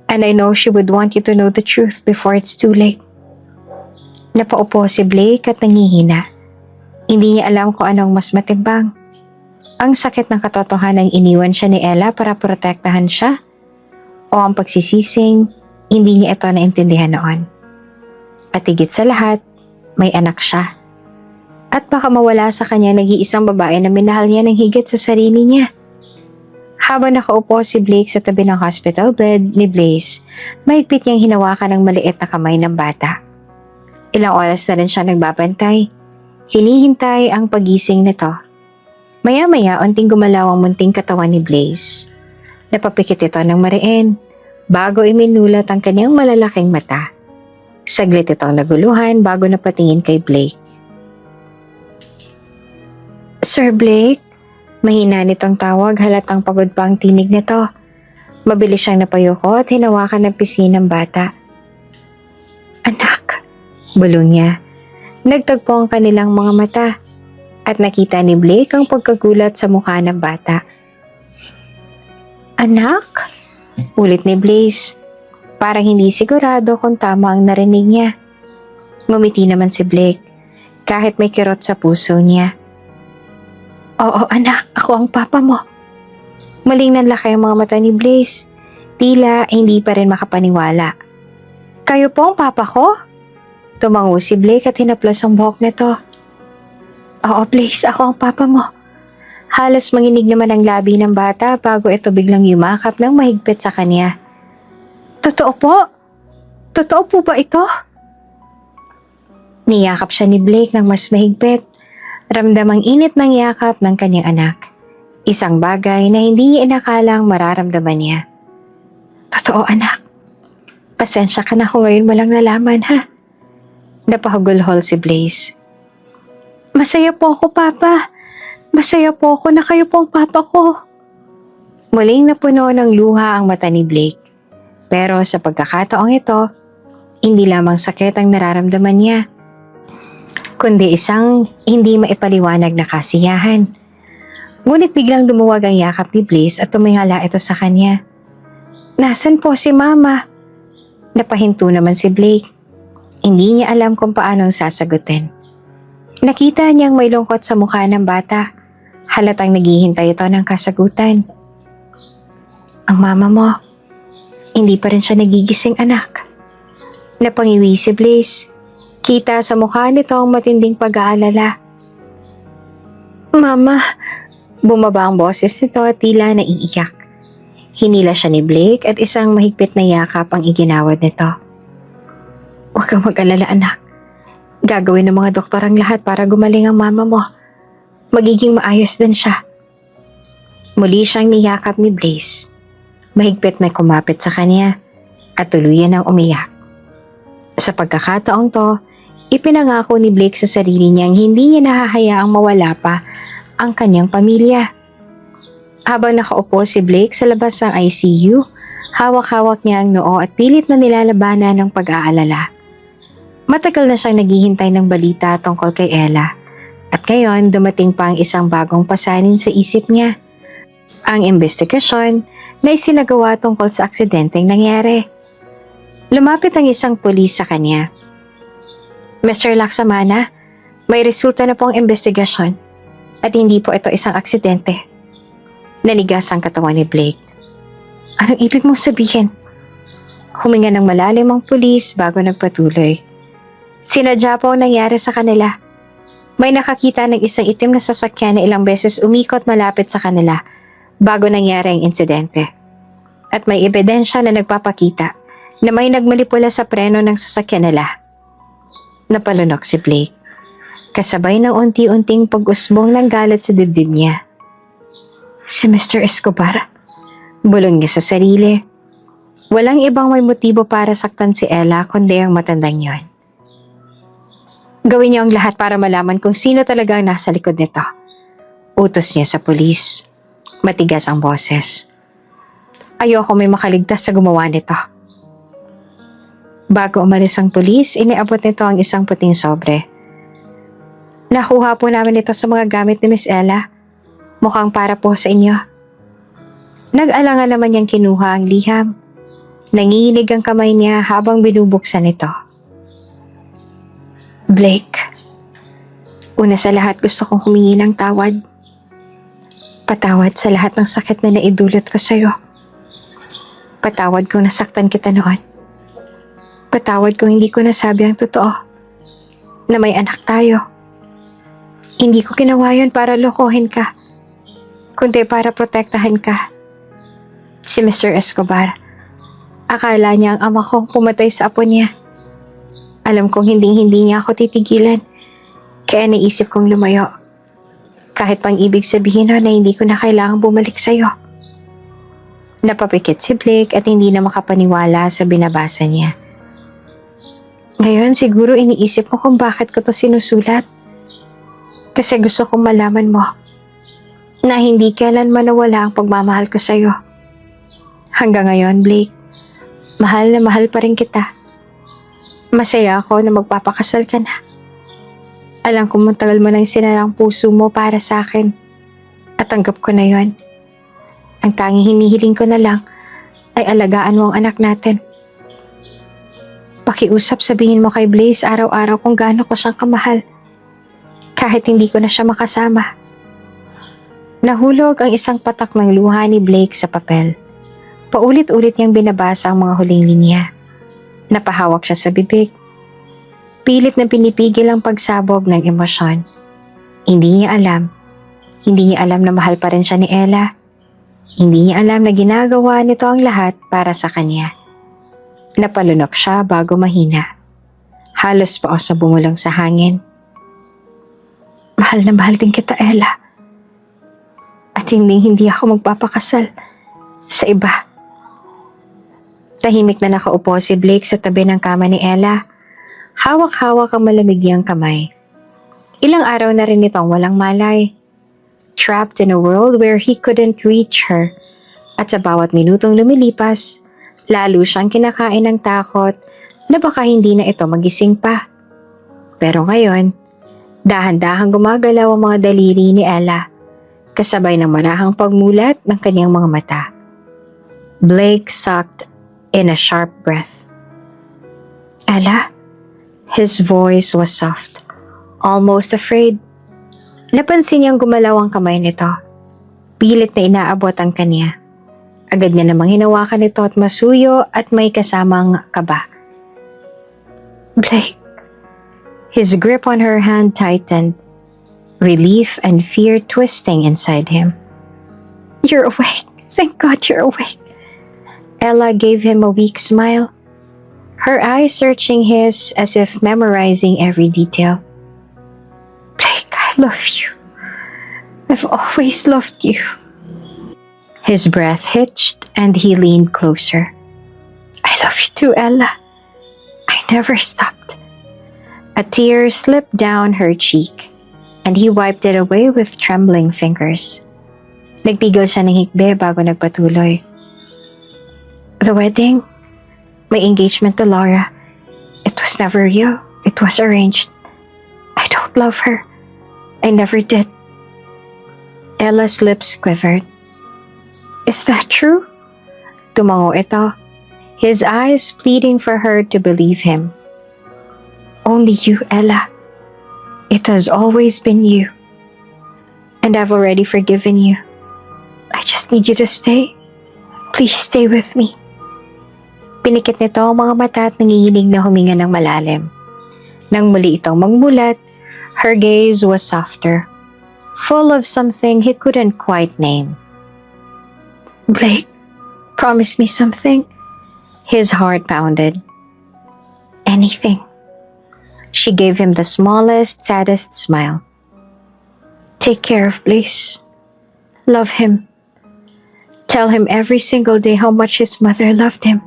and I know she would want you to know the truth before it's too late. Napaupo si Blake at nangihina. Hindi niya alam kung anong mas matimbang. Ang sakit ng katotohanang iniwan siya ni Ella para protektahan siya, o ang pagsisising hindi niya ito naintindihan noon. At higit sa lahat, may anak siya. At baka mawala sa kanya nag-iisang babae na minahal niya ng higit sa sarili niya. Habang nakaupo si Blake sa tabi ng hospital bed ni Blaze, mahigpit niyang hinawakan ang maliit na kamay ng bata. Ilang oras na rin siya nagbabantay. Hinihintay ang pagising nito. Maya-maya, unting gumalaw ang munting katawan ni Blaze. Napapikit ito ng mariin bago iminulat ang kanyang malalaking mata. Saglit itong naguluhan bago napatingin kay Blake. Sir Blake? Mahina nitong tawag, halatang pagod pa ang tinig nito. Mabilis siyang napayuko at hinawakan ng pisngi ng bata. Anak, bulong niya. Nagtagpo ang kanilang mga mata at nakita ni Blake ang pagkagulat sa mukha ng bata. Anak? Ulit ni Blaze. Parang hindi sigurado kung tama ang narinig niya. Ngumiti naman si Blake, kahit may kirot sa puso niya. Oo anak, ako ang papa mo. Maling nanlaki ang mga mata ni Blaze. Tila hindi pa rin makapaniwala. Kayo po ang papa ko? Tumango si Blake at hinaplos ang buhok nito. Oo Blaze, ako ang papa mo. Halos manginig naman ang labi ng bata bago ito biglang yumakap ng mahigpit sa kanya. Totoo po? Totoo po ba ito? Niyakap siya ni Blake ng mas mahigpit. Ramdam ang init ng yakap ng kanyang anak. Isang bagay na hindi niya inakalang mararamdaman niya. Totoo anak. Pasensya ka na kung ngayon mo lang nalaman ha. Napahagulhol si Blaze. Masaya po ako papa. Masaya po ako na kayo po ang papa ko. Muling napuno ng luha ang mata ni Blake. Pero sa pagkakataong ito, hindi lamang sakit ang nararamdaman niya, kundi isang hindi maipaliwanag na kasiyahan. Ngunit biglang lumuwag ang yakap ni Blaze at tumingala ito sa kanya. Nasaan po si Mama? Napahinto naman si Blake. Hindi niya alam kung paanong sasagutin. Nakita niyang may lungkot sa mukha ng bata. Halatang naghihintay ito ng kasagutan. Ang mama mo, hindi pa rin siya nagigising anak. Napangiwi si Blaze. Kita sa mukha nito ang matinding pag-aalala. Mama, bumaba ang boses nito at tila naiiyak. Hinila siya ni Blake at isang mahigpit na yakap ang iginawad nito. Huwag kang mag-alala anak. Gagawin ng mga doktor ang lahat para gumaling ang mama mo. Magiging maayos din siya. Muli siyang niyakap ni Blaze. Mahigpit na kumapit sa kanya at tuluyan ng umiyak. Sa pagkakataong to, ipinangako ni Blake sa sarili niyang hindi niya nahahayaang mawala pa ang kanyang pamilya. Habang nakaupo si Blake sa labas ng ICU, hawak-hawak niya ang noo at pilit na nilalabanan ng pag-aalala. Matagal na siyang naghihintay ng balita tungkol kay Ella. At ngayon, dumating pa ang isang bagong pasanin sa isip niya. Ang investigasyon na isinagawa tungkol sa aksidenteng nangyari. Lumapit ang isang pulis sa kanya. Mr. Laksamana, may resulta na po ang investigasyon at hindi po ito isang aksidente. Nanigas ang katawan ni Blake. Anong ibig mong sabihin? Huminga ng malalim ang pulis bago nagpatuloy. Sinadya po ang nangyari sa kanila. May nakakita ng isang itim na sasakyan na ilang beses umikot malapit sa kanila bago nangyari ang insidente. At may ebidensya na nagpapakita na may nagmanipula sa preno ng sasakyan nila. Napalunok si Blake, kasabay ng unti-unting pag-usbong ng galit sa dibdib niya. Si Mr. Escobar, bulong niya sa sarili. Walang ibang may motibo para saktan si Ella kundi ang matandang yon. Gawin niyo ang lahat para malaman kung sino talaga ang nasa likod nito. Utos niya sa pulis. Matigas ang boses. Ayoko may makaligtas sa gumawa nito. Bago umalis ang pulis, iniabot nito ang isang puting sobre. Nakuha po namin ito sa mga gamit ni Miss Ella. Mukhang para po sa inyo. Nag-alangan naman niyang kinuha ang liham. Nanginginig ang kamay niya habang binubuksan ito. Blake, una sa lahat gusto kong humingi ng tawad. Patawad sa lahat ng sakit na naidulot ko sa'yo. Patawad kung nasaktan kita noon. Patawad kung hindi ko nasabi ang totoo. Na may anak tayo. Hindi ko ginawa yun para lokohin ka. Kundi para protektahan ka. Si Mr. Escobar, akala niya ang ama kong pumatay sa apo niya. Alam kong hindi niya ako titigilan. Kaya naisip kong lumayo. Kahit pang ibig sabihin na hindi ko na kailangang bumalik sa'yo. Napapikit si Blake at hindi na makapaniwala sa binabasa niya. Ngayon siguro iniisip mo kung bakit ko to sinusulat. Kasi gusto kong malaman mo na hindi kailanman nawala ang pagmamahal ko sa'yo. Hanggang ngayon, Blake, mahal na mahal pa rin kita. Masaya ako na magpapakasal ka na. Alam ko matagal mo nang sinarang puso mo para sa akin. At tanggap ko na yon. Ang tanging hinihiling ko na lang ay alagaan mo ang anak natin. Pakiusap sabihin mo kay Blaze araw-araw kung gaano ko siyang kamahal. Kahit hindi ko na siya makasama. Nahulog ang isang patak ng luha ni Blake sa papel. Paulit-ulit niyang binabasa ang mga huling linya. Napahawak siya sa bibig. Pilit na pinipigil ang pagsabog ng emosyon. Hindi niya alam na mahal pa rin siya ni Ella. Hindi niya alam na ginagawa nito ang lahat para sa kanya. Napalunok siya bago mahina. Halos pao sa bumulong sa hangin. Mahal na mahal din kita, Ella. At hindi ako magpapakasal sa iba. Tahimik na nakaupo si Blake sa tabi ng kama ni Ella. Hawak-hawak ang malamig niyang kamay. Ilang araw na rin itong walang malay. Trapped in a world where he couldn't reach her. At sa bawat minutong lumilipas, lalo siyang kinakain ng takot na baka hindi na ito magising pa. Pero ngayon, dahan-dahang gumagalaw ang mga daliri ni Ella, kasabay ng marahang pagmulat ng kanyang mga mata. Blake sucked in a sharp breath. Ella? His voice was soft, almost afraid. Napansin niyang gumalaw ang kamay nito. Pilit na inaabot ang kanya. Agad niya namang hinawakan ito at masuyo at may kasamang kaba. Blake. His grip on her hand tightened, relief and fear twisting inside him. You're awake. Thank God you're awake. Ella gave him a weak smile, her eyes searching his as if memorizing every detail. Blake, I love you. I've always loved you. His breath hitched and he leaned closer. I love you too, Ella. I never stopped. A tear slipped down her cheek and he wiped it away with trembling fingers. Nagpigil siya ng hikbe bago nagpatuloy. The wedding, my engagement to Laura, it was never real. It was arranged. I don't love her. I never did. Ella's lips quivered. Is that true? Tumango ito, his eyes pleading for her to believe him. Only you, Ella. It has always been you. And I've already forgiven you. I just need you to stay. Please stay with me. Pinikit nito ang mga mata at nanginginig na huminga ng malalim. Nang muli itong magmulat, her gaze was softer, full of something he couldn't quite name. Blake, promise me something. His heart pounded. Anything. She gave him the smallest, saddest smile. Take care of Blaze. Love him. Tell him every single day how much his mother loved him.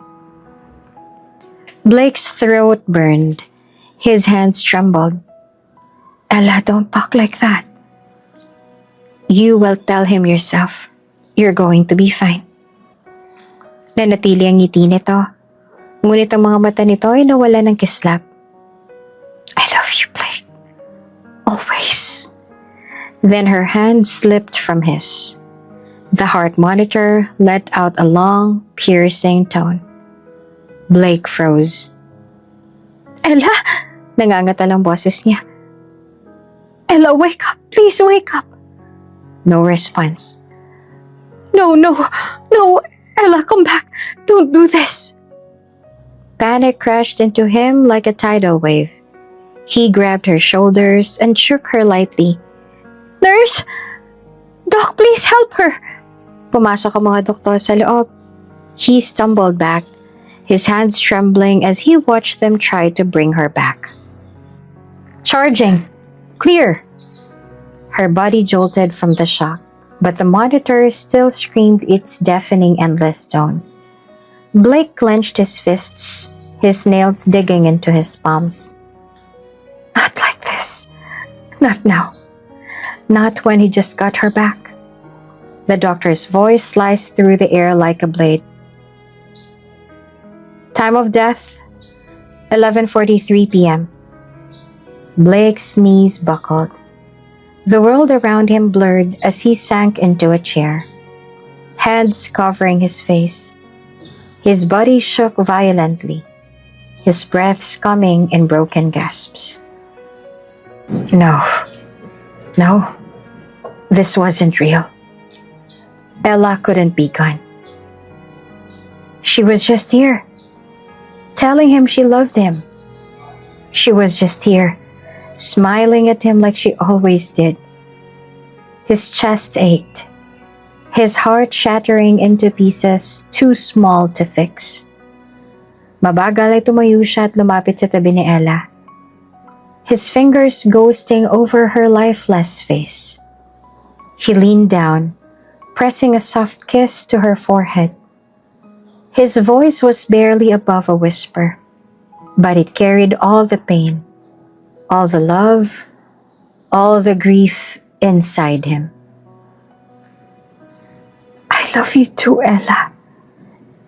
Blake's throat burned. His hands trembled. Ella, don't talk like that. You will tell him yourself. You're going to be fine. Nanatili ang ngiti nito. Ngunit ang mga mata nito ay nawala ng kislap. I love you, Blake. Always. Then her hand slipped from his. The heart monitor let out a long, piercing tone. Blake froze. Ella! Nangangatal ang boses niya. Ella, wake up! Please wake up! No response. No! Ella, come back! Don't do this! Panic crashed into him like a tidal wave. He grabbed her shoulders and shook her lightly. Nurse! Doc, please help her! Pumasok ang mga doktor sa loob. He stumbled back, his hands trembling as he watched them try to bring her back. Charging! Clear! Her body jolted from the shock, but the monitor still screamed its deafening endless tone. Blake clenched his fists, his nails digging into his palms. Not like this. Not now. Not when he just got her back. The doctor's voice sliced through the air like a blade. Time of death, 11:43 p.m. Blake's knees buckled. The world around him blurred as he sank into a chair, hands covering his face. His body shook violently, his breaths coming in broken gasps. No, this wasn't real. Ella couldn't be gone. She was just here, telling him she loved him. She was just here, smiling at him like she always did. His chest ached, his heart shattering into pieces too small to fix. Mabagal ay tumayo siya at lumapit sa tabi ni Ella, his fingers ghosting over her lifeless face. He leaned down, pressing a soft kiss to her forehead. His voice was barely above a whisper, but it carried all the pain, all the love, all the grief inside him. I love you too, Ella.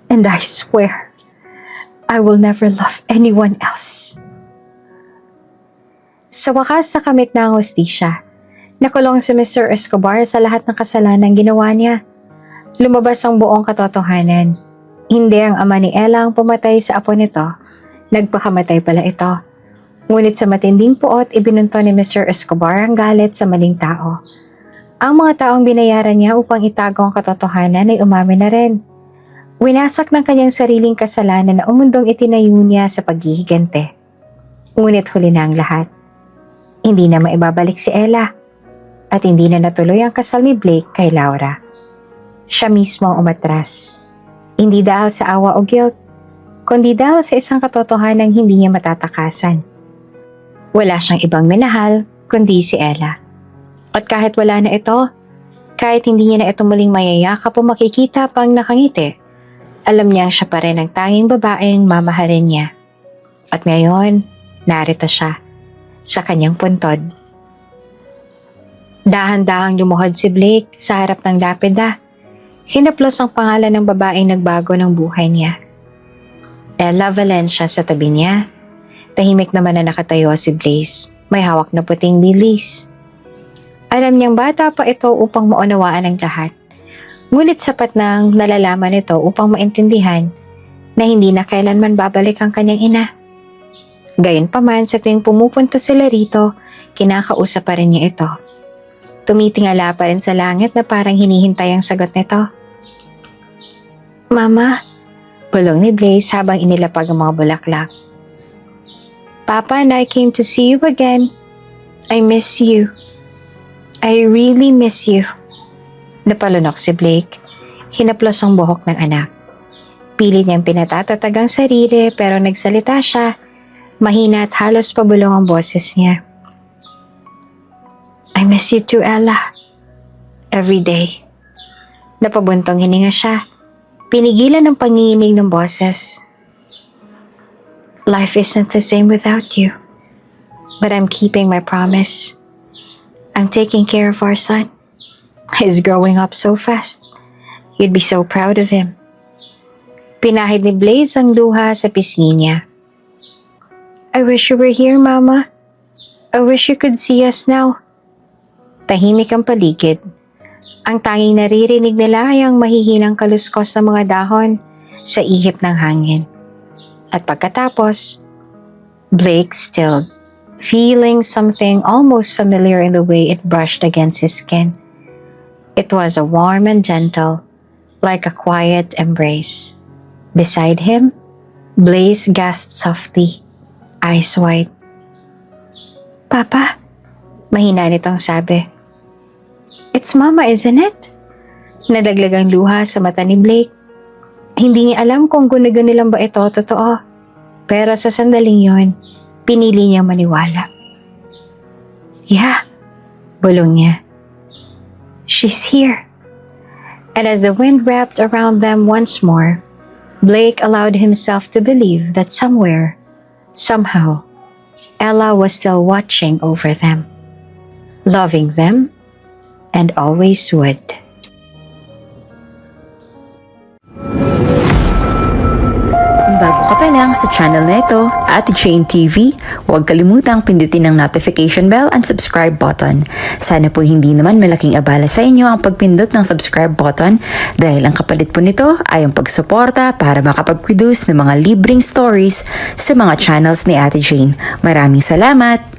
And I swear, I will never love anyone else. Sa wakas nakamit na ang hustisya. Nakulong si Mr. Escobar sa lahat ng kasalanan ginawa niya. Lumabas ang buong katotohanan. Hindi ang ama ni Ella ang pumatay sa apo nito. Nagpakamatay pala ito. Ngunit sa matinding puot, ibinunto ni Mr. Escobar ang galit sa maling tao. Ang mga taong binayaran niya upang itago ang katotohanan ay umamin na rin. Winasak ng kanyang sariling kasalanan na umundong itinayo niya sa paghihigante. Ngunit huli na ang lahat. Hindi na maibabalik si Ella. At hindi na natuloy ang kasal ni Blake kay Laura. Siya mismo ang umatras. Hindi dahil sa awa o guilt, kundi dahil sa isang katotohanang hindi niya matatakasan. Wala siyang ibang minahal kundi si Ella. At kahit wala na ito, kahit hindi niya na ito muling mayayakap o makikita pang nakangiti, alam niyang siya pa rin ang tanging babaeng mamahalin niya. At ngayon, narito siya, sa kanyang puntod. Dahan-dahang lumuhod si Blake sa harap ng lapida. Hinaplos ang pangalan ng babaeng nagbago ng buhay niya. Ella Valencia sa tabi niya. Tahimik naman na nakatayo si Blaze. May hawak na puting lilis. Alam niyang bata pa ito upang maunawaan ang lahat. Ngunit sapat nang nalalaman ito upang maintindihan na hindi na kailanman babalik ang kanyang ina. Gayunpaman sa tuwing pumupunta sila rito, kinakausap pa rin niya ito. Tumitingala pa rin sa langit na parang hinihintay ang sagot nito. Mama, bulong ni Blaze habang inilapag ang mga bulaklak. Papa and I came to see you again. I miss you. I really miss you. Napalunok si Blake. Hinaplos ang buhok ng anak. Pilit niyang pinatatatag ang sarili pero nagsalita siya. Mahina at halos pabulong ang boses niya. I miss you too, Ella. Every day. Napabuntong hininga siya. Pinigilan ng panginginig ng boses. Life isn't the same without you. But I'm keeping my promise. I'm taking care of our son. He's growing up so fast. You'd be so proud of him. Pinahid ni Blaze ang luha sa pisngi niya. I wish you were here, Mama. I wish you could see us now. Tahimik ang paligid. Ang tanging naririnig nila ay ang mahihinang kaluskos ng mga dahon sa ihip ng hangin. At pagkatapos, Blake stilled, feeling something almost familiar in the way it brushed against his skin. It was a warm and gentle, like a quiet embrace. Beside him, Blaze gasped softly, eyes wide. Papa, mahina nitong sabi. It's Mama, isn't it? Nadaglag ang luha sa mata ni Blake. Hindi niya alam kung guni-guni lang ba ito totoo. Pero sa sandaling yon, pinili niyang maniwala. Yeah, bulong niya. She's here. And as the wind wrapped around them once more, Blake allowed himself to believe that somewhere, somehow, Ella was still watching over them, loving them, and always would. Kung bago ka pa lang sa channel na ito, Ate Jane TV, huwag kalimutang pindutin ang notification bell and subscribe button. Sana po hindi naman malaking abala sa inyo ang pagpindot ng subscribe button dahil ang kapalit po nito ay ang pagsuporta para makapag-produce ng mga libreng stories sa mga channels ni Ate Jane. Maraming salamat!